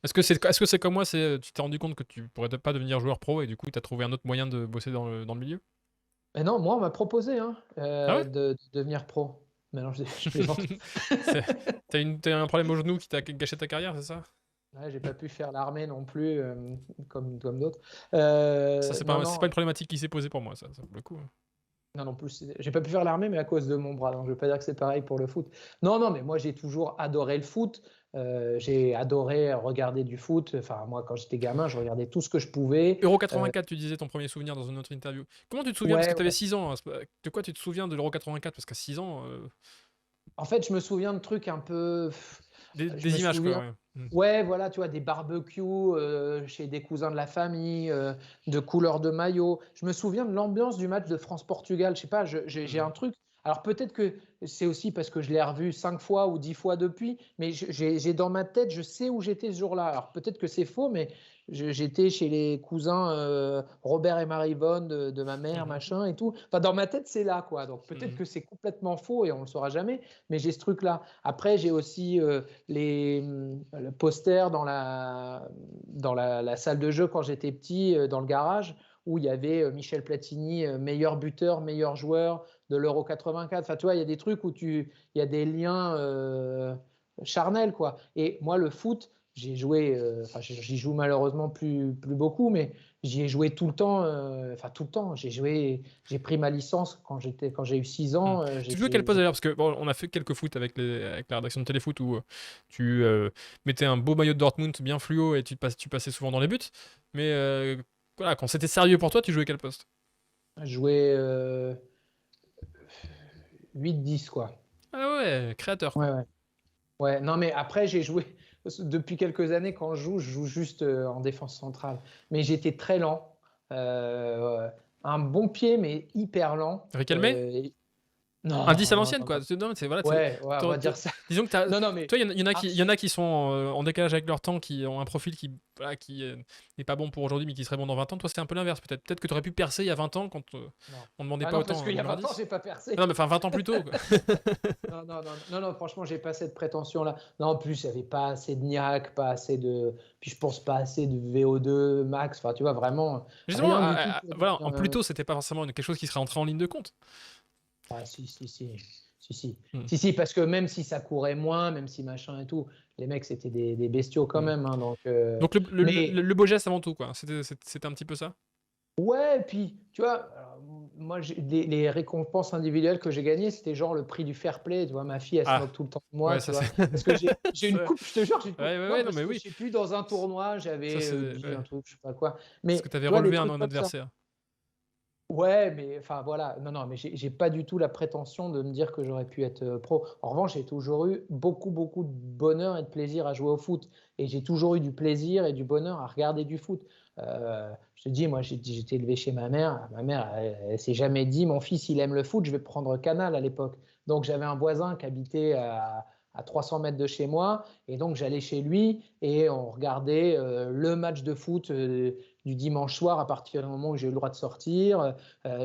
Est-ce que c'est comme moi, tu t'es rendu compte que tu pourrais pas devenir joueur pro et du coup tu as trouvé un autre moyen de bosser dans le milieu? Mais non, moi, on m'a proposé hein, Ah ouais? de devenir pro. Mais non, je plaisante. C'est- T'as un problème au genou qui t'a gâché ta carrière, c'est ça? Ouais, j'ai pas pu faire l'armée non plus, comme d'autres. Ça, c'est Non, pas, c'est pas non, une problématique qui s'est posée pour moi, ça pour le coup. non, non plus. J'ai pas pu faire l'armée, mais à cause de mon bras. Donc, je veux pas dire que c'est pareil pour le foot. Non, non, mais moi, j'ai toujours adoré le foot. J'ai adoré regarder du foot. Enfin, moi, quand j'étais gamin, je regardais tout ce que je pouvais. Euro Euh, 84, tu disais ton premier souvenir dans une autre interview. Comment tu te souviens? Parce que ouais, tu avais ouais. 6 ans, hein, de quoi tu te souviens de l'Euro 84? Parce qu'à 6 ans, En fait, je me souviens de trucs un peu. Je me des images, quoi. souviens. Ouais. Mm. Ouais, voilà, tu vois, des barbecues chez des cousins de la famille, de couleurs de maillot. Je me souviens de l'ambiance du match de France-Portugal. Je sais pas, j'ai Mhm. un truc. Alors peut-être que c'est aussi parce que je l'ai revu 5 fois ou 10 fois depuis, mais j'ai dans ma tête, je sais où j'étais ce jour-là. Alors peut-être que c'est faux, mais j'étais chez les cousins Robert et Marie-Vonne de ma mère, Mhm. machin et tout. Enfin, dans ma tête, c'est là, quoi. Donc peut-être Mhm. que c'est complètement faux et on le saura jamais, mais j'ai ce truc-là. Après, j'ai aussi le poster dans la salle de jeu quand j'étais petit, dans le garage, où il y avait Michel Platini, meilleur buteur, meilleur joueur de l'Euro 84. Enfin, tu vois, il y a des trucs où il y a des liens charnels, quoi. Et moi, le foot, j'ai joué, enfin, j'y joue malheureusement plus beaucoup, mais j'y ai joué tout le temps, enfin tout le temps. J'ai pris ma licence quand j'ai eu 6 Mm. ans. Tu jouais quel poste d'ailleurs? Parce que bon, on a fait quelques foot avec la rédaction de Téléfoot où tu mettais un beau maillot de Dortmund bien fluo et tu passais souvent dans les buts. Mais voilà, quand c'était sérieux pour toi, tu jouais quel poste? Je jouais 8-10, quoi. Ah ouais, créateur, Ouais, quoi. ouais. Ouais, non, mais après, j'ai joué depuis quelques années. Quand je joue juste en défense centrale. Mais j'étais très lent. Un bon pied, mais hyper lent. Riquelme? Un 10 à Non, non, l'ancienne, non, quoi. non. Non, mais c'est voilà, Ouais, on tu va dire ça. disons que tu Non, non, mais toi, il y en abs a qui sont en décalage avec leur temps, qui ont un profil qui, voilà, qui, n'est pas bon pour aujourd'hui, mais qui serait bon dans 20 ans. Toi, c'était un peu l'inverse, peut-être. Peut-être que tu aurais pu percer il y a 20 ans quand, non. on demandait Ah pas non, parce autant qu'il en y a numéro 20 ans, 10. j'ai pas Ah non, percé. mais enfin 20 ans plus tôt, quoi. Non, non, non, non, non, franchement, j'ai pas cette prétention-là. Non, en plus, il n'y avait pas assez de niaque, pas assez de. Puis je pense pas assez de VO2 max. Enfin, tu vois, vraiment, Justement, rien du tout pour voilà, en devenir. plus tôt, c'était pas forcément quelque chose qui serait entré en ligne de compte. Ah, si, si, si. Si, si. Mmh. Si, si, parce que même si ça courait moins, même si machin et tout, les mecs, c'était des bestiaux quand Mmh. même, hein, Donc mais le beau geste avant tout, quoi. C'était un petit peu ça? ouais, et puis, tu vois, alors, moi, les récompenses individuelles que j'ai gagnées, c'était genre le prix du fair play. Tu vois, ma fille, elle se Ah, moque tout le temps de moi, ouais, tu ça vois. c'est Parce que j'ai une ça coupe, je te jure, j'ai une coupe. ouais, ouais, Non, ouais, non, parce mais que je oui. sais plus, dans un C tournoi, ça j'avais c'est dit ouais. un truc, je sais pas quoi. Parce Mais que tu avais tu vois, des relevé trucs un comme ça. adversaire. Ouais, mais enfin voilà, non, non, mais j'ai pas du tout la prétention de me dire que j'aurais pu être pro. En revanche, j'ai toujours eu beaucoup, beaucoup de bonheur et de plaisir à jouer au foot. Et j'ai toujours eu du plaisir et du bonheur à regarder du foot. Je te dis, moi, j'étais élevé chez ma mère. Ma mère, elle s'est jamais dit, mon fils, il aime le foot, je vais prendre Canal à l'époque. Donc j'avais un voisin qui habitait à 300 mètres de chez moi. Et donc j'allais chez lui et on regardait le match de foot du dimanche soir à partir du moment où j'ai eu le droit de sortir.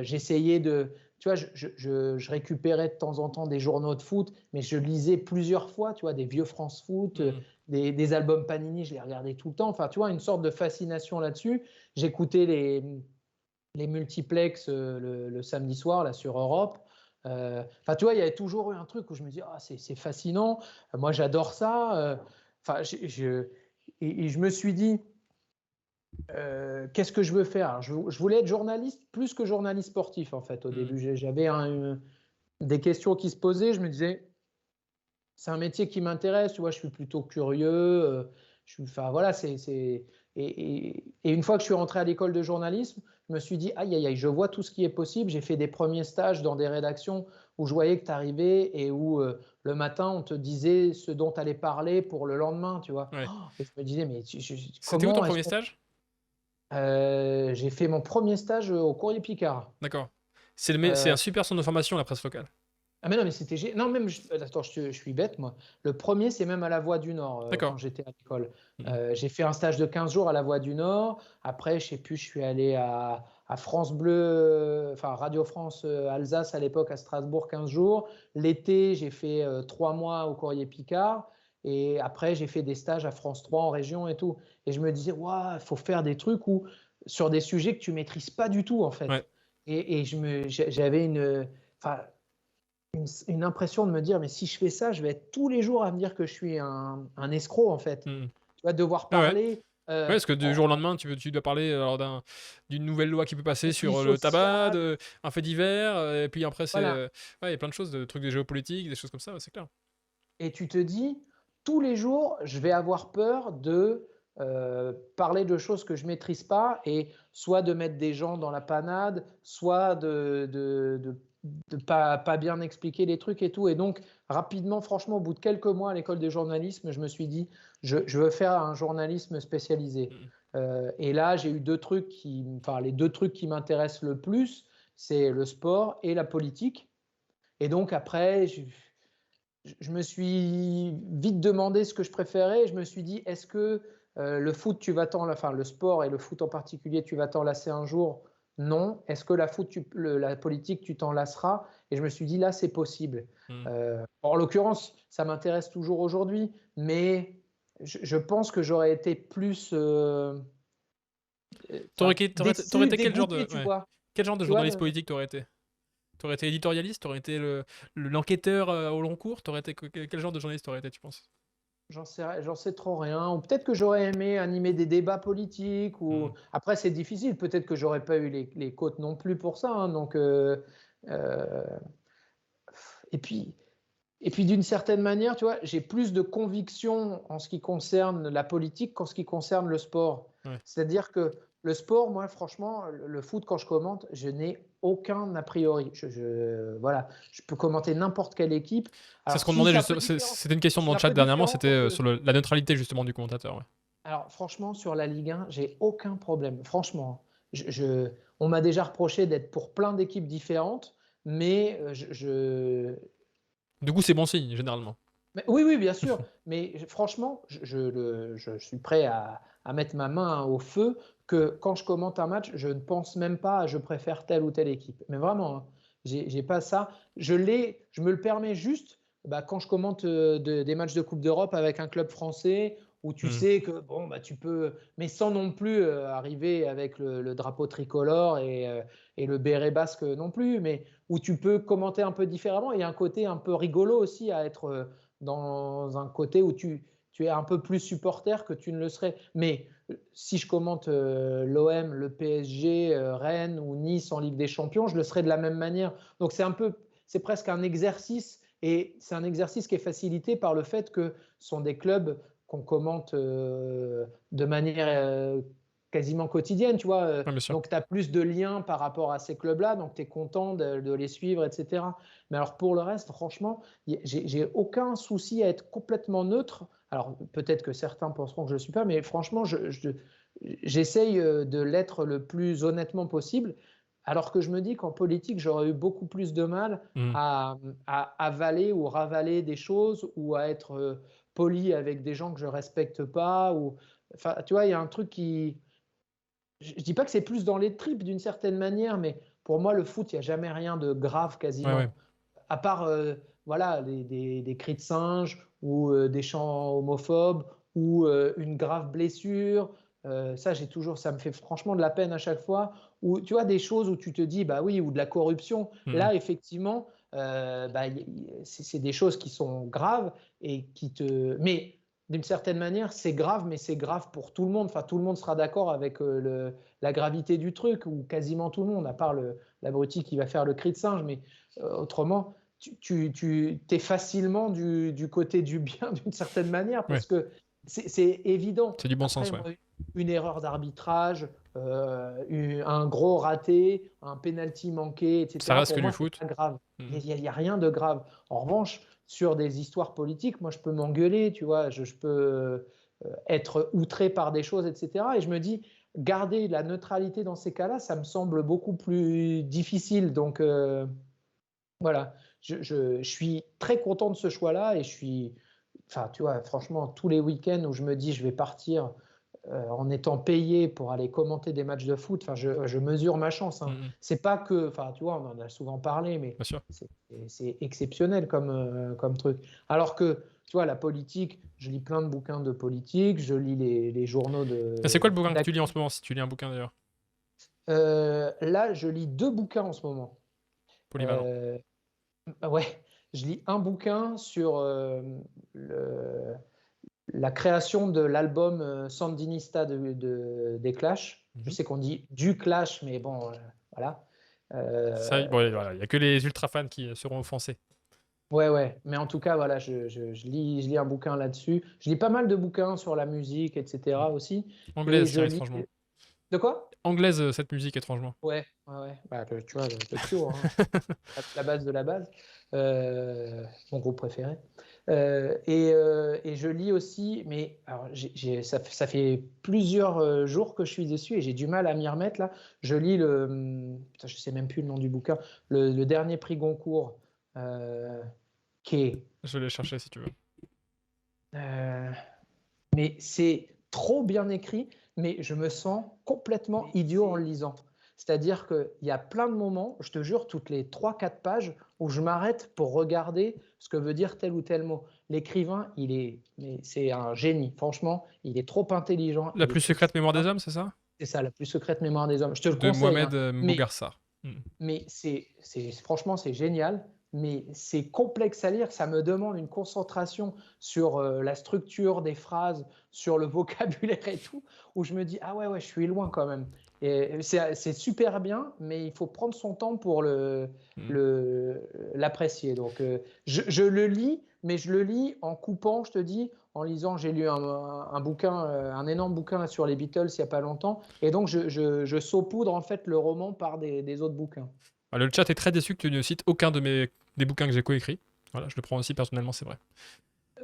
J'essayais de. Tu vois, je récupérais de temps en temps des journaux de foot, mais je lisais plusieurs fois, tu vois, des vieux France Foot, Mmh. des albums Panini, je les regardais tout le temps. Enfin, tu vois, une sorte de fascination là-dessus. J'écoutais les multiplex le samedi soir, là, sur Europe. Enfin, tu vois, il y avait toujours eu un truc où je me dis, ah, c'est fascinant. Moi, j'adore ça. Enfin, et je me suis dit, qu'est-ce que je veux faire? Alors, je voulais être journaliste plus que journaliste sportif, en fait, au Mmh. début. J'avais des questions qui se posaient. Je me disais, c'est un métier qui m'intéresse, tu vois, je suis plutôt curieux. Enfin, voilà, et une fois que je suis rentré à l'école de journalisme, je me suis dit, aïe, aïe, aïe, je vois tout ce qui est possible. J'ai fait des premiers stages dans des rédactions où je voyais que tu arrivais et où le matin, on te disait ce dont tu allais parler pour le lendemain, tu vois. Ouais. Et je me disais, mais C'était où ton comment est-ce premier qu'on. stage? J'ai fait mon premier stage au Courrier Picard. D'accord. C'est un Euh, super centre de formation, la presse locale. ah mais non, mais c'était. Non, même. Attends, je suis bête, moi. Le premier, c'est même à la Voix du Nord, quand D'accord. j'étais à l'école. Mmh. J'ai fait un stage de 15 jours à la Voix du Nord. Après, je sais plus, je suis allé à France Bleu, enfin Radio France Alsace à l'époque, à Strasbourg, 15 jours. L'été, j'ai fait 3 mois au Courrier Picard. Et après, j'ai fait des stages à France 3 en région et tout. Et je me disais, il faut faire des trucs sur des sujets que tu maîtrises pas du tout, en Ouais. fait. Et j'avais enfin, une impression de me dire, mais si je fais ça, je vais être tous les jours à me dire que je suis un escroc, en fait. Mmh. Tu vas devoir Ah ouais. parler Ouais, parce que du jour au en lendemain, tu dois parler alors d'une nouvelle loi qui peut passer conflit sur le tabac, social. un fait divers, et puis après c'est Voilà. ouais, il y a plein de choses, de trucs de géopolitique, des choses comme ça, ouais, c'est clair. Et tu te dis, tous les jours, je vais avoir peur de parler de choses que je maîtrise pas et soit de mettre des gens dans la panade, soit de pas bien expliquer les trucs et tout. Et donc, rapidement, franchement, au bout de quelques mois à l'école de journalisme, je me suis dit, je veux faire un journalisme spécialisé. Mmh. Et là, j'ai eu enfin, les deux trucs qui m'intéressent le plus, c'est le sport et la politique. Et donc après, je me suis vite demandé ce que je préférais. Je me suis dit, est-ce que le foot, enfin le sport et le foot en particulier, tu vas t'en lasser un jour? Non. Est-ce que la politique, tu t'en lasseras? Et je me suis dit, là, c'est possible. Mmh. En l'occurrence, ça m'intéresse toujours aujourd'hui, mais je pense que j'aurais été plus T'aurais enfin, été, t'aurais déçu, été quel genre de, dégoûté, tu ouais. vois. Quel genre de Tu vois, journaliste politique t'aurais été éditorialiste, t'aurais été l'enquêteur au long cours, quel genre de journaliste t'aurais été, tu penses? j'en sais trop rien. Ou peut-être que j'aurais aimé animer des débats politiques. Hmm. Après, c'est difficile. Peut-être que j'aurais pas eu les côtes non plus pour ça, hein. Donc, euh, et puis, d'une certaine manière, tu vois, j'ai plus de conviction en ce qui concerne la politique qu'en ce qui concerne le sport. Ouais. C'est-à-dire que le sport, moi, franchement, le foot, quand je commente, je n'ai aucun a priori. Voilà, je peux commenter n'importe quelle équipe. C'est ce Alors, qu'on si demandait c'est un peu juste, différent, c'était une question dans c'est le un chat peu dernièrement, différent c'était parce que sur la neutralité justement du commentateur. Ouais. alors, franchement, sur la Ligue 1, j'ai aucun problème. Franchement, on m'a déjà reproché d'être pour plein d'équipes différentes. mais Du coup, c'est bon signe, généralement. oui, oui, bien sûr. Mais franchement, je suis prêt à mettre ma main au feu que quand je commente un match, je ne pense même pas à je préfère telle ou telle équipe. Mais vraiment, hein, j'ai pas ça. Je me le permets juste quand je commente des matchs de Coupe d'Europe avec un club français où tu Hmm. sais que bon, tu peux, mais sans non plus arriver avec le drapeau tricolore et le béret basque non plus, mais où tu peux commenter un peu différemment. Il y a un côté un peu rigolo aussi à être dans un côté où tu es un peu plus supporter que tu ne le serais. Mais si je commente l'OM, le PSG, Rennes ou Nice en Ligue des Champions, je le serais de la même manière. Donc c'est presque un exercice, et c'est un exercice qui est facilité par le fait que ce sont des clubs qu'on commente de manière quasiment quotidienne, tu vois. Ouais, bien sûr. Donc tu as plus de liens par rapport à ces clubs-là, donc tu es content de les suivre, etc. Mais alors pour le reste, franchement, j'ai aucun souci à être complètement neutre. Alors peut-être que certains penseront que je ne le suis pas, mais franchement, j'essaye de l'être le plus honnêtement possible. Alors que je me dis qu'en politique, j'aurais eu beaucoup plus de mal Hmm. à avaler ou ravaler des choses, ou à être poli avec des gens que je respecte pas. Enfin, tu vois, il y a un truc qui. Je dis pas que c'est plus dans les tripes d'une certaine manière, mais pour moi, le foot, il n'y a jamais rien de grave Ouais, ouais. quasiment, à part voilà, des cris de singe ou des chants homophobes ou une grave blessure. Ça, ça me fait franchement de la peine à chaque fois. Ou tu vois, des choses où tu te dis, bah oui, ou de la corruption. Hmm. Là, effectivement, c'est des choses qui sont graves et qui te. Mais d'une certaine manière, c'est grave, mais c'est grave pour tout le monde. Enfin, tout le monde sera d'accord avec la gravité du truc, ou quasiment tout le monde, à part l'abruti qui va faire le cri de singe. Mais autrement, tu es facilement du côté du bien d'une certaine manière, Ouais. parce que c'est évident. C'est du bon Après, sens, ouais. une erreur d'arbitrage, un gros raté, un penalty manqué, Ça etc., reste pour que du moi, c'est foot. pas grave. Hmm. Il y a rien de grave. En revanche, sur des histoires politiques, moi, je peux m'engueuler, tu vois, je peux être outré par des choses, etc. Et je me dis, garder la neutralité dans ces cas-là, ça me semble beaucoup plus difficile. Donc, voilà, je suis très content de ce choix-là, et enfin, tu vois, franchement, tous les week-ends où je me dis je vais partir en étant payé pour aller commenter des matchs de foot, enfin, je mesure ma chance, Hmm, hein. hmm. C'est pas que, enfin, tu vois, on en a souvent parlé, mais Bien sûr. c'est exceptionnel comme truc. Alors que, tu vois, la politique, je lis plein de bouquins de politique, je lis les journaux Et c'est quoi le bouquin que tu lis en ce d'actu. moment, si tu lis un bouquin d'ailleurs? Là, je lis deux bouquins en ce moment. Polyvalent. Euh, ouais, je lis un bouquin sur le, la création de l'album Sandinista des Clash. Je Mhm. sais qu'on dit du Clash, mais bon, voilà. Ça, Euh, bon, voilà, il n'y a que les ultra fans qui seront offensés. ouais, ouais. Mais en tout cas, voilà, je lis un bouquin là-dessus. Je lis pas mal de bouquins sur la musique, Hmm. etc. aussi. Et Anglaise, je tiens, lis. étrangement. De quoi? Anglaise, cette musique, étrangement. Ouais, ouais, ouais. Tu vois, le Cure, hein. La base de la base, mon groupe préféré. Et je lis aussi, mais alors, ça fait plusieurs jours que je suis dessus et j'ai du mal à m'y remettre là. Je lis putain, je sais même plus le nom du bouquin, le dernier prix Goncourt, qui est, Je vais les chercher si tu veux. euh, mais c'est trop bien écrit, mais je me sens complètement idiot en le lisant. C'est-à-dire qu'il y a plein de moments, je te jure, toutes les 3-4 pages, où je m'arrête pour regarder ce que veut dire tel ou tel mot. L'écrivain, c'est un génie. Franchement, il est trop intelligent, La il plus écrit secrète mémoire des super. hommes, c'est ça? C'est ça, la plus secrète mémoire des hommes. Je te le De conseille, hein. Mohamed Mais Mbougarsar. Hmm. mais franchement, c'est génial, mais c'est complexe à lire. Ça me demande une concentration sur la structure des phrases, sur le vocabulaire et tout, où je me dis, ah ouais, ouais, je suis loin quand même. Et c'est super bien, mais il faut prendre son temps pour Hmm. l'apprécier. Donc, je le lis, mais je le lis en coupant, je te dis, en lisant. J'ai lu un bouquin, un énorme bouquin là, sur les Beatles il n'y a pas longtemps, et donc je saupoudre en fait le roman par des autres bouquins. Ah, le chat est très déçu que tu ne cites aucun des bouquins que j'ai coécrits. Voilà, je le prends aussi personnellement, c'est vrai.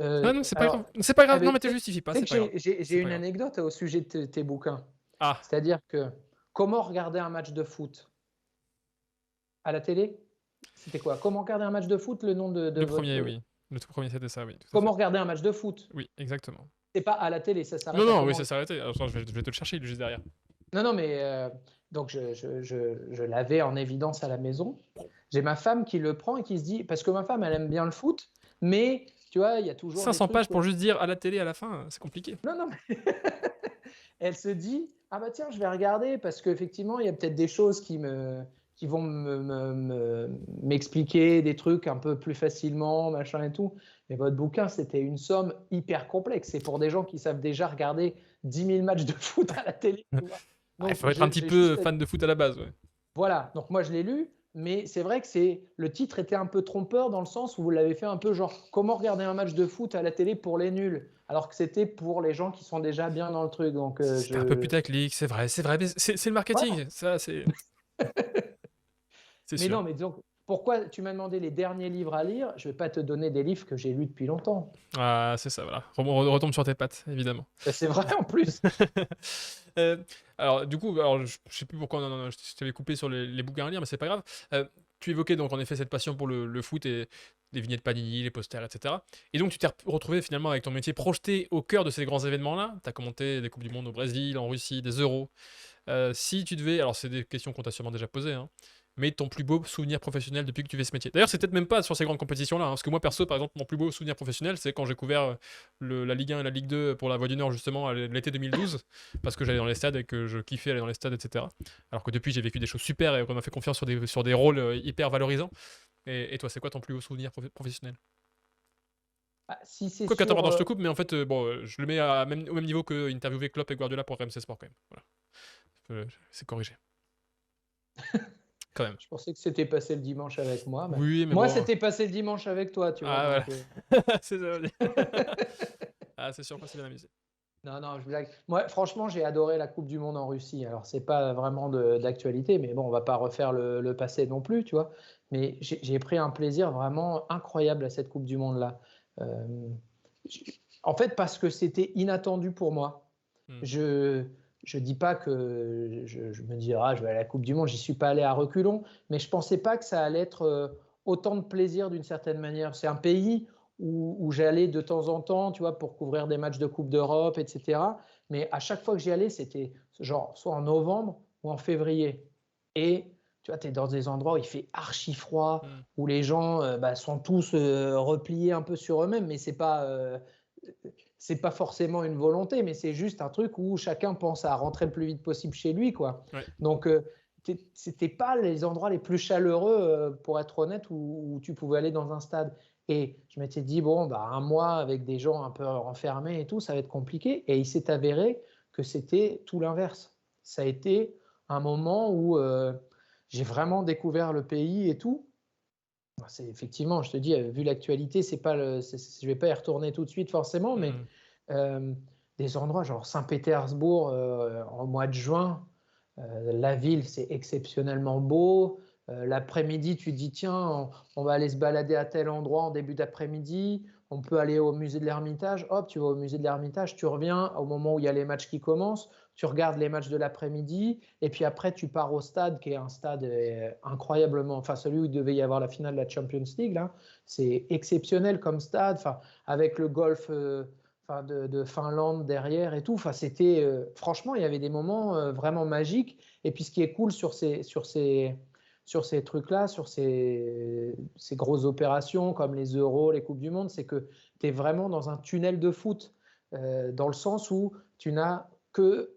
Ah non, c'est pas grave. Alors, C'est pas eh grave. ben, Non, mais tu te sais justifie pas, tu sais c'est que pas grave. j'ai C'est pas une grave. anecdote au sujet de tes bouquins. Ah, C'est-à-dire que comment regarder un match de foot à la télé? C'était quoi? Comment regarder un match de foot, le nom de Le votre. premier, oui. Le tout premier, c'était ça, oui, tout à Comment fait. regarder un match de foot? Oui, exactement. C'est pas à la télé, ça Non, s'arrête à non, oui, comment? ça s'est arrêté. Attends, je vais te le chercher, il est juste derrière. Non, non, mais donc je l'avais en évidence à la maison. J'ai ma femme qui le prend et qui se dit, parce que ma femme, elle aime bien le foot, mais tu vois, il y a toujours des 500 trucs. pages pour juste dire à la télé à la fin, c'est compliqué. Non, non, mais elle se dit, ah bah tiens, je vais regarder parce qu'effectivement, il y a peut-être des choses qui vont m'expliquer des trucs un peu plus facilement, machin et tout. Mais votre bouquin, c'était une somme hyper complexe. C'est pour des gens qui savent déjà regarder 10 000 matchs de foot à la télé, tu vois. Il Donc, faut être un petit j'ai peu juste. fan de foot à la base, ouais. Voilà, donc moi je l'ai lu, mais c'est vrai que le titre était un peu trompeur dans le sens où vous l'avez fait un peu genre comment regarder un match de foot à la télé pour les nuls, alors que c'était pour les gens qui sont déjà bien dans le truc. Donc C'était un peu putaclic, c'est vrai, mais c'est le voilà. marketing, ça, c'est Mais sûr. non, mais donc pourquoi tu m'as demandé les derniers livres à lire? Je vais pas te donner des livres que j'ai lus depuis longtemps. Ah, c'est ça, voilà. Retombe sur tes pattes, évidemment. Ben, c'est vrai en plus. Euh, alors, du coup, alors, je sais plus pourquoi je t'avais coupé sur les bouquins à lire, mais c'est pas grave. Tu évoquais donc en effet cette passion pour le foot et les vignettes Panini, les posters, etc. Et donc, tu t'es retrouvé finalement avec ton métier projeté au cœur de ces grands événements-là. Tu as commenté des Coupes du Monde au Brésil, en Russie, des Euros. Si tu devais, alors c'est des questions qu'on t'a sûrement déjà posées, hein, mais ton plus beau souvenir professionnel depuis que tu fais ce métier. D'ailleurs, c'est peut-être même pas sur ces grandes compétitions-là, hein, parce que moi, perso, par exemple, mon plus beau souvenir professionnel, c'est quand j'ai couvert la Ligue 1 et la Ligue 2 pour la Voix du Nord, justement, l'été 2012, parce que j'allais dans les stades et que je kiffais aller dans les stades, etc. Alors que depuis, j'ai vécu des choses super et on m'a fait confiance sur des rôles hyper valorisants. Et toi, c'est quoi ton plus beau souvenir professionnel? Ah, si c'est Quoi qu'attends, sur. pardon, je te coupe, mais en fait, bon, je le mets au même niveau que interviewer Klopp et Guardiola pour RMC Sport, quand même. Voilà. C'est corrigé. Quand même. Je pensais que c'était passé le dimanche avec moi. Mais Oui, mais moi, bon. c'était passé le dimanche avec toi, tu vois. Ah, Donc, voilà. C'est ça. Ah, c'est sûr, c'est bien amusé. non, non, je blague. Moi, franchement, j'ai adoré la Coupe du Monde en Russie. Alors, c'est pas vraiment d'actualité, mais bon, on va pas refaire le passé non plus, tu vois. Mais j'ai pris un plaisir vraiment incroyable à cette Coupe du Monde-là. Euh, En fait, parce que c'était inattendu pour moi. Hmm. Je dis pas que je me dis, ah, je vais à la Coupe du Monde, j'y suis pas allé à reculons, mais je pensais pas que ça allait être autant de plaisir d'une certaine manière. C'est un pays où j'allais de temps en temps, tu vois, pour couvrir des matchs de Coupe d'Europe, etc. Mais à chaque fois que j'y allais, c'était genre soit en novembre ou en février. Et tu vois, tu es dans des endroits où il fait archi froid, Hmm. où les gens sont tous repliés un peu sur eux-mêmes, mais c'est pas forcément une volonté, mais c'est juste un truc où chacun pense à rentrer le plus vite possible chez lui, quoi. Ouais. Donc, c'était pas les endroits les plus chaleureux, pour être honnête, où tu pouvais aller dans un stade. Et je m'étais dit, bon, bah, un mois avec des gens un peu enfermés et tout, ça va être compliqué. Et il s'est avéré que c'était tout l'inverse. Ça a été un moment où j'ai vraiment découvert le pays et tout. C'est effectivement, je te dis, vu l'actualité, je vais pas y retourner tout de suite forcément, mais Hmm. euh, des endroits genre Saint-Pétersbourg en mois de juin, la ville, c'est exceptionnellement beau. L'après-midi, tu te dis, tiens, on va aller se balader à tel endroit en début d'après-midi. On peut aller au musée de l'Ermitage. Hop, tu vas au musée de l'Ermitage, tu reviens au moment où il y a les matchs qui commencent. Tu regardes les matchs de l'après-midi. Et puis après, tu pars au stade, qui est un stade incroyablement. Enfin, celui où il devait y avoir la finale de la Champions League, là. C'est exceptionnel comme stade. Enfin, avec le golf. De Finlande derrière et tout. Enfin, c'était franchement, il y avait des moments vraiment magiques. Et puis, ce qui est cool sur ces trucs-là, sur ces grosses opérations comme les Euros, les Coupes du Monde, c'est que tu es vraiment dans un tunnel de foot, dans le sens où tu n'as que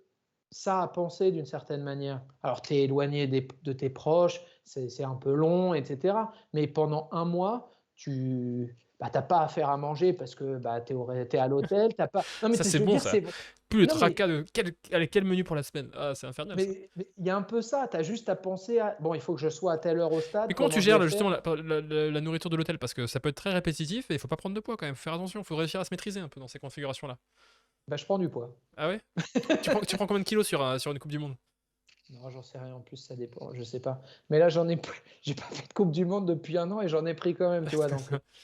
ça à penser d'une certaine manière. Alors, tu es éloigné de tes proches, c'est un peu long, etc. Mais pendant un mois, tu n'as pas à faire à manger parce que tu es à l'hôtel. T'as pas. Non, mais Ça, c'est je veux bon, dire, ça. c'est. Plus le Non, mais tracas de quel menu pour la semaine. Ah, c'est infernal, ça. il y a un peu ça. Tu as juste à penser à. Bon, il faut que je sois à telle heure au Mais stade. comment tu Comment je gères vais faire? justement la nourriture de l'hôtel? Parce que ça peut être très répétitif et il faut pas prendre de poids quand même. Faut faire attention, il faut réussir à se maîtriser un peu dans ces configurations-là. Je prends du poids. Ah ouais? Tu prends combien de kilos sur une Coupe du Monde? Non, j'en sais rien. En plus, ça dépend. Je sais pas. Mais là, j'ai pas fait de Coupe du Monde depuis un an et j'en ai pris quand même, tu vois. Donc,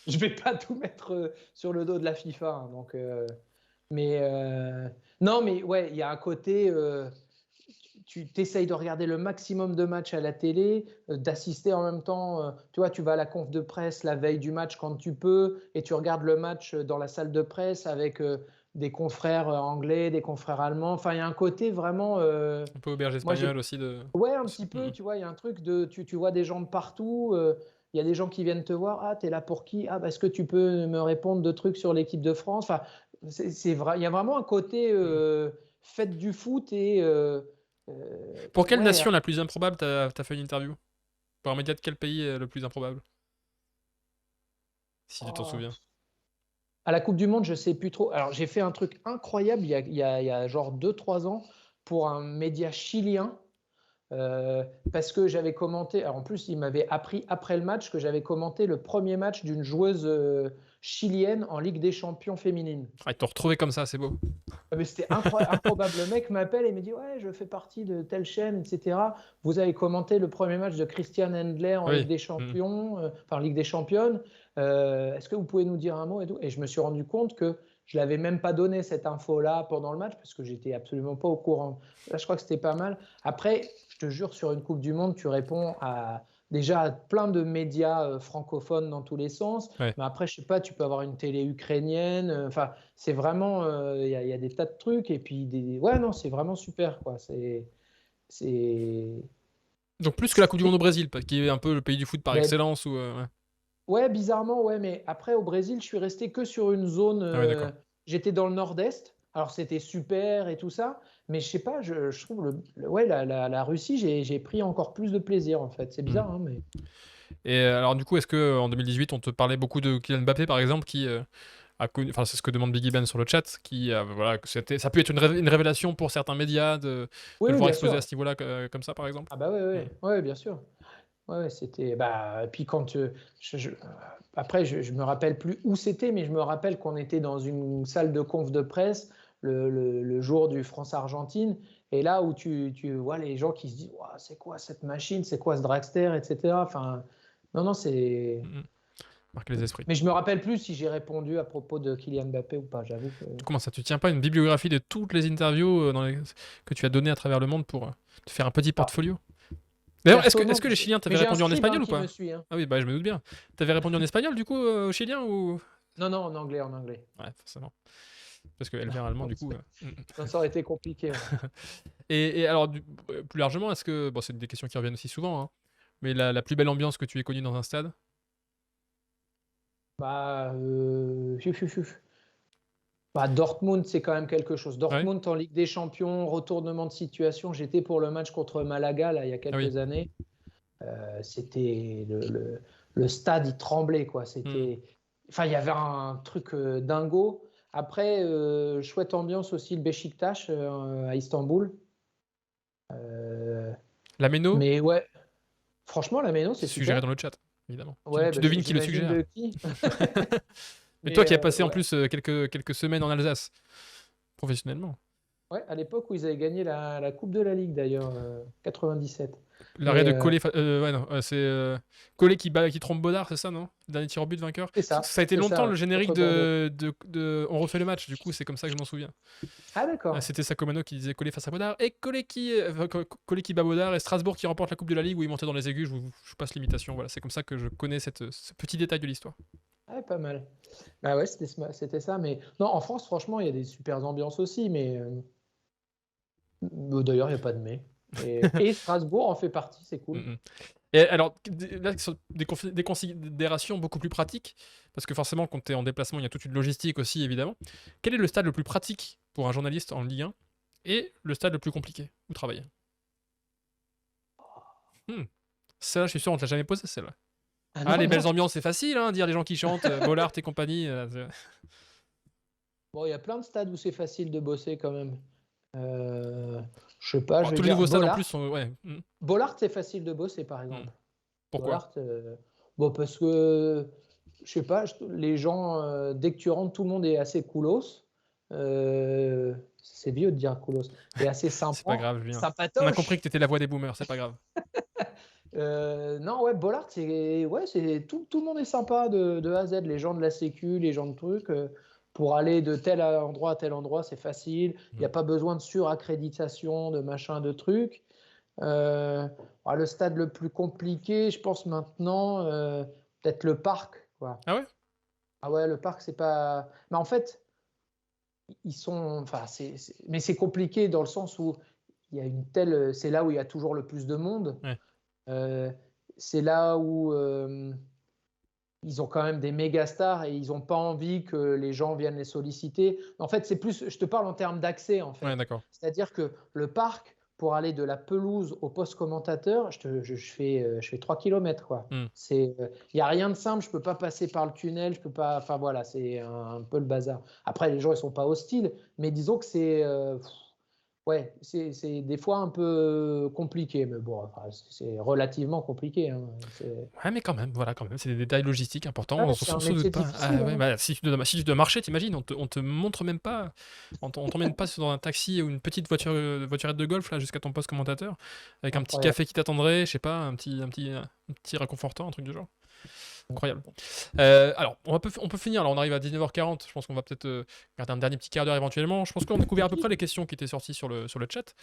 je vais pas tout mettre sur le dos de la FIFA, hein. Mais non, mais ouais, il y a un côté. tu essayes de regarder le maximum de matchs à la télé, d'assister en même temps. Tu vois, tu vas à la conf de presse la veille du match quand tu peux, et tu regardes le match dans la salle de presse avec des confrères anglais, des confrères allemands. Enfin, il y a un côté vraiment. Un peu auberge Moi, espagnole aussi de. ouais, un petit Mm, peu, mm. tu vois, il y a un truc de. Tu vois des gens de partout. Il y a des gens qui viennent te voir. Ah, t'es là pour qui? Ah, bah, est-ce que tu peux me répondre de trucs sur l'équipe de France? Enfin, c'est vrai. Il y a vraiment un côté fête du foot et. Pour quelle Ouais. nation la plus improbable t'as fait une interview? Pour un média de quel pays est le plus improbable? Si tu t'en Oh, souviens. à la Coupe du Monde, je sais plus trop. Alors, j'ai fait un truc incroyable il y a genre 2, 3 ans pour un média chilien. Parce que j'avais commenté, alors en plus il m'avait appris après le match que j'avais commenté le premier match d'une joueuse chilienne en Ligue des Champions féminine. Ah, ils t'ont retrouvé comme ça, c'est beau. Ah, mais c'était improbable. Le mec m'appelle et me dit ouais, je fais partie de telle chaîne, etc. Vous avez commenté le premier match de Christian Endler en Ligue Oui. des Mm. Champions, enfin Ligue des Championnes. Est-ce que vous pouvez nous dire un mot et tout? Et je me suis rendu compte que je l'avais même pas donné cette info-là pendant le match parce que j'étais absolument pas au courant. Là, je crois que c'était pas mal. Après, je te jure, sur une Coupe du Monde, tu réponds déjà à plein de médias francophones dans tous les sens. Ouais. Mais après, je sais pas, tu peux avoir une télé ukrainienne. Enfin, c'est vraiment, il y a des tas de trucs et puis ouais, non, c'est vraiment super, quoi. C'est, Donc plus que la Coupe du Monde au Brésil, qui est un peu le pays du foot par mais excellence. Ou, ouais. ouais, bizarrement, ouais, mais après au Brésil, je suis resté que sur une zone. Ah ouais, d'accord. J'étais dans le nord-est, alors c'était super et tout ça, mais je sais pas, je trouve ouais, la Russie, j'ai pris encore plus de plaisir en fait. C'est Mm. bizarre, hein, mais. Et alors du coup, est-ce que en 2018, on te parlait beaucoup de Kylian Mbappé par exemple, qui a connu, enfin c'est ce que demande Biggie Ben sur le chat, qui voilà, que ça a pu être une révélation pour certains médias de Oui, le oui, voir bien exploser à sûr. ce niveau-là comme ça par exemple. Ah bah ouais, Mm. ouais, ouais, bien sûr. Ouais, ouais, c'était. Bah, et puis quand. Après, je me rappelle plus où c'était, mais je me rappelle qu'on était dans une salle de conf de presse le jour du France-Argentine. Et là où tu vois les gens qui se disent Ouah, c'est quoi cette machine, c'est quoi ce dragster, etc. Enfin, non, non, c'est. Mm, mm. Marquer les esprits. Mais je me rappelle plus si j'ai répondu à propos de Kylian Mbappé ou pas, j'avoue que. Comment ça, tu tiens pas une bibliographie de toutes les interviews que tu as données à travers le monde pour te faire un petit Ah, portfolio? D'ailleurs, perso, est-ce non, que les Chiliens mais t'avaient j'ai un répondu en scribe espagnol ou qui me pas? suit, hein. Ah oui, bah je me doute bien. T'avais répondu en espagnol du coup aux Chiliens ou? Non, non, en anglais, en anglais. Ouais, forcément. Parce que Elver allemand, du coup. Ça aurait été compliqué, ouais. Et alors, plus largement, est-ce que. Bon, c'est des questions qui reviennent aussi souvent, hein, mais la plus belle ambiance que tu aies connue dans un stade? Bah, bah, Dortmund, c'est quand même quelque chose. Ouais. Dortmund en Ligue des Champions, retournement de situation. J'étais pour le match contre Malaga là, il y a Ah oui. quelques années. C'était le stade, il tremblait, quoi. Hmm. Enfin, il y avait un truc dingo. Après, chouette ambiance aussi, le Beşiktaş à Istanbul. Euh, La Méno, mais ouais, franchement, la Méno, c'est suggéré super. dans le chat, évidemment. Ouais, Tu bah, devines qui le j'imagine suggère. de qui. Mais toi Mais qui as passé en ouais. plus quelques semaines en Alsace, professionnellement. Ouais, à l'époque où ils avaient gagné la Coupe de la Ligue d'ailleurs, 97. L'arrêt Mais de Collet, ouais, non, c'est Collet qui trompe Baudard, c'est ça, non? Dernier tir au but vainqueur. Ça a été c'est longtemps ça, le ouais, générique contre Bordeaux. On refait le match, du coup, c'est comme ça que je m'en souviens. Ah d'accord. C'était Sacomano qui disait Collet face à Baudard, et Collet qui bat Baudard, et Strasbourg qui remporte la Coupe de la Ligue où il montait dans les aigus. Je passe l'imitation, voilà, c'est comme ça que je connais ce petit détail de l'histoire. Ah, pas mal. Bah ouais, c'était ça. Mais non, en France, franchement, il y a des super ambiances aussi. Mais d'ailleurs, il n'y a pas de mais. Et Strasbourg en fait partie, c'est Mm, cool. mm. Et alors, là, ce sont des considérations beaucoup plus pratiques, parce que forcément, quand tu es en déplacement, il y a toute une logistique aussi, évidemment. Quel est le stade le plus pratique pour un journaliste en Ligue 1 et le stade le plus compliqué où travailler? Hmm. Celle-là, je suis sûr, on te l'a jamais posé, celle-là. Ah Ah, non, les non. belles ambiances, c'est facile, hein, dire les gens qui chantent, Bollard et compagnie. Bon, il y a plein de stades où c'est facile de bosser quand même. Je sais pas, Bon, je vais tous les dire nouveaux stades en Bollard. plus sont. Ouais. Hmm, Bollard, c'est facile de bosser, par hmm. exemple. Pourquoi? Bollard, bon, parce que, je sais pas, les gens, dès que tu rentres, tout le monde est assez coolos. C'est vieux de dire coolos. Et assez C'est pas sympa, grave, Julien. On a compris que sympatoche. t'étais la voix des boomers, c'est pas grave. Non, ouais, Bollard, c'est tout le monde est sympa de A à Z. Les gens de la Sécu, les gens de trucs. pour aller de tel endroit à tel endroit, c'est facile. Il n'y a Mm. pas besoin de suraccréditation, de machin, de trucs. Euh, le stade le plus compliqué, je pense maintenant, peut-être le parc, quoi. Ah ouais? Ah ouais, le parc, c'est pas. Mais en fait, ils sont. Enfin, mais c'est compliqué dans le sens où il y a une telle. C'est là où il y a toujours le plus de monde. Ouais. Euh, c'est là où ils ont quand même des méga stars et ils n'ont pas envie que les gens viennent les solliciter. En fait, c'est plus. Je te parle en termes d'accès, en Ouais, fait. d'accord. C'est-à-dire que le parc, pour aller de la pelouse au poste commentateur, je fais 3 km, quoi. Mm. Il n'y a rien de simple, je ne peux pas passer par le tunnel, je peux pas. Enfin voilà, c'est un peu le bazar. Après, les gens, ils ne sont pas hostiles, mais disons que ouais, c'est des fois un peu compliqué, mais bon, enfin, c'est relativement compliqué, hein. Ouais, mais quand même, voilà, quand même, c'est des détails logistiques importants, Ouais, on c'est un se doute métier pas. difficile, Ah ouais, hein. bah, si tu dois marcher, t'imagines, on te montre même pas, on t'emmène pas dans un taxi ou une petite voiturette de golf là jusqu'à ton poste commentateur, avec un petit Incroyable. café qui t'attendrait, je sais pas, un petit réconfortant, un truc du genre. Incroyable. Alors, on peut finir, là, on arrive à 19h40, je pense qu'on va peut-être garder un dernier petit quart d'heure éventuellement. Je pense qu'on a couvert à peu près les questions qui étaient sorties sur le chat.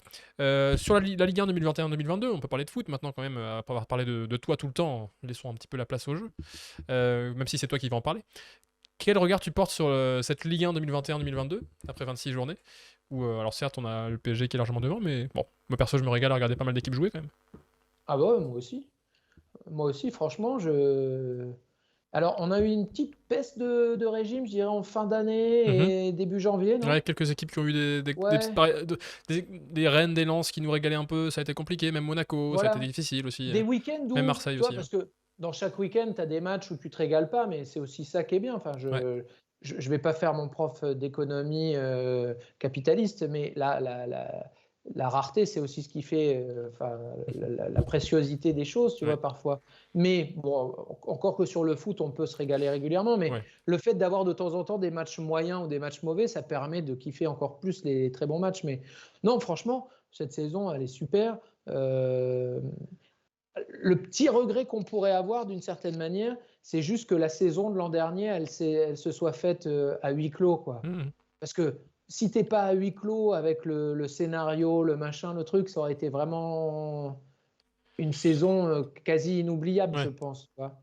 Sur la Ligue 1 2021-2022, on peut parler de foot maintenant quand même, après avoir parlé de toi tout le temps, laissons un petit peu la place au jeu, même si c'est toi qui vas en parler. Quel regard tu portes sur cette Ligue 1 2021-2022, après 26 journées où, alors certes, on a le PSG qui est largement devant, mais bon, moi perso, je me régale à regarder pas mal d'équipes jouer quand même. Ah bah ouais, moi aussi. Moi aussi, franchement, je. Alors, on a eu une petite baisse de régime, je dirais, en fin Mhm. d'année et début janvier, Ouais, non? quelques équipes qui ont eu des petites Ouais, des Rennes, des Lens qui nous régalaient un peu, ça a été compliqué, même Monaco, ça a été voilà. difficile aussi, Des week-ends même où, Marseille tu vois, aussi, hein. parce que dans chaque week-end, tu as des matchs où tu te régales pas, mais c'est aussi ça qui est bien. Enfin, Ouais, je vais pas faire mon prof d'économie capitaliste, mais la rareté, c'est aussi ce qui fait enfin, la préciosité des choses, tu ouais, vois, parfois. Mais bon, encore que sur le foot, on peut se régaler régulièrement, mais ouais. le fait d'avoir de temps en temps des matchs moyens ou des matchs mauvais, ça permet de kiffer encore plus les très bons matchs. Mais non, franchement, cette saison, elle est super. Euh, le petit regret qu'on pourrait avoir d'une certaine manière, c'est juste que la saison de l'an dernier, elle se soit faite à huis clos, quoi. Mhm. Parce que si t'es pas à huis clos avec le scénario, le machin, le truc, ça aurait été vraiment une saison quasi inoubliable, je Ouais. pense, tu vois.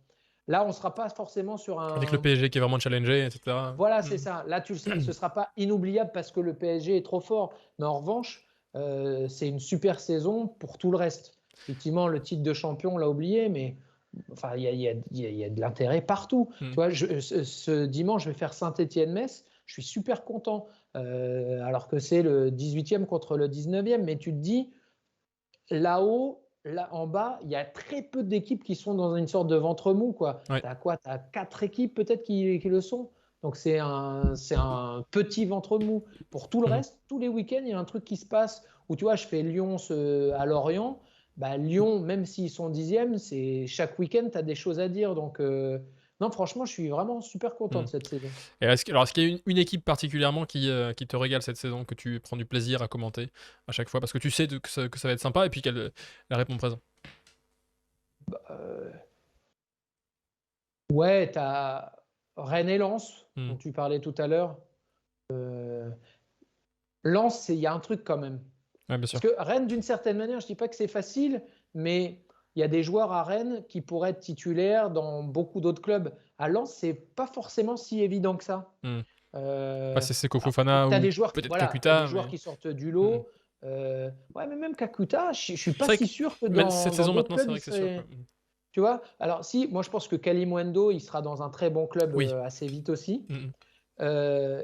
Là, on ne sera pas forcément sur Avec le un. PSG qui est vraiment challengé, etc. Voilà, c'est Mhm. ça. Là, ce sera pas inoubliable parce que le PSG est trop fort. Mais en revanche, c'est une super saison pour tout le reste. Effectivement, le titre de champion, on l'a oublié, mais enfin, il y a de l'intérêt partout. Tu Mhm. vois, ce dimanche, je vais faire Saint-Étienne-Metz. Je suis super content. Alors que c'est le 18e contre le 19e. Mais tu te dis, là-haut, là en bas, il y a très peu d'équipes qui sont dans une sorte de ventre mou, quoi. Ouais. Tu as quoi? Tu as 4 équipes peut-être qui le sont. Donc c'est un petit ventre mou. Pour tout le Mhm. reste, tous les week-ends, il y a un truc qui se passe où tu vois, je fais Lyon à Lorient. Bah, Lyon, même s'ils sont dixièmes, c'est chaque week-end, tu as des choses à dire. Donc non, franchement, je suis vraiment super content Mhm. de cette saison. Et est-ce qu'il y a une équipe particulièrement qui te régale cette saison, que tu prends du plaisir à commenter à chaque fois, parce que tu sais que ça va être sympa et puis qu'elle répond présent. Euh, ouais, tu as Rennes et Lens, dont Mhm. tu parlais tout à l'heure. Lens, il y a un truc quand même. Ouais, bien Parce sûr. que Rennes, d'une certaine manière, je ne dis pas que c'est facile, mais il y a des joueurs à Rennes qui pourraient être titulaires dans beaucoup d'autres clubs. À Lens, c'est pas forcément si évident que ça. Mhm. Bah, Euh, c'est Seko alors, Fofana tu as ou des joueurs, peut-être voilà, t'as des Kakuta, joueurs mais qui sortent du Mhm. lot. Ouais, mais même Kakuta, je ne suis pas C'est vrai si que sûr que cette dans saison d'autres maintenant, c'est clubs, il vrai que c'est sûr, quoi. serait. Tu vois? Alors, si, moi, je pense que Kalimundo, il sera dans un très bon club Oui. assez vite aussi. Mhm.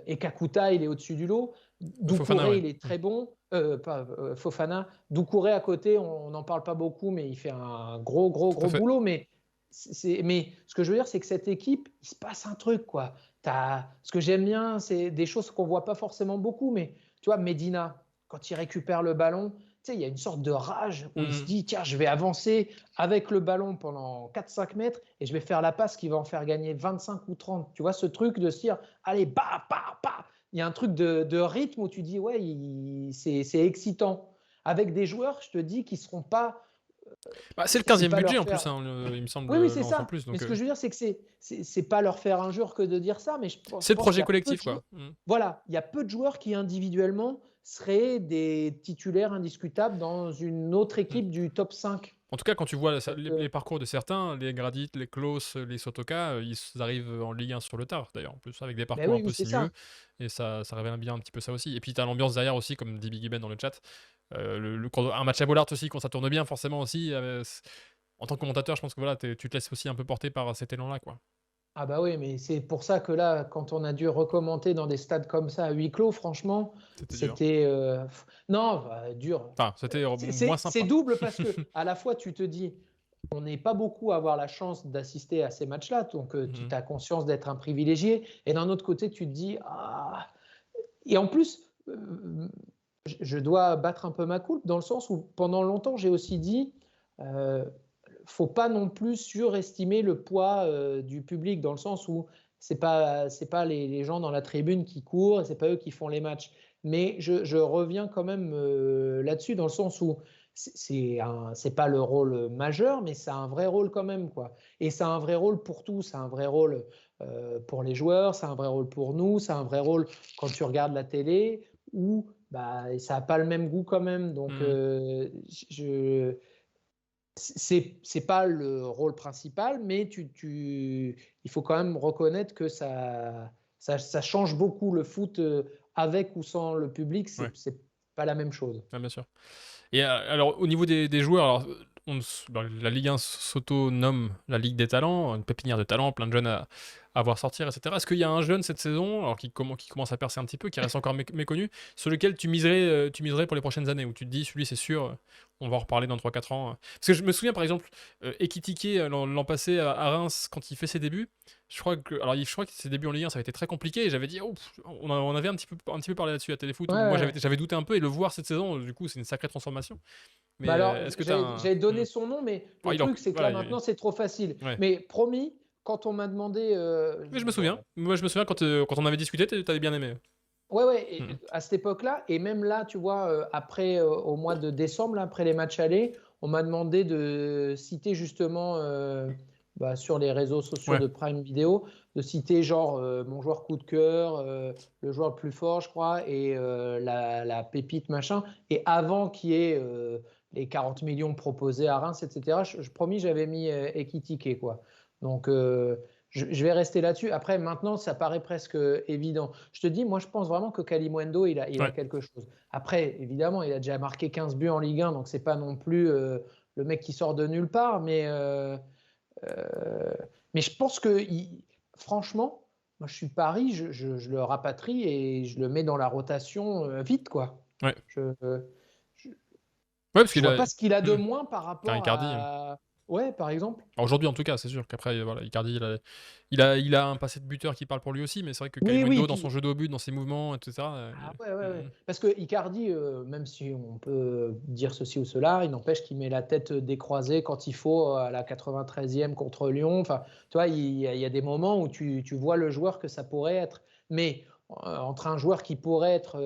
Et Kakuta, il est au-dessus du lot. Fofana, Doucouré, ouais. il est Mhm. très bon. Pas Fofana. Doucouré à côté, on n'en parle pas beaucoup, mais il fait un gros, gros, Tout à gros fait. boulot. Mais ce que je veux dire, c'est que cette équipe, il se passe un truc, quoi. Ce que j'aime bien, c'est des choses qu'on voit pas forcément beaucoup. Mais tu vois, Medina, quand il récupère le ballon, tu sais, il y a une sorte de rage où il se Mhm. dit, tiens, je vais avancer avec le ballon pendant 4-5 mètres et je vais faire la passe qui va en faire gagner 25 ou 30. Tu vois, ce truc de se dire, allez, bah, bah, bah. Il y a un truc de rythme où tu dis, ouais, c'est excitant. Avec des joueurs, je te dis, qui ne seront pas Bah, c'est le c'est 15e pas budget leur en plus, faire. hein, il me semble, Oui, oui, c'est Lens en ça. plus, Mais donc ce que je veux dire, c'est que c'est pas leur faire injure que de dire ça, mais je c'est le pense qu'il projet y a peu collectif, de joueurs. quoi. Mmh. Voilà, il y a peu de joueurs qui individuellement seraient des titulaires indiscutables dans une autre Mmh. équipe du top 5. En tout cas, quand tu vois ça Donc, les parcours de certains, les Gradit, les Klose, les Sotoka, ils arrivent en Ligue 1 sur le tard d'ailleurs, en plus avec des ben parcours un oui, peu oui, c'est sinueux ça. et ça révèle bien un petit peu ça aussi et puis tu as l'ambiance derrière aussi comme dit Biggie Ben dans le chat. Quand un match à Bollard aussi, quand ça tourne bien forcément aussi, en tant que commentateur, je pense que voilà, tu te laisses aussi un peu porter par cet élan-là, quoi. Ah bah oui, mais c'est pour ça que là, quand on a dû recommenter dans des stades comme ça à huis clos, franchement, C'était dur. c'était non, bah, dur. Enfin, c'était moins C'est sympa. double parce que à la fois tu te dis, on n'est pas beaucoup à avoir la chance d'assister à ces matchs-là, donc tu Mmh. as conscience d'être un privilégié. Et d'un autre côté, tu te dis, ah. Et en plus, je dois battre un peu ma coupe dans le sens où pendant longtemps, j'ai aussi dit, euh, faut pas non plus surestimer le poids du public dans le sens où c'est pas les gens dans la tribune qui courent, c'est pas eux qui font les matchs. Mais je reviens quand même là-dessus dans le sens où c'est pas le rôle majeur, mais c'est un vrai rôle quand même quoi. Et c'est un vrai rôle pour tous, c'est un vrai rôle pour les joueurs, c'est un vrai rôle pour nous, c'est un vrai rôle quand tu regardes la télé ou bah, ça n'a pas le même goût quand même. Donc Mmh. je c'est pas le rôle principal, mais il faut quand même reconnaître que ça change beaucoup le foot avec ou sans le public, Ouais, c'est pas la même chose. ouais, bien sûr. Et alors, au niveau des joueurs, alors, la Ligue 1 s'auto-nomme la Ligue des talents, une pépinière de talents, plein de jeunes à voir sortir, etc. Est-ce qu'il y a un jeune cette saison, alors qui commence à percer un petit peu, qui reste encore méconnu, sur lequel tu miserais pour les prochaines années, où tu te dis, celui c'est sûr, on va en reparler dans 3 4 ans. Parce que je me souviens par exemple, Ekitike l'an passé à Reims, quand il fait ses débuts, je crois que ses débuts en Ligue 1 ça avait été très compliqué, et j'avais dit, oh, on avait un petit peu parlé là-dessus à Téléfoot, Ouais, où moi ouais. j'avais douté un peu, et le voir cette saison, du coup c'est une sacrée transformation. Mais Bah alors, est-ce que tu as j'avais donné un. son nom, mais Oh, le truc, c'est que là, voilà, maintenant, c'est trop facile. ouais. Mais promis, quand on m'a demandé. Mais je me Bon, souviens. Moi, je me souviens quand on avait discuté, t'avais bien aimé. ouais, ouais, Mhm. à cette époque-là, et même là, tu vois, après, au mois de décembre, là, après les matchs allés, on m'a demandé de citer justement bah, sur les réseaux sociaux Ouais. de Prime Video, de citer genre mon joueur coup de cœur, le joueur le plus fort, je crois, et la pépite, machin. Et avant qu'il y ait les 40 millions proposés à Reims, etc., je promis, j'avais mis Ekitike, quoi. Donc, je vais rester là-dessus. Après, maintenant, ça paraît presque évident. Je te dis, moi, je pense vraiment que Kalimundo, il a Ouais. quelque chose. Après, évidemment, il a déjà marqué 15 buts en Ligue 1, donc c'est pas non plus le mec qui sort de nulle part. Euh, mais je pense que, franchement, moi, je suis Paris, je le rapatrie et je le mets dans la rotation vite, quoi. Ouais. Je, Ouais, parce je qu'il vois a. pas ce qu'il a de Hmm. moins par T'as rapport Icardi. à. Ouais, par exemple. Alors, aujourd'hui, en tout cas, c'est sûr qu'après, voilà, Icardi, il a un passé de buteur qui parle pour lui aussi, mais c'est vrai que Oui, oui, Kalimundo, dans son puis jeu de haut but, dans ses mouvements, etc. ah ouais, ouais, ouais. Hmm. Parce que Icardi, même si on peut dire ceci ou cela, il n'empêche qu'il met la tête décroisée quand il faut à la 93e contre Lyon. Enfin, tu vois, il y a des moments où tu vois le joueur que ça pourrait être. Mais entre un joueur qui pourrait être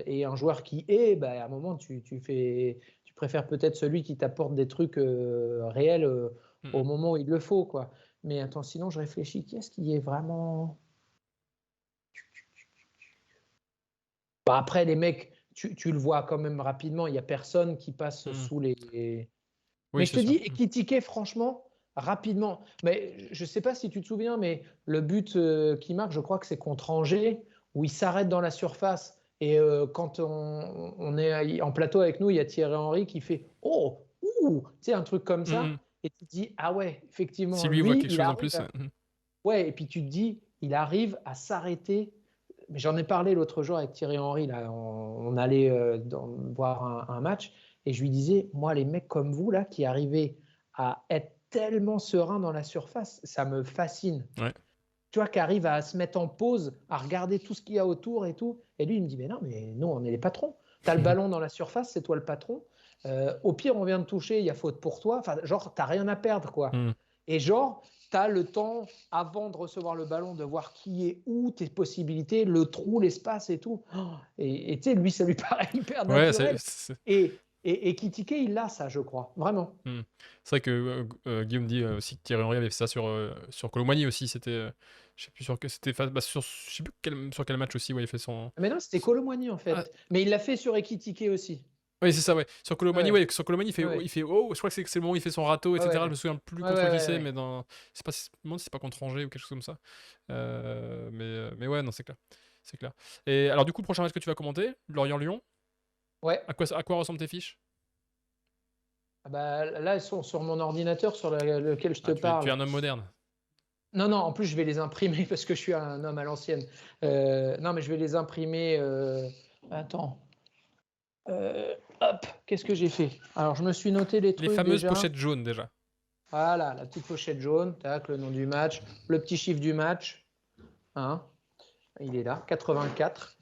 et un joueur qui est, bah, à un moment, tu préfères peut-être celui qui t'apporte des trucs réels au Hmm. moment où il le faut, quoi. Mais attends, sinon, je réfléchis. Qui est-ce qui est vraiment. Bah, après, les mecs, tu le vois quand même rapidement. Il n'y a personne qui passe Hmm. sous les. Mais Oui, je c'est te sûr. dis, Ekitike, franchement, rapidement. Mais je ne sais pas si tu te souviens, mais le but qu'il marque, je crois que c'est contre Angers, où il s'arrête dans la surface. Et quand on est en plateau avec nous, il y a Thierry Henry qui fait Oh, ouh, tu sais, un truc comme ça. Hmm. Et tu te dis, ah ouais, effectivement, Si lui voit lui, quelque il chose en arrive plus. Ouais, et puis tu te dis, il arrive à s'arrêter. Mais j'en ai parlé l'autre jour avec Thierry Henry, là, on allait voir un match, et je lui disais, moi, les mecs comme vous, là, qui arrivez à être tellement serein dans la surface, ça me fascine. Ouais. Tu vois, qui arrive à se mettre en pause, à regarder tout ce qu'il y a autour et tout. Et lui, il me dit, mais non, mais nous, on est les patrons. Tu as le ballon dans la surface, c'est toi le patron. Au pire, on vient de toucher, il y a faute pour toi. Enfin, genre, tu n'as rien à perdre, quoi. Hmm. Et genre, tu as le temps, avant de recevoir le ballon, de voir qui est où, tes possibilités, le trou, l'espace et tout. Et tu sais, lui, ça lui paraît hyper Ouais, c'est. naturel. Et, Et Ekitike, il a ça, je crois. Vraiment. C'est vrai que Guillaume dit aussi que Thierry Henry avait fait ça sur Colomani aussi. C'était, je sais plus sur que c'était je sais plus sur quel match aussi où il fait son. Mais non, c'était Colomani, en Ah, fait. Mais il l'a fait sur Ekitike aussi. oui, c'est ça, ouais. Sur Colomani, Ouais, ouais, sur Colomani, ouais, il fait oh, je crois que c'est le moment où il fait son râteau, ouais, etc. Je ouais, me souviens plus ouais, contre qui c'est, ouais. mais c'est pas, je me demande si c'est pas contre Angers ou quelque chose comme ça. Mais ouais, non, c'est clair, c'est clair. Et alors du coup, le prochain match que tu vas commenter, Lorient-Lyon, Ouais. à quoi ressemblent tes fiches? Ah bah, là, elles sont sur mon ordinateur sur lequel je te Tu es parle. un homme moderne. Non, non, en plus, je vais les imprimer parce que je suis un homme à l'ancienne. Non, mais je vais les imprimer. Attends. Hop, qu'est-ce que j'ai fait? Alors, je me suis noté les Les trucs fameuses déjà. pochettes jaunes déjà. Voilà, la petite pochette jaune, tac, le nom du match, le petit chiffre du match. Hein, il est là, 84.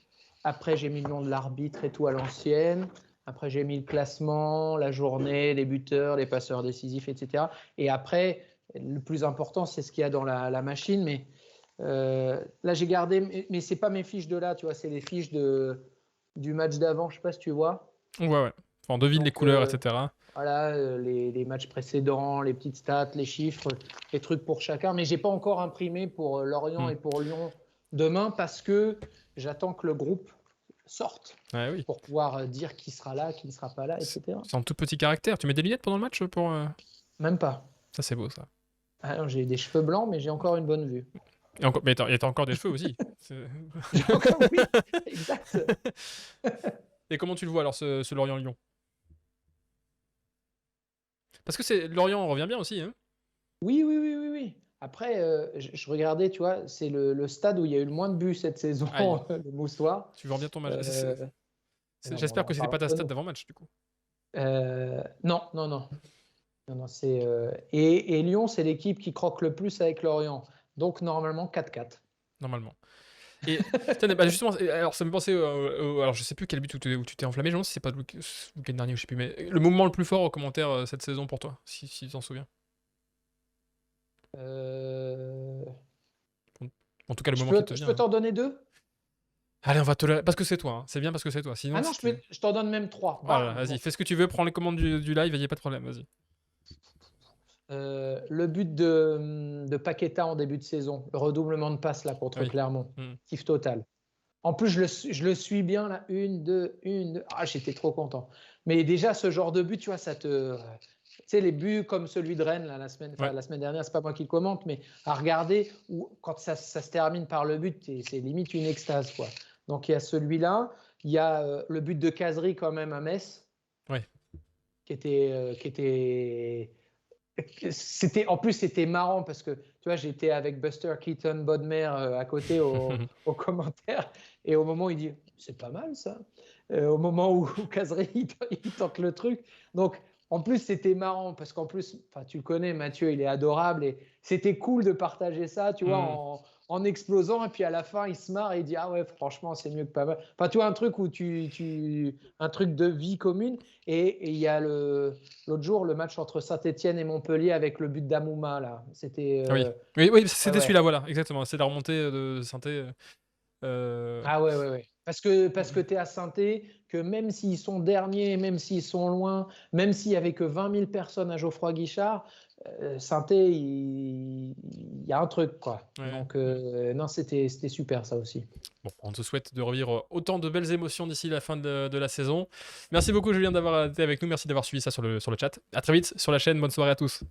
Après, j'ai mis le nom de l'arbitre et tout à l'ancienne. Après, j'ai mis le classement, la journée, les buteurs, les passeurs décisifs, etc. Et après, le plus important, c'est ce qu'il y a dans la machine. Mais là, j'ai gardé, mais ce n'est pas mes fiches de là, tu vois, c'est les fiches du match d'avant, je ne sais pas si tu vois. Ouais, ouais. Enfin, on devine les Donc, couleurs, etc. voilà, les matchs précédents, les petites stats, les chiffres, les trucs pour chacun. Mais je n'ai pas encore imprimé pour Lorient Hmm. et pour Lyon demain parce que j'attends que le groupe sorte Ouais, oui. pour pouvoir dire qui sera là, qui ne sera pas là, etc. C'est en tout petit caractère. Tu mets des lunettes pendant le match pour. Même pas. Ça, c'est beau, ça. Alors, j'ai des cheveux blancs, mais j'ai encore une bonne vue. Mais t'as encore des cheveux aussi. J'ai encore, oui, exact. Et comment tu le vois alors, ce Lorient-Lyon? Parce que Lorient revient bien aussi, hein. Oui, oui, oui, oui, oui. Après, je regardais, tu vois, c'est le stade où il y a eu le moins de buts cette saison, Aïe. le Moustoir. Tu vends bien ton match. Non, on J'espère en que c'était parle pas ta entre stat nous. d'avant-match, du coup. Non, non, non. Non, non, et Lyon, c'est l'équipe qui croque le plus avec Lorient. Donc, normalement, 4-4. Normalement. Et putain, bah, justement, alors ça me pensait. Alors je sais plus quel but où tu t'es enflammé, je me demande si c'est pas le week-end dernier ou je sais plus, mais le moment le plus fort au commentaire cette saison pour toi, si tu t'en souviens. Euh, En tout cas, le je moment qui peux, te je vient, peux hein. t'en donner deux? Allez, on va te le. Parce que c'est toi, hein. C'est bien parce que c'est toi. Ah Sinon, non, si tu. je t'en donne même trois. Voilà, Bam! vas-y, Bon. fais ce que tu veux, prends les commandes du live, il n'y a pas de problème, vas-y. Le but de Paqueta en début de saison, le redoublement de passe là contre Ah oui. Clermont, Hmm. kiff total. En plus, je le suis bien là, une, deux. Ah, j'étais trop content. Mais déjà, ce genre de but, tu vois, ça te. Tu sais, les buts comme celui de Rennes là, Ouais. la semaine dernière, c'est pas moi qui le commente, mais à regarder, quand ça se termine par le but, c'est limite une extase, quoi. Donc il y a celui-là, il y a le but de Casery quand même à Metz, Ouais. qui était en plus, c'était marrant parce que tu vois, j'étais avec Buster Keaton Bodmer à côté au commentaire. Et au moment où il dit c'est pas mal ça, au moment où Kazri il tente le truc. Donc, en plus, c'était marrant parce qu'en plus, tu le connais, Mathieu, il est adorable et c'était cool de partager ça, tu vois, Hmm. en explosant. Et puis à la fin, il se marre et il dit ah ouais, franchement, c'est mieux que pas mal. Enfin, tu vois, un truc où un truc de vie commune. Et il y a l'autre jour, le match entre Saint-Etienne et Montpellier avec le but d'Amouma, là. C'était. Ah oui. Oui, oui, Ouais, c'était ouais. celui-là, voilà, exactement. C'est la remontée de Sainté. Ah ouais, ouais, ouais. Parce que tu es à Saint-Étienne, que même s'ils sont derniers, même s'ils sont loin, même s'il n'y avait que 20 000 personnes à Geoffroy Guichard, Saint-Étienne, il y a un truc, quoi. Ouais. Donc, non, c'était super, ça aussi. Bon, on te souhaite de revivre autant de belles émotions d'ici la fin de la saison. Merci beaucoup, Julien, d'avoir été avec nous. Merci d'avoir suivi ça sur le chat. À très vite sur la chaîne. Bonne soirée à tous.